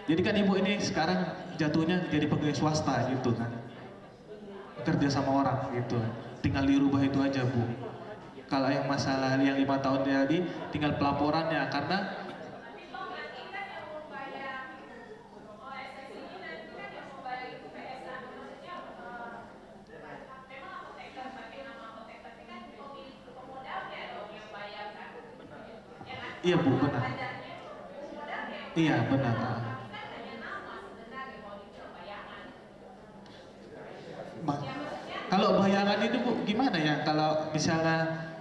Jadi kan Ibu ini sekarang jatuhnya jadi pegawai swasta gitu kan, kerja sama orang gitu. Tinggal dirubah itu aja Bu. Kalau yang masalah yang 5 tahun tadi, tinggal pelaporannya. Karena iya Bu, benar. Iya benar. Kalau bayangan itu Bu, gimana ya? Kalau misalnya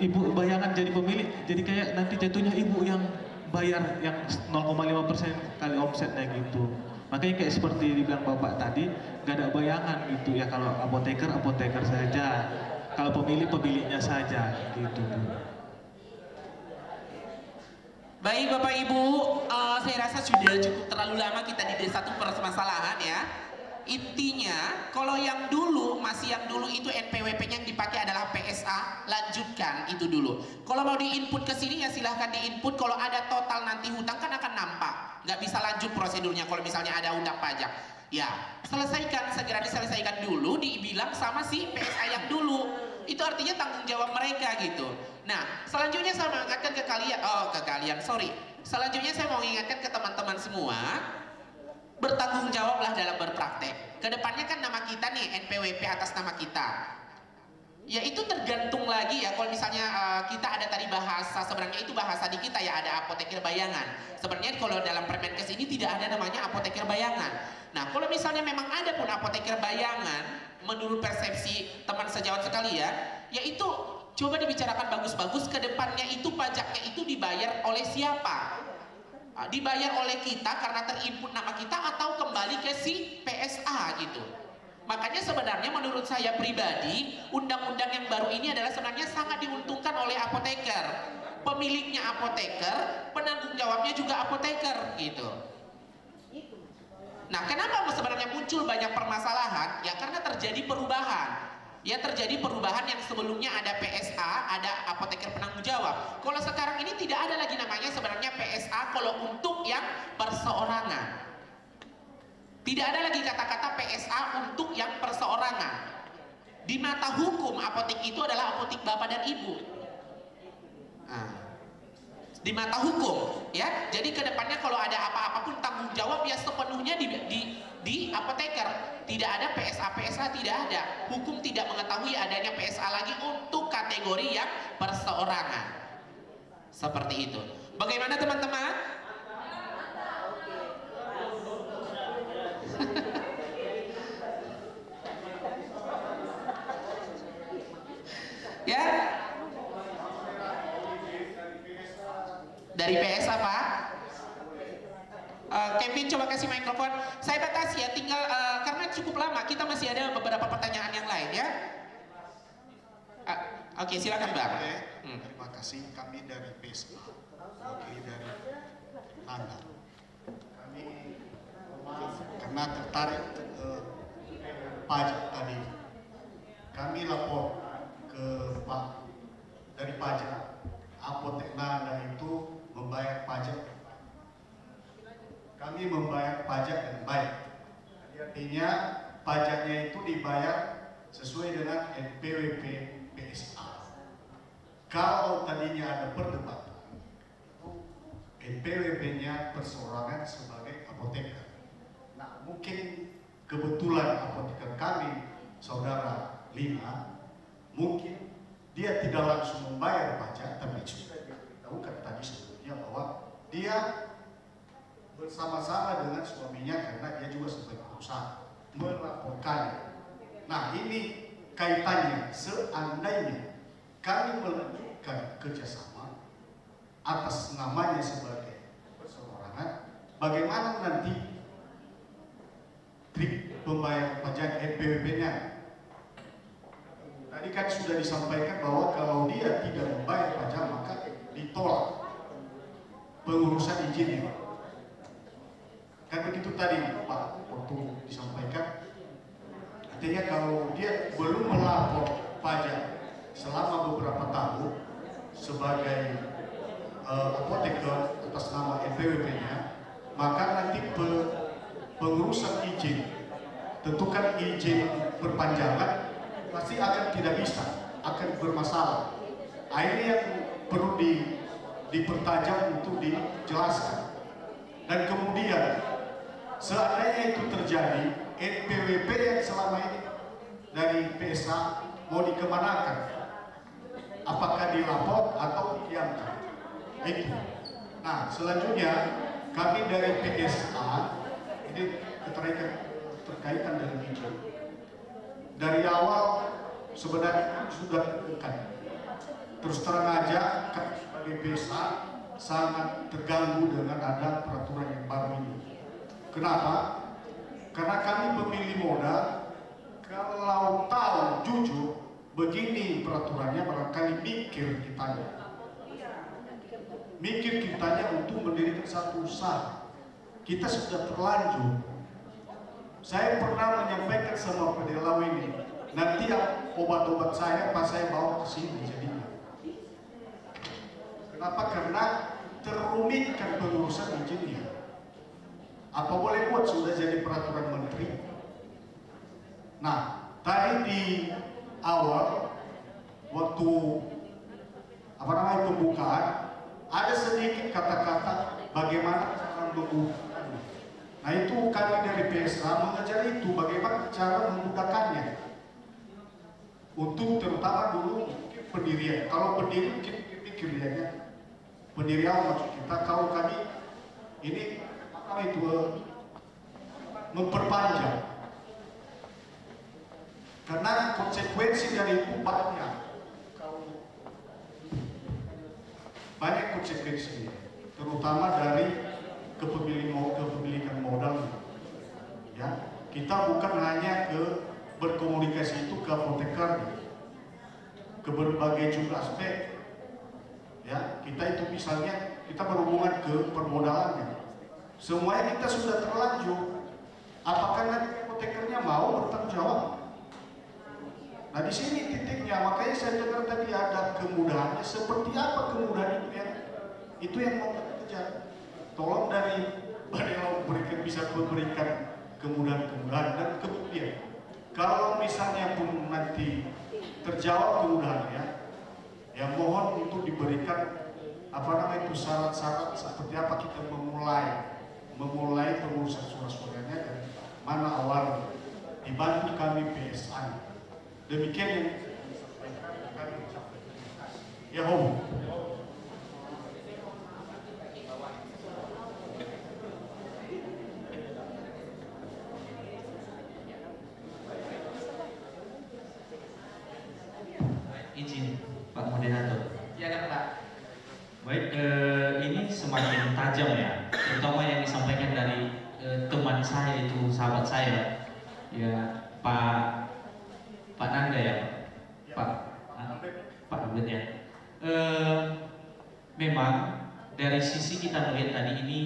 Ibu bayangan jadi pemilik, jadi kayak nanti jatuhnya Ibu yang bayar yang 0,5% kali omsetnya gitu. Makanya kayak seperti dibilang Bapak tadi, gak ada bayangan gitu ya. Kalau apoteker saja, kalau pemiliknya saja gitu Bu. Baik Bapak Ibu, saya rasa sudah cukup terlalu lama kita di satu permasalahan ya. Intinya, kalau yang dulu, masih yang dulu itu NPWP-nya yang dipakai adalah PSA, lanjutkan itu dulu. Kalau mau diinput ke sini ya silahkan diinput. Kalau ada total nanti hutang kan akan nampak. Nggak bisa lanjut prosedurnya kalau misalnya ada hutang pajak. Ya, selesaikan, segera diselesaikan dulu, dibilang sama si PSA yang dulu. Itu artinya tanggung jawab mereka gitu. Nah, selanjutnya saya mau ingatkan ke kalian, selanjutnya saya mau ingatkan ke teman-teman semua, bertanggung jawablah dalam berpraktek. Kedepannya kan nama kita nih, NPWP atas nama kita. Ya itu tergantung lagi ya, kalau misalnya kita ada tadi bahasa, sebenarnya itu bahasa di kita ya, ada apoteker bayangan. Sebenarnya kalau dalam Permenkes ini tidak ada namanya apoteker bayangan. Nah, kalau misalnya memang ada pun apoteker bayangan, menurut persepsi teman sejawat sekalian, yaitu coba dibicarakan bagus-bagus, ke depannya itu pajaknya itu dibayar oleh siapa? Dibayar oleh kita karena terinput nama kita atau kembali ke si PSA gitu. Makanya sebenarnya menurut saya pribadi, undang-undang yang baru ini adalah sebenarnya sangat diuntungkan oleh apoteker. Pemiliknya apoteker, penanggung jawabnya juga apoteker gitu. Nah, kenapa sebenarnya muncul banyak permasalahan? Ya karena terjadi perubahan. Ya terjadi perubahan yang sebelumnya ada PSA, ada apoteker penanggung jawab. Kalau sekarang ini tidak ada lagi namanya sebenarnya PSA kalau untuk yang perseorangan. Tidak ada lagi kata-kata PSA untuk yang perseorangan. Di mata hukum apotek itu adalah apotek bapak dan ibu. Nah, di mata hukum ya. Jadi kedepannya kalau ada apa-apa pun tanggung jawab ya sepenuhnya di apoteker. Tidak ada PSA tidak ada. Hukum tidak mengetahui adanya PSA lagi untuk kategori yang perseorangan. Seperti itu. Bagaimana teman-teman? Ya. Dari PSA Pak. Kevin coba kasih mikrofon. Saya batasi ya, tinggal karena cukup lama, kita masih ada beberapa pertanyaan yang lain ya. Oke, silakan Bang. Terima kasih. Kami dari PSA, wakili dari Nanda. Kami karena tertarik pajak tadi, kami lapor ke Pak dari pajak. Apotek Nanda itu membayar pajak. Kami membayar pajak dengan baik. Artinya pajaknya itu dibayar sesuai dengan NPWP PSA. Kalau tadinya ada perdebatan, NPWP-nya perseorangan sebagai apoteker. Nah, mungkin kebetulan apoteker kami, saudara Lina, mungkin dia tidak langsung membayar pajak, tapi sudah diberitahukan tadi sebelumnya bahwa dia bersama-sama dengan suaminya karena dia juga sebagai perusahaan melaporkannya. Nah, ini kaitannya seandainya kami melanjutkan kerjasama atas namanya sebagai perseorangan, bagaimana nanti trik pembayaran pajak NPWP-nya? Tadi kan sudah disampaikan bahwa kalau dia tidak membayar pajak maka ditolak pengurusan izinnya. Kan begitu tadi Pak waktu disampaikan. Artinya kalau dia belum melapor pajak selama beberapa tahun sebagai apoteker atas nama NPWP-nya, maka nanti pengurusan izin, tentukan izin perpanjangan pasti akan tidak bisa, akan bermasalah. Ini yang perlu dipertajam untuk dijelaskan. Dan kemudian seandainya itu terjadi, NPWP yang selama ini dari PSA mau dikemanakan? Apakah dilapor atau didiamkan? Itu. Nah, selanjutnya kami dari PSA ini terkaitan dengan itu. Dari awal sebenarnya sudah dekat. Terus terang aja kami sebagai PSA sangat terganggu dengan ada peraturan yang baru ini. Kenapa? Karena kami pemilih modal, kalau tahu jujur begini peraturannya, barangkali mikir kitanya untuk mendirikan satu usaha. Kita sudah terlanjur. Saya pernah menyampaikan sama Pedelaw ini, nanti obat-obat saya pas saya bawa ke sini jadinya. Kenapa? Karena terumitkan pengurusan izinnya. Apa boleh buat sudah jadi peraturan menteri. Nah, tadi di awal waktu pembukaan ada sedikit kata-kata bagaimana cara membuka. Nah, itu kami dari PSA mengejar itu bagaimana cara memudahkannya. Untuk terutama dulu pendirian. Kalau pendiri mungkin pikirnya pendirian maksud kita. Kalau kami ini memperpanjang. Karena konsekuensi dari itu banyak. Banyak konsekuensi, terutama dari kepemilikan modal. Ya, kita bukan hanya berkomunikasi itu ke apoteker, ke berbagai juga aspek. Ya, kita itu misalnya kita berhubungan ke permodalannya. Semuanya kita sudah terlanjur. Apakah nanti apotekernya mau bertanggung jawab? Nah, di sini titiknya. Makanya saya dengar tadi ada kemudahannya. Seperti apa kemudahan itu yang mau kita kejar. Tolong dari Badelaw bisa memberikan kemudahan-kemudahan. Dan kemudian Kalau misalnya pun nanti terjawab kemudahannya, ya mohon untuk diberikan syarat-syarat seperti apa kita memulai pengurusan surat-suratnya dan mana awal dibantu kami PSA. Demikian yang kami ucapkan. Ya Om. Izin Pak Moderator. Ya kan Pak. Baik, ini semakin tajam ya, terutama yang disampaikan dari teman saya itu, sahabat saya, ya Pak Nanda ya, Pak Abed ya. Memang dari sisi kita melihat tadi ini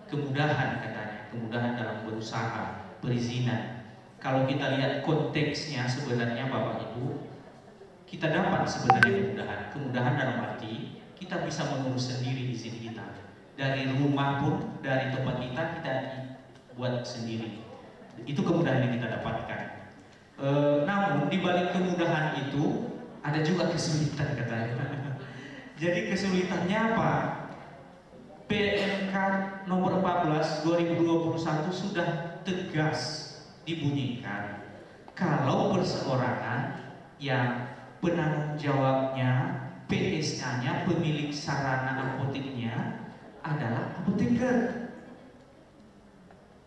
kemudahan katanya, kemudahan dalam berusaha, perizinan. Kalau kita lihat konteksnya sebenarnya Bapak Ibu, kita dapat sebenarnya kemudahan dalam arti kita bisa mengurus sendiri izin kita dari rumah pun, dari tempat kita buat sendiri. Itu kemudahan yang kita dapatkan. Namun di balik kemudahan itu ada juga kesulitan katanya. Jadi kesulitannya apa? PMK nomor 14 2021 sudah tegas dibunyikan kalau perseorangan yang penanggung jawabnya, PSA-nya, pemilik sarana apoteknya adalah apoteker.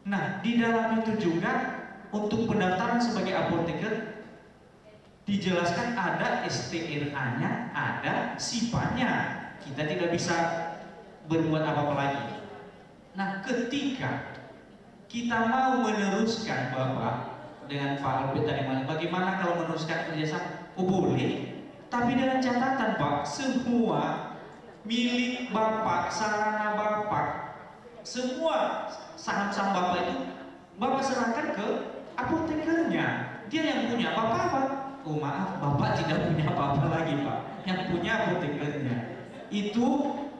Nah, di dalam itu juga untuk pendaftaran sebagai apoteker dijelaskan ada STRA-nya, ada SIPA-nya. Kita tidak bisa berbuat apa-apa lagi. Nah, ketika kita mau meneruskan Bapak dengan Pak Albert tadi, bagaimana kalau meneruskan kerjasama? Oh boleh, tapi dengan catatan Pak, semua milik Bapak, sarana Bapak, semua saham-saham Bapak itu Bapak serahkan ke apotekernya. Dia yang punya Bapak apa? Oh maaf, Bapak tidak punya apa-apa lagi Pak, yang punya apotekernya. Itu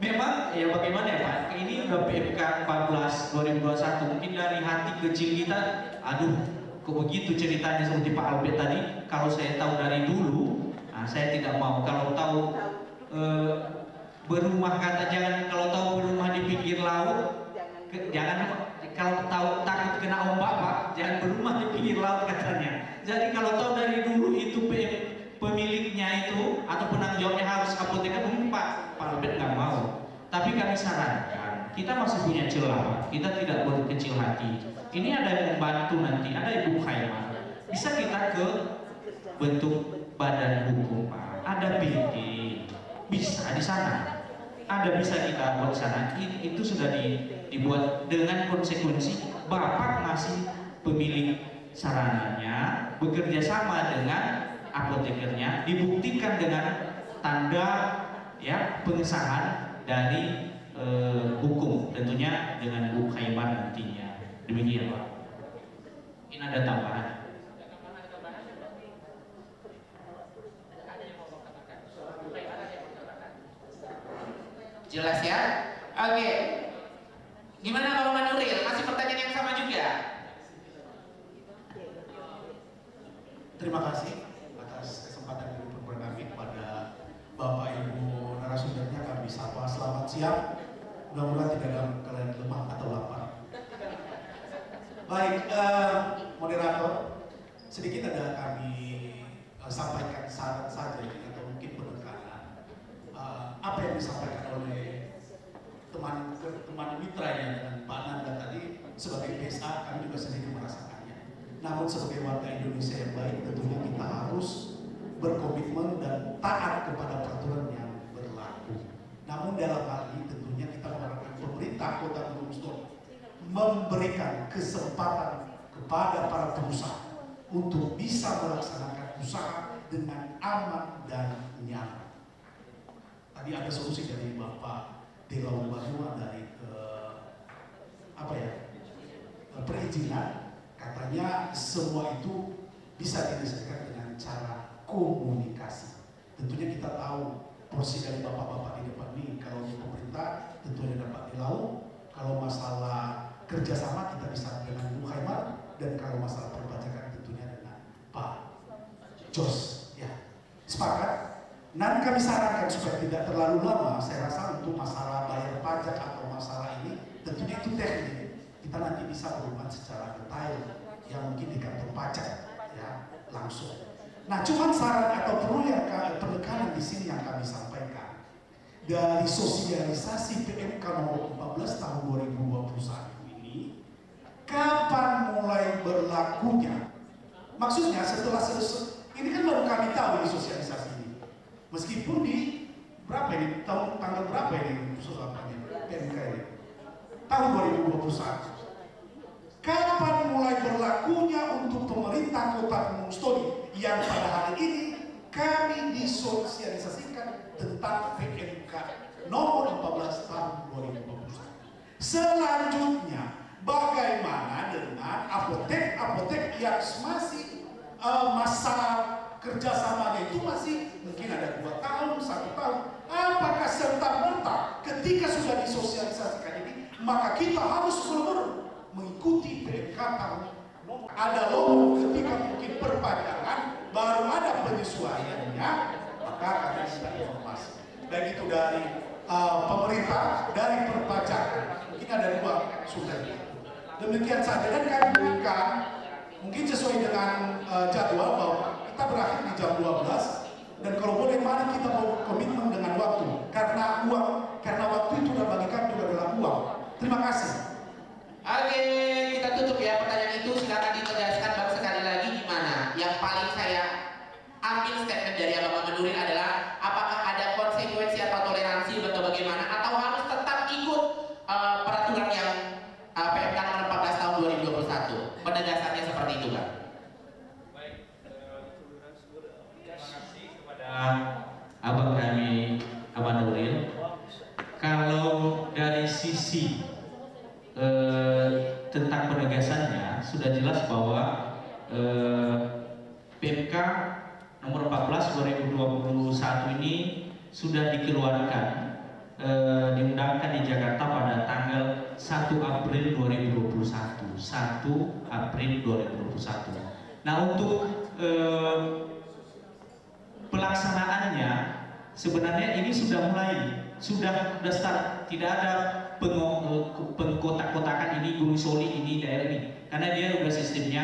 memang ya bagaimana ya Pak, ini udah PMK 14 2021, mungkin dari hati kecil kita, aduh kok begitu ceritanya seperti Pak Albert tadi. Kalau saya tahu dari dulu, nah, saya tidak mau. Kalau tahu berumah kata jangan, kalau tahu berumah di pinggir laut, jangan. Kalau tahu takut kena ombak Pak, jangan berumah di pinggir laut katanya. Jadi kalau tahu dari dulu itu pemiliknya itu atau penanggung jawabnya harus apoteker, mungkin Pak Albert nggak mau. Tapi kami sarankan, kita masih punya celah, kita tidak berkecil hati. Ini ada yang membantu nanti, ada Ibu Khaimah. Bisa kita ke bentuk badan hukum Pak, ada PD, bisa di sana. Ada bisa kita buat di sana. Itu sudah dibuat dengan konsekuensi Bapak masih pemilik sarananya, bekerja sama dengan apotekernya, dibuktikan dengan tanda ya pengesahan dari hukum, tentunya dengan Bu Khaimah nantinya. Demikian Pak. Ini ada tambahan. Jelas ya? Oke. Gimana kalau Manuril? Masih pertanyaan yang sama juga? Terima kasih atas kesempatan yang diberikan kami kepada Bapak Ibu narasumbernya. Kami sapa selamat siang. Mudah-mudahan tidak dalam keadaan lemah atau lapar. Baik, moderator, sedikit ada kami sampaikan saran saja atau mungkin penekanan apa yang disampaikan oleh teman mitranya dengan Pak Nanda tadi. Sebagai PSA kami juga sendiri merasakannya. Namun sebagai warga Indonesia yang baik, tentunya kita harus berkomitmen dan taat kepada peraturan yang berlaku. Namun dalam hal ini tentunya kita mengharapkan pemerintah Kota Gunung Sdor memberikan kesempatan kepada para pengusaha untuk bisa melaksanakan usaha dengan aman dan nyaman. Tadi ada solusi dari Bapak Delau Banua dari perizinan, katanya semua itu bisa diselesaikan dengan cara komunikasi. Tentunya kita tahu porsi dari bapak-bapak di depan ini. Kalau untuk pemerintah tentunya dapat Delau. Kalau masalah kerjasama kita bisa dengan Bu Khaimah, dan kalau masalah perpajakan tentunya dengan Sepakat? Nanti kami sarankan supaya tidak terlalu lama, saya rasa untuk masalah bayar pajak atau masalah ini, tentunya itu teknik. Kita nanti bisa berhubungan secara detail yang mungkin di kantor pajak, ya, langsung. Nah, cuman saran atau perlu yang penekanan di sini yang kami sampaikan dari sosialisasi PMK nomor 14 tahun 2021 ini, kapan mulai berlakunya? Maksudnya setelah selesai, ini kan baru kami tahu di sosialisasi ini. Meskipun di berapa ini, tanggal berapa ini PMK ini? Tahun 2021. Kapan mulai berlakunya untuk pemerintah Kota Gunung Stoli yang pada hari ini kami disosialisasikan tentang PMK nomor 14 tahun 2021. Selanjutnya, bagaimana dengan apotek-apotek yang masih masa kerjasamanya itu masih mungkin ada 2 tahun, 1 tahun. Apakah serta-merta ketika sudah disosialisasikan ini, maka kita harus benar-benar mengikuti PMK tahun. Ada logo ketika mungkin perpanjangan, baru ada penyesuaiannya, maka kami minta informasi. Baik itu dari pemerintah, dari perpajakan. Mungkin ada 2 sumber. Demikian saja, dan kami berikan mungkin sesuai dengan jadwal bahwa kita berakhir di jam 12, dan kalau boleh mari kita mau komitmen dengan waktu, karena waktu itu udah bagi kami juga adalah uang. Terima kasih. Oke, kita tutup ya pertanyaan itu. Silakan ditegaskan Bang sekali lagi gimana. Yang paling saya ambil statement dari Abang Nuril adalah apakah ada konsekuensi atau toleransi atau bagaimana, atau harus tetap ikut peraturan yang PMK nomor 14 tahun 2021. Penegasannya seperti itu, Bang. Abang kami, Abang Nuril, kalau dari sisi tentang penegasannya sudah jelas bahwa PMK nomor 14 2021 ini sudah dikeluarkan, diundangkan di Jakarta pada tanggal 1 April 2021. 1 April 2021. Nah, untuk pelaksanaannya sebenarnya ini sudah mulai, sudah start, tidak ada pengkotak-kotakan ini Gunung Soli ini daerah ini, karena dia udah sistemnya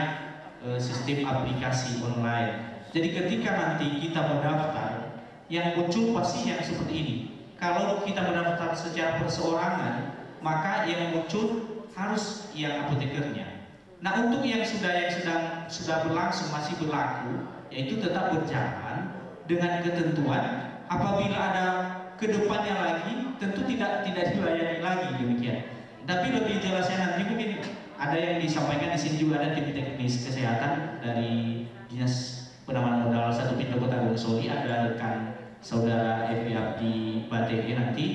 sistem aplikasi online. Jadi ketika nanti kita mendaftar, yang muncul pasti yang seperti ini. Kalau kita mendaftar secara perseorangan, maka yang muncul harus yang apotekernya. Nah, untuk yang sudah berlangsung, masih berlaku, yaitu tetap berjalan dengan ketentuan apabila ada kedepannya lagi tentu tidak dilayani lagi, demikian. Tapi lebih jelasnya nanti mungkin ada yang disampaikan di sini, juga ada tim teknis kesehatan dari Dinas Penanganan Modal 1 Pintu Kota Gunung Soli, ada rekan saudara Evi Abdi Batege nanti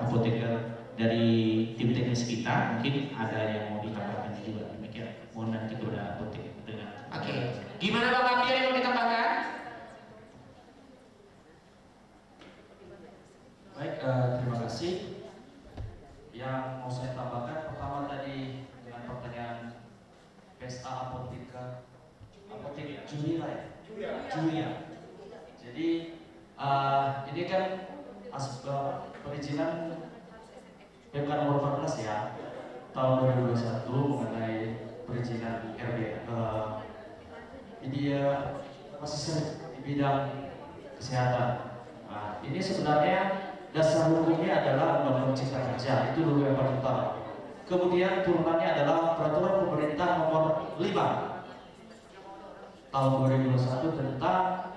apoteker dari tim teknis kita, mungkin ada yang mau ditambahkan juga, demikian. Mohon nanti kepada apoteker dengan. Oke, gimana Bang Abdi yang mau ditambahkan? Baik, terima kasih. Yang mau saya tambahkan, pertama tadi dengan pertanyaan pesta apotek Julia. Jadi ini kan perizinan PMK nomor 14 ya tahun 2021 mengenai perizinan ini masih di bidang kesehatan. Nah, ini sebenarnya dasar hukumnya adalah Undang-Undang Cipta Kerja, itu dulu yang paling utama. Kemudian turunannya adalah Peraturan Pemerintah Nomor 5 tahun 2021 tentang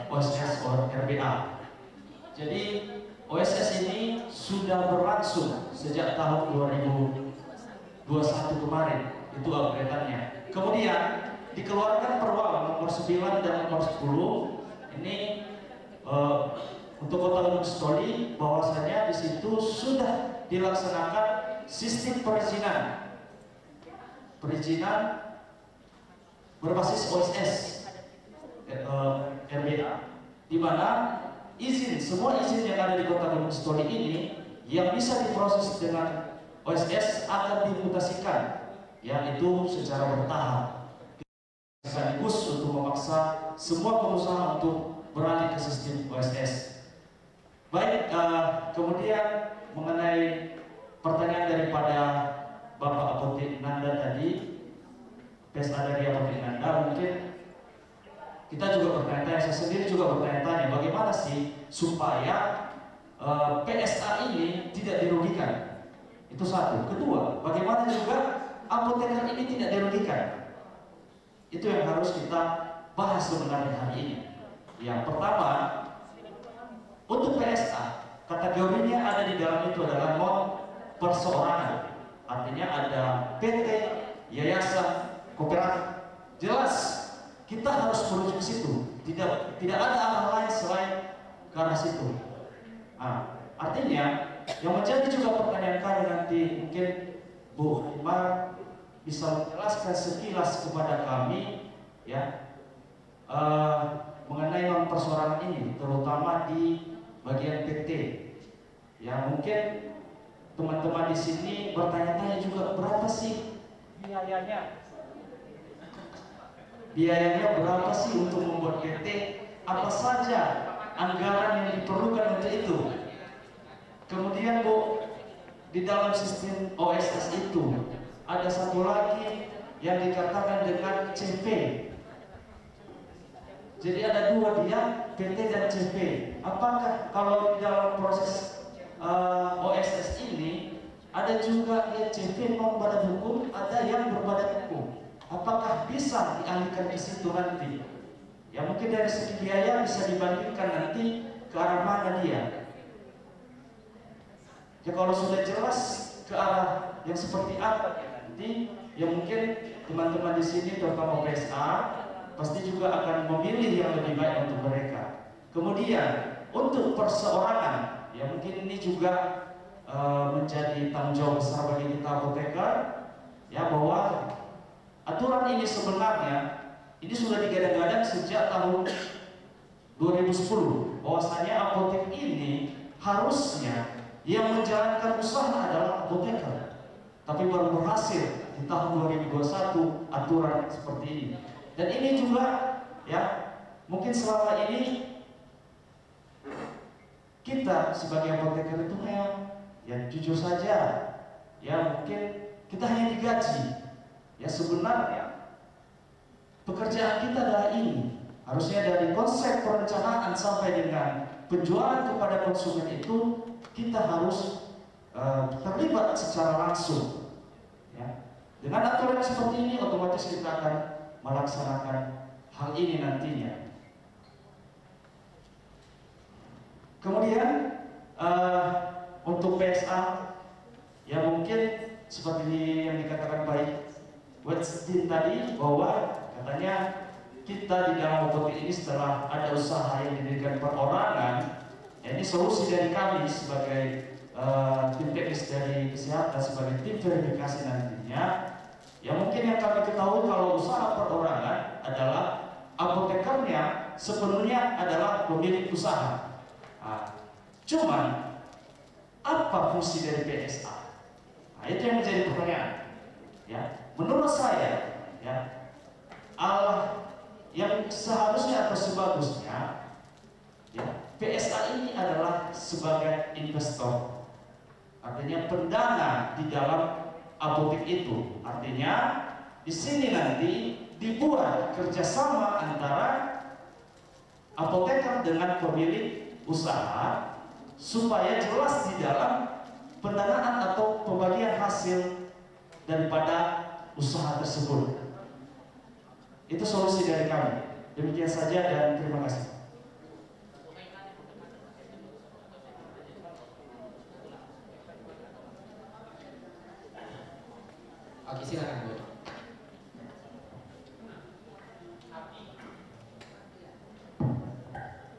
OSS atau RBA. Jadi OSS ini sudah berlangsung sejak tahun 2021 kemarin, itu upgrade-annya. Kemudian dikeluarkan Perwal nomor 9 dan nomor 10 ini untuk Kota Gunung Stoli, bahwasanya di situ sudah dilaksanakan sistem perizinan berbasis OSS RBA, di mana semua izin yang ada di Kota Gunung Stoli ini yang bisa diproses dengan OSS akan dimutasikan, yaitu secara bertahap. sekaligus untuk memaksa semua pengusaha untuk beralih ke sistem OSS. Baik, kemudian mengenai pertanyaan daripada Bapak Apotek Nanda tadi, PSA dari Apotek Nanda, mungkin kita juga bertanya-tanya, saya sendiri juga bertanya-tanya, bagaimana sih supaya PSA ini tidak dirugikan? Itu satu. Kedua, bagaimana juga apoteker ini tidak dirugikan? Itu yang harus kita bahas sebenarnya hari ini. Yang pertama, untuk PSA, kategorinya ada di dalam itu adalah non perseorangan. Artinya ada PT, yayasan, kooperatif. Jelas, kita harus merujuk ke situ. Tidak ada arah lain selain ke arah situ. Nah, artinya yang menjadi juga pertanyaan kami nanti, mungkin Bu Halimah bisa menjelaskan sekilas kepada kami, ya, mengenai non perseorangan ini, terutama di bagian PT. Ya, mungkin teman-teman di sini bertanya-tanya juga, berapa sih biayanya? Biayanya berapa sih untuk membuat PT? Apa saja anggaran yang diperlukan untuk itu? Kemudian Bu, di dalam sistem OSS itu ada satu lagi yang dikatakan dengan CP. Jadi ada dua dia, PT dan CP. Apakah kalau di dalam proses OSS ini ada juga yang CP non badan hukum, ada yang berbadan hukum? Apakah bisa dialihkan ke situ nanti? Ya mungkin dari segi biaya bisa dibandingkan nanti ke arah mana dia. Ya kalau sudah jelas ke arah yang seperti apa ya nanti, ya mungkin teman-teman di sini terutama PSA pasti juga akan memilih yang lebih baik untuk mereka. Kemudian untuk perseorangan, ya mungkin ini juga menjadi tanggung jawab besar bagi kita apoteker, ya bahwa aturan ini sebenarnya ini sudah digadang-gadang sejak tahun 2010, bahwasanya apotek ini harusnya yang menjalankan usaha adalah apoteker, tapi baru berhasil di tahun 2021 aturan seperti ini. Dan ini juga, ya mungkin selama ini kita sebagai apoteker itu yang jujur saja, ya mungkin kita hanya digaji. Ya sebenarnya pekerjaan kita adalah ini. Harusnya dari konsep perencanaan sampai dengan penjualan kepada konsumen itu kita harus terlibat secara langsung. Ya. Dengan aturan seperti ini otomatis kita akan melaksanakan hal ini nantinya. Kemudian untuk PSA, ya mungkin seperti yang dikatakan baik Wetsdin tadi, bahwa katanya kita di dalam apotek ini setelah ada usaha yang didirikan perorangan, ya ini solusi dari kami sebagai tim teknis dari kesehatan, sebagai tim verifikasi nantinya. Ya mungkin yang kami ketahui kalau usaha perorangan adalah apotekernya sepenuhnya adalah pemilik usaha. Cuman apa fungsi dari PSA? Nah, itu yang menjadi pertanyaan. Ya, menurut saya, ya Allah yang seharusnya atau sebagusnya, ya PSA ini adalah sebagai investor, artinya pendana di dalam apotek itu. Artinya di sini nanti dibuat kerjasama antara apoteker dengan pemilik usaha supaya jelas di dalam pendanaan atau pembagian hasil daripada usaha tersebut. Itu solusi dari kami. Demikian saja dan terima kasih. Oke, silakan Bu.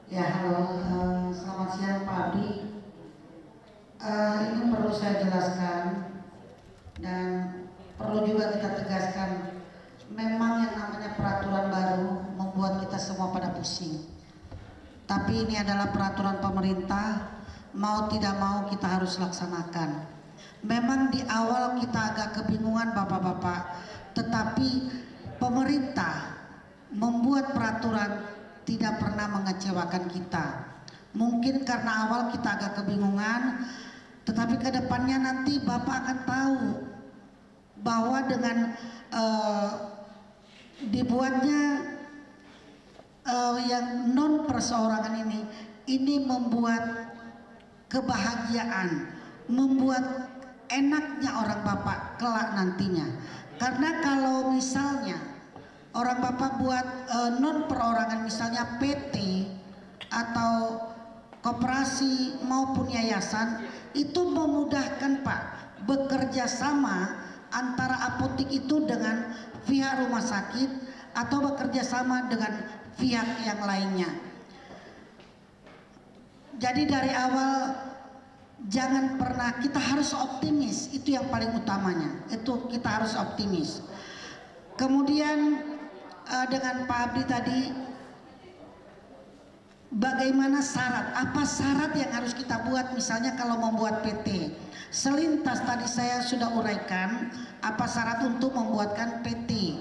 Ya, halo, selamat siang Pak Abdi. Ini perlu saya jelaskan dan perlu juga kita tegaskan. Memang yang namanya peraturan baru membuat kita semua pada pusing. Tapi ini adalah peraturan pemerintah, mau tidak mau kita harus laksanakan. Memang di awal kita agak kebingungan Bapak-bapak, tetapi pemerintah membuat peraturan tidak pernah mengecewakan kita. Mungkin karena awal kita agak kebingungan, tetapi ke depannya nanti Bapak akan tahu bahwa dengan dibuatnya yang non perseorangan ini membuat kebahagiaan, membuat enaknya orang Bapak kelak nantinya. Karena kalau misalnya orang Bapak buat non perorangan, misalnya PT atau koperasi maupun yayasan, itu memudahkan Pak bekerja sama antara apotek itu dengan pihak rumah sakit atau bekerja sama dengan pihak yang lainnya. Jadi dari awal jangan pernah, kita harus optimis, itu yang paling utamanya, itu kita harus optimis. Kemudian dengan Pak Abdi tadi, bagaimana syarat, apa syarat yang harus kita buat misalnya kalau membuat PT. Selintas tadi saya sudah uraikan apa syarat untuk membuatkan PT.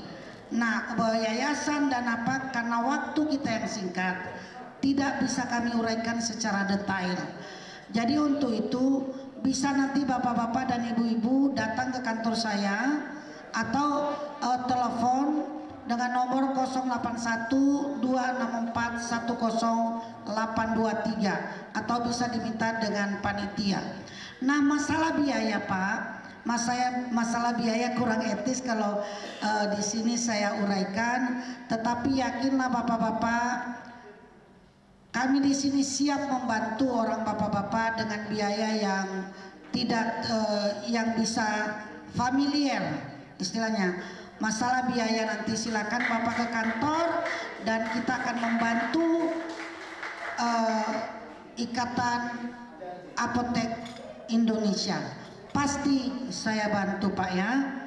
Nah, yayasan dan apa, karena waktu kita yang singkat tidak bisa kami uraikan secara detail. Jadi untuk itu bisa nanti bapak-bapak dan ibu-ibu datang ke kantor saya atau telepon dengan nomor 081-264-10823 atau bisa diminta dengan panitia. Nah, masalah biaya Pak, masalah biaya kurang etis kalau di sini saya uraikan, tetapi yakinlah bapak-bapak, kami di sini siap membantu orang bapak-bapak dengan biaya yang tidak yang bisa familiar istilahnya. Masalah biaya nanti silakan Bapak ke kantor dan kita akan membantu Ikatan Apotek Indonesia. Pasti saya bantu Pak ya.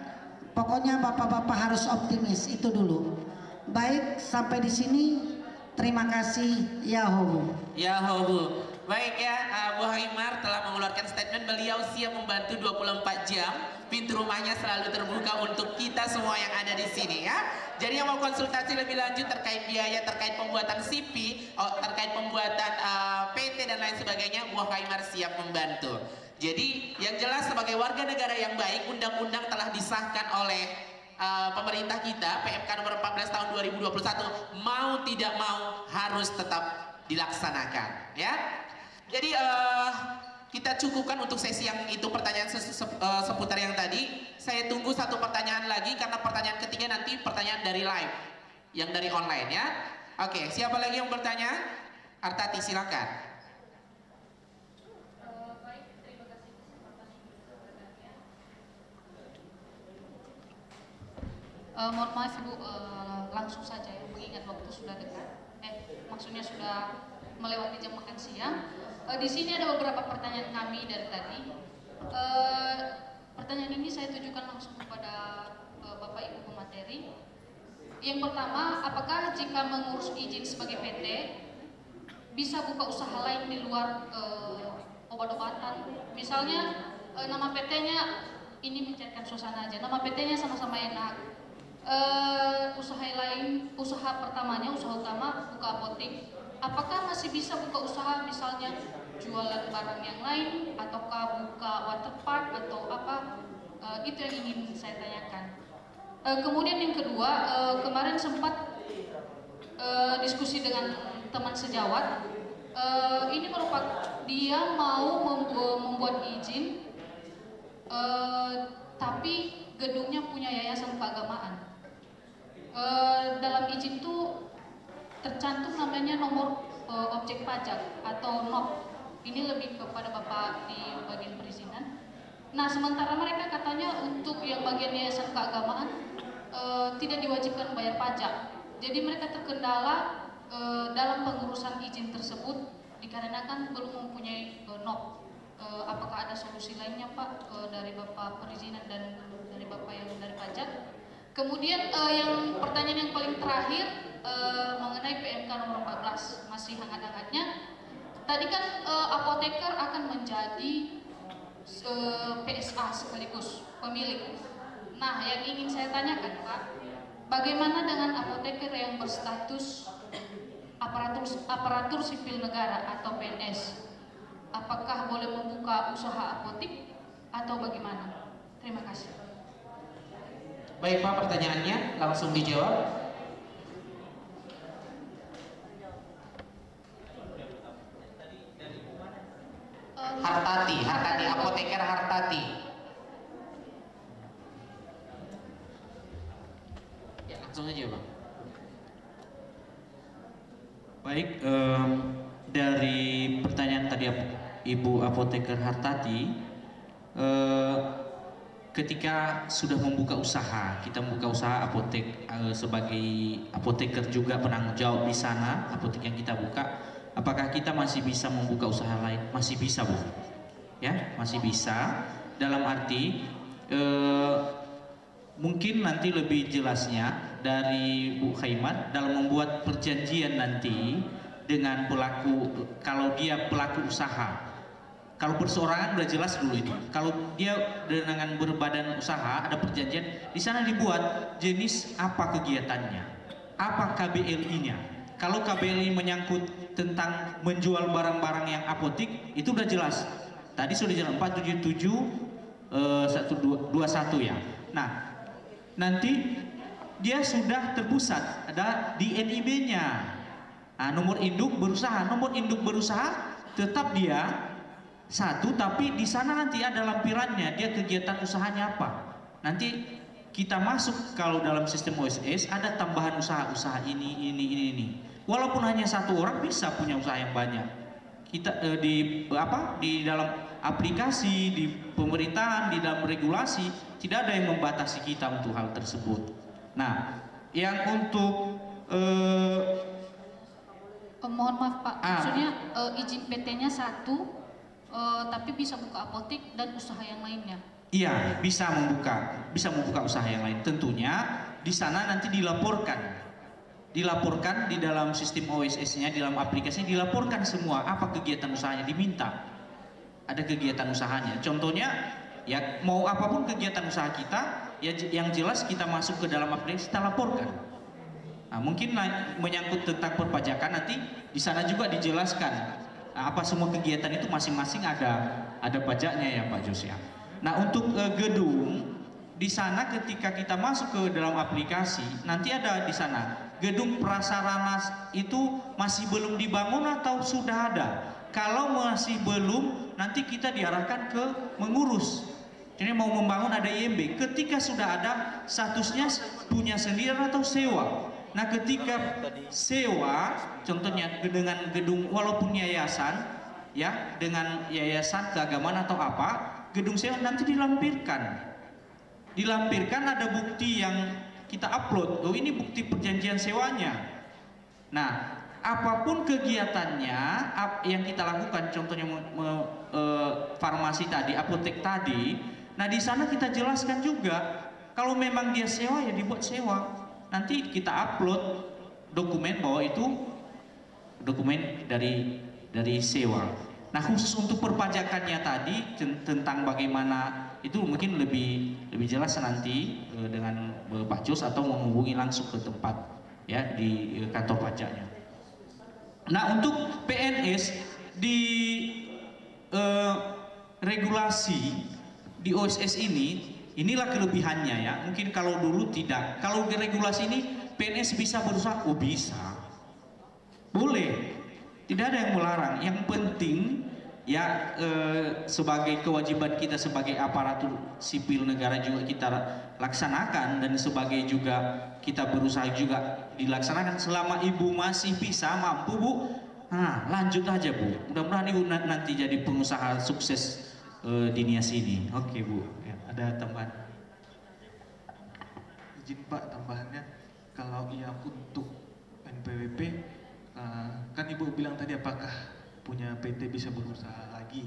Pokoknya bapak-bapak harus optimis, itu dulu. Baik, sampai di sini. Terima kasih. Yahobu. Yahobu. Baik ya, Bu Haimar telah mengeluarkan statement beliau siap membantu 24 jam. Pintu rumahnya selalu terbuka untuk kita semua yang ada di sini ya. Jadi yang mau konsultasi lebih lanjut terkait biaya, terkait pembuatan CP, terkait pembuatan PT dan lain sebagainya, Bu Haimar siap membantu. Jadi yang jelas sebagai warga negara yang baik, undang-undang telah disahkan oleh pemerintah kita, PMK nomor 14 tahun 2021, mau tidak mau harus tetap dilaksanakan ya. Jadi kita cukupkan untuk sesi yang itu, pertanyaan seputar yang tadi. Saya tunggu satu pertanyaan lagi karena pertanyaan ketiga nanti pertanyaan dari live, yang dari online ya. Oke, siapa lagi yang bertanya? Artati silakan. Mohon maaf Ibu, langsung saja ya, mengingat waktu sudah dekat. Maksudnya sudah melewati jam makan siang. Di sini ada beberapa pertanyaan kami dari tadi. Pertanyaan ini saya tujukan langsung kepada Bapak Ibu pemateri. Yang pertama, apakah jika mengurus izin sebagai PT bisa buka usaha lain di luar obat-obatan? Misalnya nama PT-nya ini mencairkan suasana aja. Nama PT-nya sama-sama enak. Usaha lain, usaha pertamanya, usaha utama buka apotek, apakah masih bisa buka usaha misalnya jualan barang yang lain ataukah buka water park atau apa? Itu yang ingin saya tanyakan. Kemudian yang kedua, kemarin sempat diskusi dengan teman sejawat, ini merupakan dia mau membuat izin tapi gedungnya punya yayasan keagamaan. Dalam izin itu tercantum namanya nomor objek pajak atau NOP. Ini lebih kepada Bapak di bagian perizinan. Nah, sementara mereka katanya untuk yang bagian yayasan keagamaan tidak diwajibkan bayar pajak. Jadi mereka terkendala dalam pengurusan izin tersebut dikarenakan belum mempunyai NOP. Apakah ada solusi lainnya Pak dari Bapak perizinan dan dari Bapak yang dari pajak? Kemudian yang pertanyaan yang paling terakhir mengenai PMK nomor 14, masih hangat-hangatnya. Tadi kan apoteker akan menjadi PSA sekaligus pemilik. Nah, yang ingin saya tanyakan Pak, bagaimana dengan apoteker yang berstatus aparatur sipil negara atau PNS? Apakah boleh membuka usaha apotik atau bagaimana? Terima kasih. Baik Pak, pertanyaannya langsung dijawab. Hartati, apoteker Hartati. Ya, langsung aja Bang. Baik, dari pertanyaan tadi Ibu Apoteker Hartati, ketika sudah membuka usaha, kita membuka usaha apotek sebagai apoteker juga penanggung jawab di sana, apotek yang kita buka, apakah kita masih bisa membuka usaha lain? Masih bisa, Bu. Ya, masih bisa. Dalam arti mungkin nanti lebih jelasnya dari Bu Khaimat dalam membuat perjanjian nanti dengan pelaku, kalau dia pelaku usaha. Kalau perseorangan udah jelas dulu itu. Kalau dia dengan berbadan usaha ada perjanjian, di sana dibuat jenis apa kegiatannya, apa KBLI-nya. Kalau KBLI menyangkut tentang menjual barang-barang yang apotik, itu udah jelas. Tadi sudah jelas 477 121 ya. Nah, nanti dia sudah terpusat, ada di NIB-nya. Nah, nomor induk berusaha tetap dia satu, tapi di sana nanti ada lampirannya, dia kegiatan usahanya apa. Nanti kita masuk kalau dalam sistem OSS ada tambahan usaha ini. Walaupun hanya satu orang bisa punya usaha yang banyak. Kita di dalam aplikasi, di pemerintahan, di dalam regulasi tidak ada yang membatasi kita untuk hal tersebut. Nah, yang untuk mohon maaf Pak, maksudnya izin PT-nya satu, tapi bisa buka apotek dan usaha yang lainnya. Iya, bisa membuka usaha yang lain. Tentunya di sana nanti dilaporkan di dalam sistem OSS-nya, di dalam aplikasinya dilaporkan semua apa kegiatan usahanya, diminta. Ada kegiatan usahanya. Contohnya ya mau apapun kegiatan usaha kita, ya yang jelas kita masuk ke dalam aplikasi kita laporkan. Nah, mungkin menyangkut tentang perpajakan nanti di sana juga dijelaskan apa semua kegiatan itu masing-masing ada pajaknya ya Pak Jos ya. Nah, untuk gedung di sana ketika kita masuk ke dalam aplikasi nanti ada di sana gedung prasarana itu masih belum dibangun atau sudah ada. Kalau masih belum nanti kita diarahkan ke mengurus. Jadi mau membangun ada IMB. Ketika sudah ada statusnya punya sendiri atau sewa. Nah, ketika sewa, contohnya dengan gedung walaupun yayasan, ya dengan yayasan keagamaan atau apa, gedung sewa nanti dilampirkan ada bukti yang kita upload. Oh, ini bukti perjanjian sewanya. Nah, apapun kegiatannya yang kita lakukan, contohnya farmasi tadi, apotek tadi. Nah, di sana kita jelaskan juga kalau memang dia sewa ya dibuat sewa. Nanti kita upload dokumen bahwa itu dokumen dari sewa. Nah, khusus untuk perpajakannya tadi tentang bagaimana itu mungkin lebih jelas nanti dengan Pak Jos atau menghubungi langsung ke tempat ya di kantor pajaknya. Nah, untuk PNS di regulasi di OSS inilah kelebihannya ya. Mungkin kalau dulu tidak. Kalau di regulasi ini PNS bisa berusaha, oh bisa. Boleh. Tidak ada yang melarang. Yang penting ya sebagai kewajiban kita sebagai aparatur sipil negara juga kita laksanakan, dan sebagai juga kita berusaha juga dilaksanakan. Selama Ibu masih bisa mampu Bu, nah lanjut aja Bu. Mudah-mudahan Ibu nanti jadi pengusaha sukses di Nias ini. Oke Bu, ya, ada tambahan? Izin Pak, tambahannya kalau yang untuk NPWP kan Ibu bilang tadi apakah punya PT bisa berusaha lagi?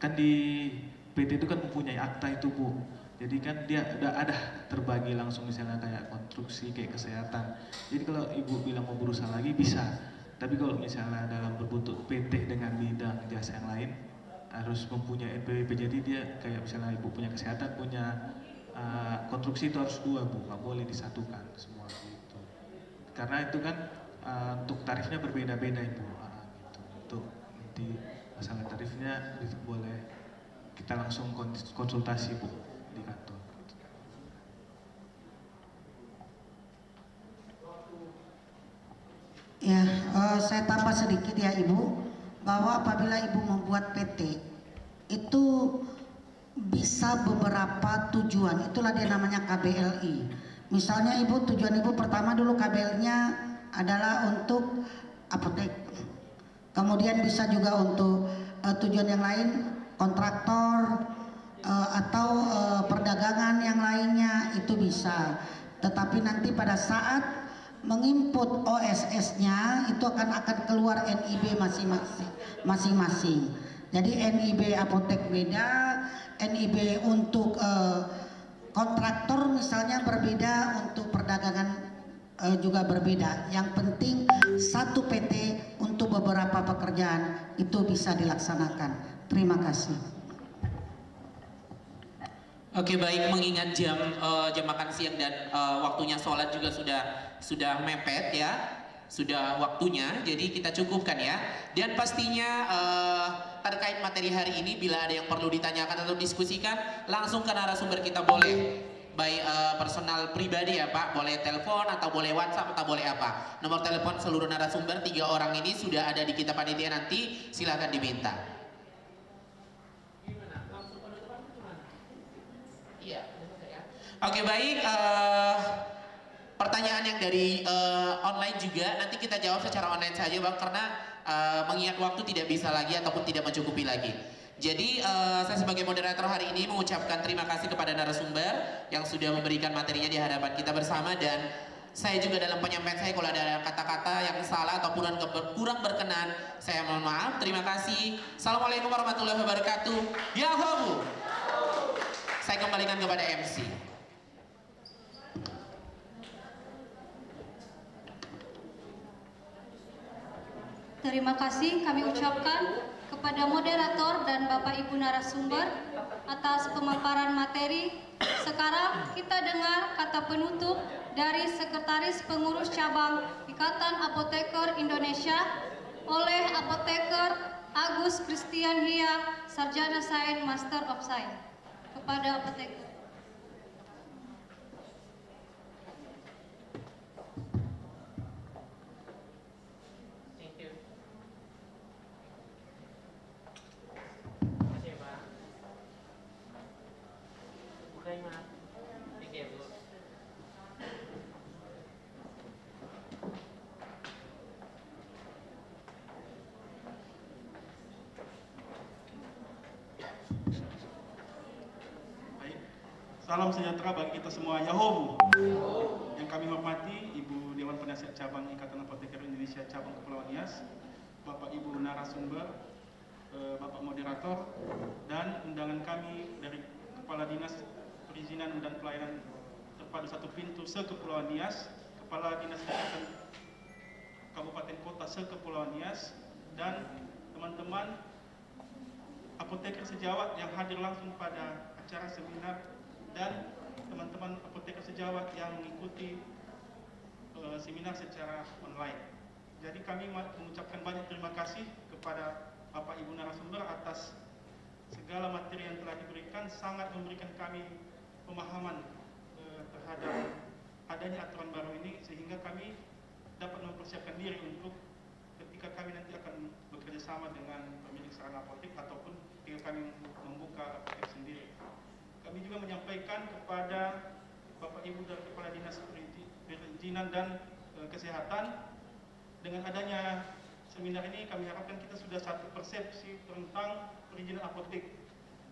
Kan di PT itu kan mempunyai akta itu Bu. Jadi kan dia udah ada terbagi langsung, misalnya kayak konstruksi, kayak kesehatan. Jadi kalau Ibu bilang mau berusaha lagi bisa. Tapi kalau misalnya dalam berbentuk PT dengan bidang jasa yang lain harus mempunyai NPWP. Jadi dia kayak misalnya Ibu punya kesehatan, punya konstruksi itu harus dua Bu, nggak boleh disatukan semua gitu. Karena itu kan untuk tarifnya berbeda-beda Ibu. Gitu. Untuk nanti masalah tarifnya itu boleh kita langsung konsultasi Bu di kantor. Ya, saya tambah sedikit ya Ibu, bahwa apabila Ibu membuat PT itu bisa beberapa tujuan, itulah dia namanya KBLI. Misalnya Ibu, tujuan Ibu pertama dulu KBL-nya adalah untuk apotek, kemudian bisa juga untuk tujuan yang lain, kontraktor atau perdagangan yang lainnya itu bisa. Tetapi nanti pada saat menginput OSS-nya itu akan keluar NIB masing-masing. Jadi NIB apotek beda, NIB untuk kontraktor misalnya berbeda, untuk perdagangan juga berbeda. Yang penting satu PT untuk beberapa pekerjaan itu bisa dilaksanakan. Terima kasih. Oke, baik, mengingat jam makan siang dan waktunya sholat juga sudah mepet ya, sudah waktunya, jadi kita cukupkan ya. Dan pastinya terkait materi hari ini, bila ada yang perlu ditanyakan atau diskusikan, langsung ke narasumber kita boleh, baik personal pribadi ya Pak, boleh telepon atau boleh WhatsApp atau boleh apa. Nomor telepon seluruh narasumber 3 orang ini sudah ada di kita panitia, nanti silahkan diminta. Oke, baik, pertanyaan yang dari online juga nanti kita jawab secara online saja Bang, karena mengingat waktu tidak bisa lagi ataupun tidak mencukupi lagi. Jadi saya sebagai moderator hari ini mengucapkan terima kasih kepada narasumber yang sudah memberikan materinya di hadapan kita bersama, dan saya juga dalam penyampaian saya kalau ada kata-kata yang salah ataupun kurang berkenan, saya mohon maaf. Terima kasih. Assalamualaikum warahmatullahi wabarakatuh. Yahoo. Saya kembalikan kepada MC. Terima kasih kami ucapkan kepada moderator dan Bapak Ibu narasumber atas pemaparan materi. Sekarang kita dengar kata penutup dari Sekretaris Pengurus Cabang Ikatan Apoteker Indonesia oleh Apoteker Agus Christian Hia, Sarjana Sains Master of Science. Kepada apoteker. Salam sejahtera bagi kita semua. Yahoo. Yang kami hormati Ibu Dewan Penasihat Cabang Ikatan Apoteker Indonesia Cabang Kepulauan Nias, Bapak Ibu narasumber, Bapak moderator, dan undangan kami dari Kepala Dinas Perizinan dan Pelayanan Terpadu 1 Pintu se-Kepulauan Nias, Kepala Dinas Kesehatan Kabupaten Kota se-Kepulauan Nias, dan teman-teman apoteker sejawat yang hadir langsung pada acara seminar, dan teman-teman apoteker sejawat yang mengikuti seminar secara online. Jadi kami mengucapkan banyak terima kasih kepada Bapak Ibu narasumber atas segala materi yang telah diberikan, sangat memberikan kami pemahaman terhadap adanya aturan baru ini, sehingga kami dapat mempersiapkan diri untuk ketika kami nanti akan bekerja sama dengan pemilik sarana apotek ataupun ketika kami membuka apotek sendiri. Kami juga menyampaikan kepada Bapak Ibu dari Kepala Dinas Perizinan dan Kesehatan, dengan adanya seminar ini kami harapkan kita sudah satu persepsi tentang perizinan apotek.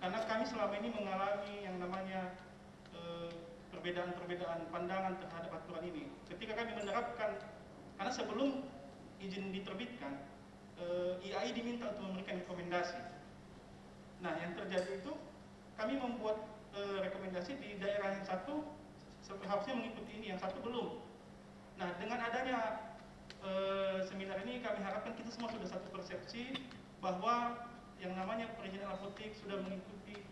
Karena kami selama ini mengalami yang namanya perbedaan-perbedaan pandangan terhadap aturan ini. Ketika kami menerapkan, karena sebelum izin diterbitkan, IAI diminta untuk memberikan rekomendasi. Nah, yang terjadi itu kami membuat rekomendasi di daerah yang satu seharusnya mengikuti ini, yang satu belum. Nah, dengan adanya seminar ini kami harapkan kita semua sudah satu persepsi bahwa yang namanya perizinan apotek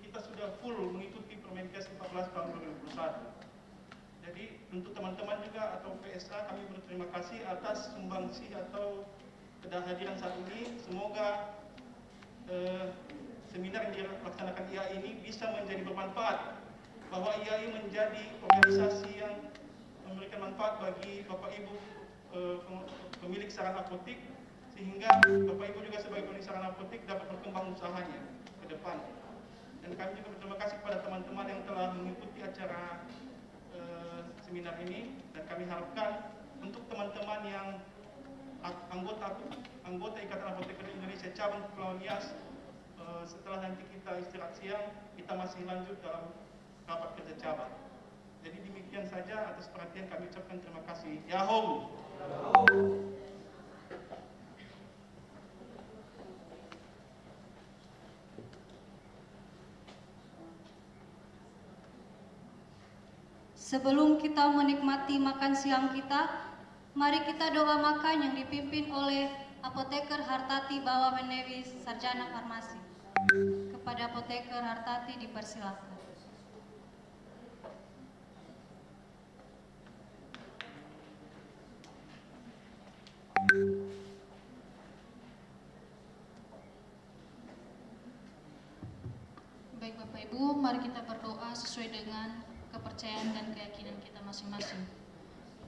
kita sudah full mengikuti Permenkes 14 tahun 2021. Jadi untuk teman-teman juga atau PSA kami berterima kasih atas sumbangsi atau kehadiran saat ini. Semoga seminar yang dilaksanakan IAI ini bisa menjadi bermanfaat, bahwa IAI menjadi organisasi yang memberikan manfaat bagi Bapak Ibu pemilik sarana apotek, sehingga Bapak Ibu juga sebagai pemilik sarana apotek dapat berkembang usahanya ke depan. Dan kami juga berterima kasih kepada teman-teman yang telah mengikuti acara seminar ini, dan kami harapkan untuk teman-teman yang anggota Ikatan Apoteker Indonesia cabang Kepulauan Nias, setelah nanti kita istirahat siang, kita masih lanjut dalam rapat kerja cabang. Jadi demikian saja, atas perhatian kami ucapkan terima kasih. Yahoo! Sebelum kita menikmati makan siang kita, mari kita doa makan yang dipimpin oleh Apoteker Hartati Bawa Menewi, Sarjana Farmasi. Kepada Apoteker Hartati dipersilakan. Baik Bapak Ibu, mari kita berdoa sesuai dengan kepercayaan dan keyakinan kita masing-masing.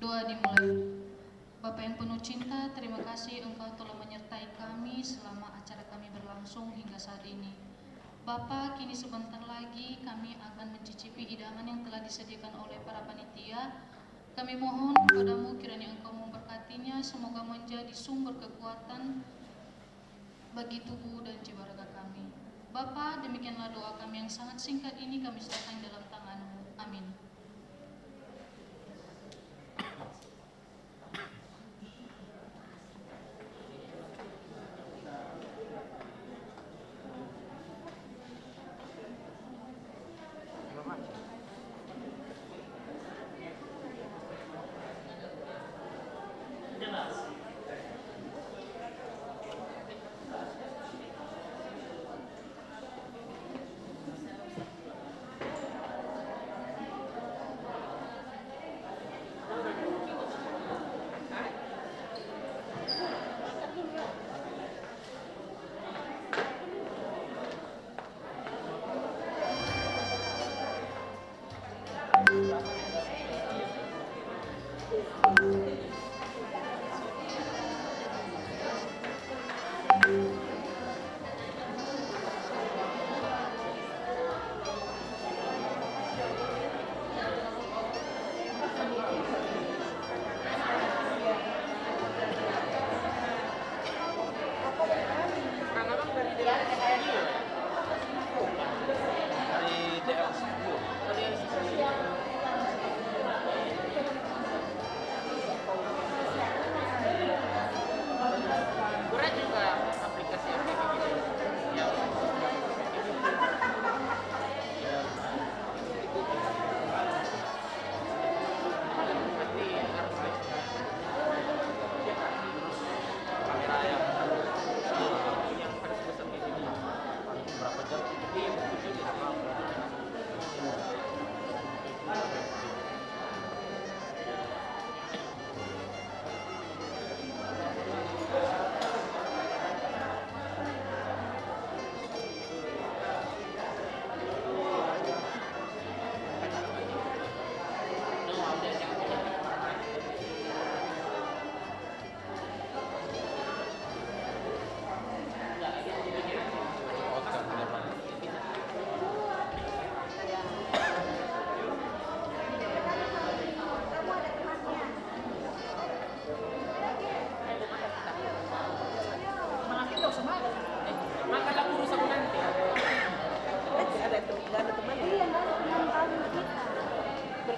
Doa dimulai. Bapak yang penuh cinta, terima kasih Engkau telah menyertai kami selama acara kami berlangsung hingga saat ini. Bapak, kini sebentar lagi kami akan mencicipi hidangan yang telah disediakan oleh para panitia. Kami mohon kepadamu kiranya Engkau memberkatinya, semoga menjadi sumber kekuatan bagi tubuh dan jiwa raga kami. Bapa, demikianlah doa kami yang sangat singkat ini kami serahkan dalam tangan-Mu. Amin.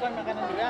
Makanan juga.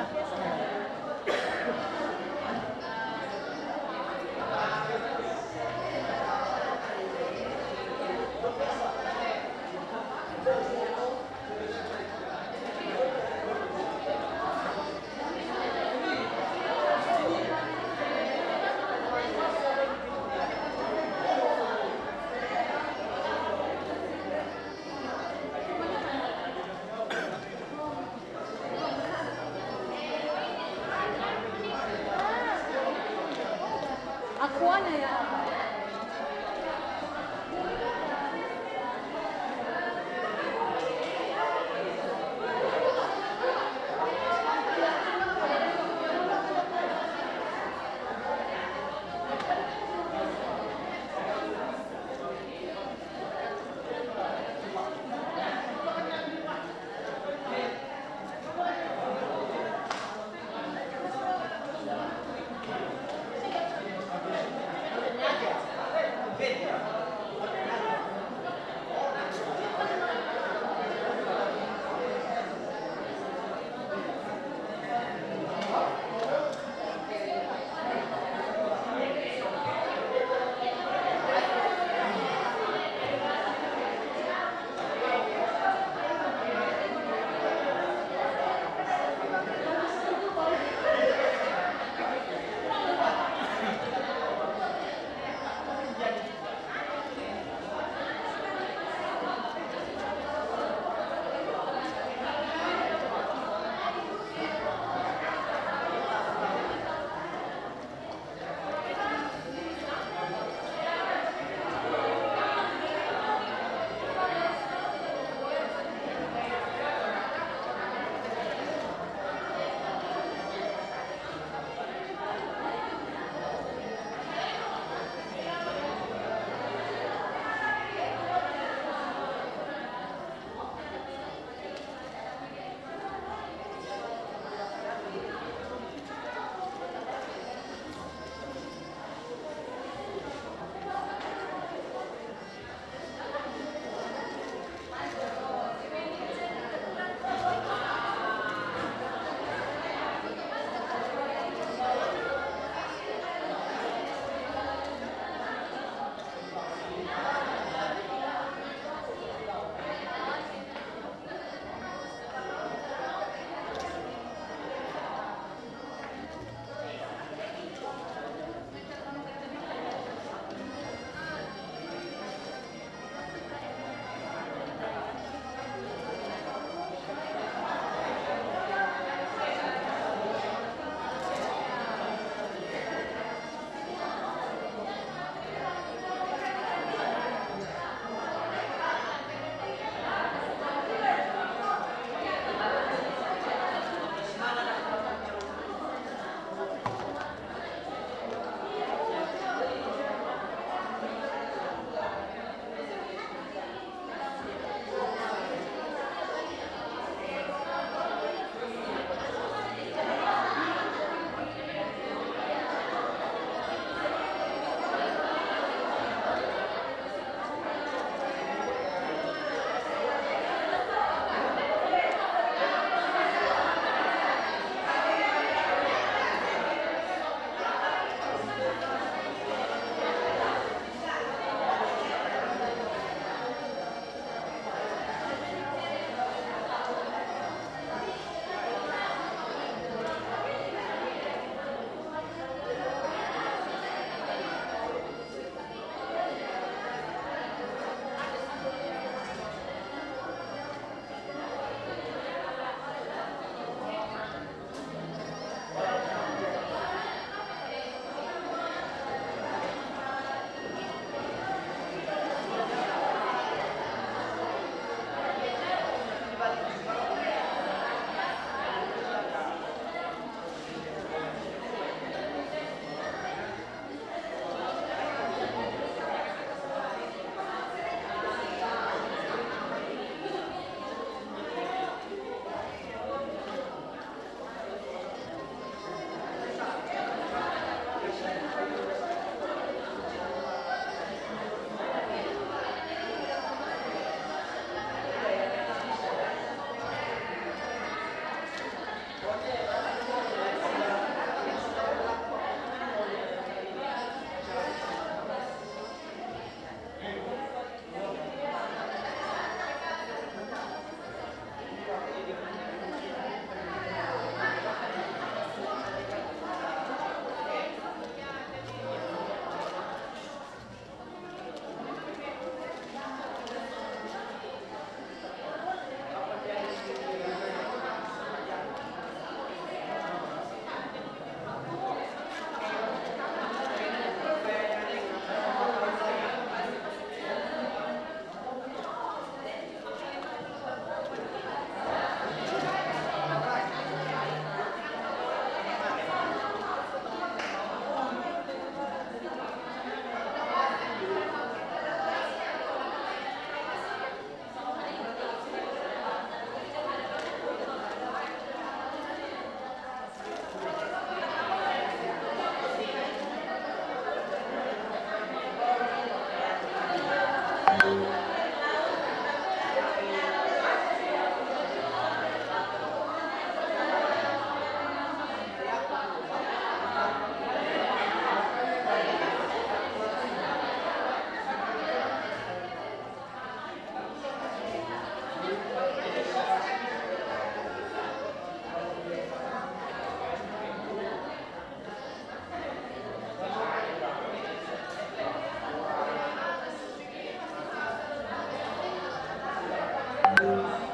Amin.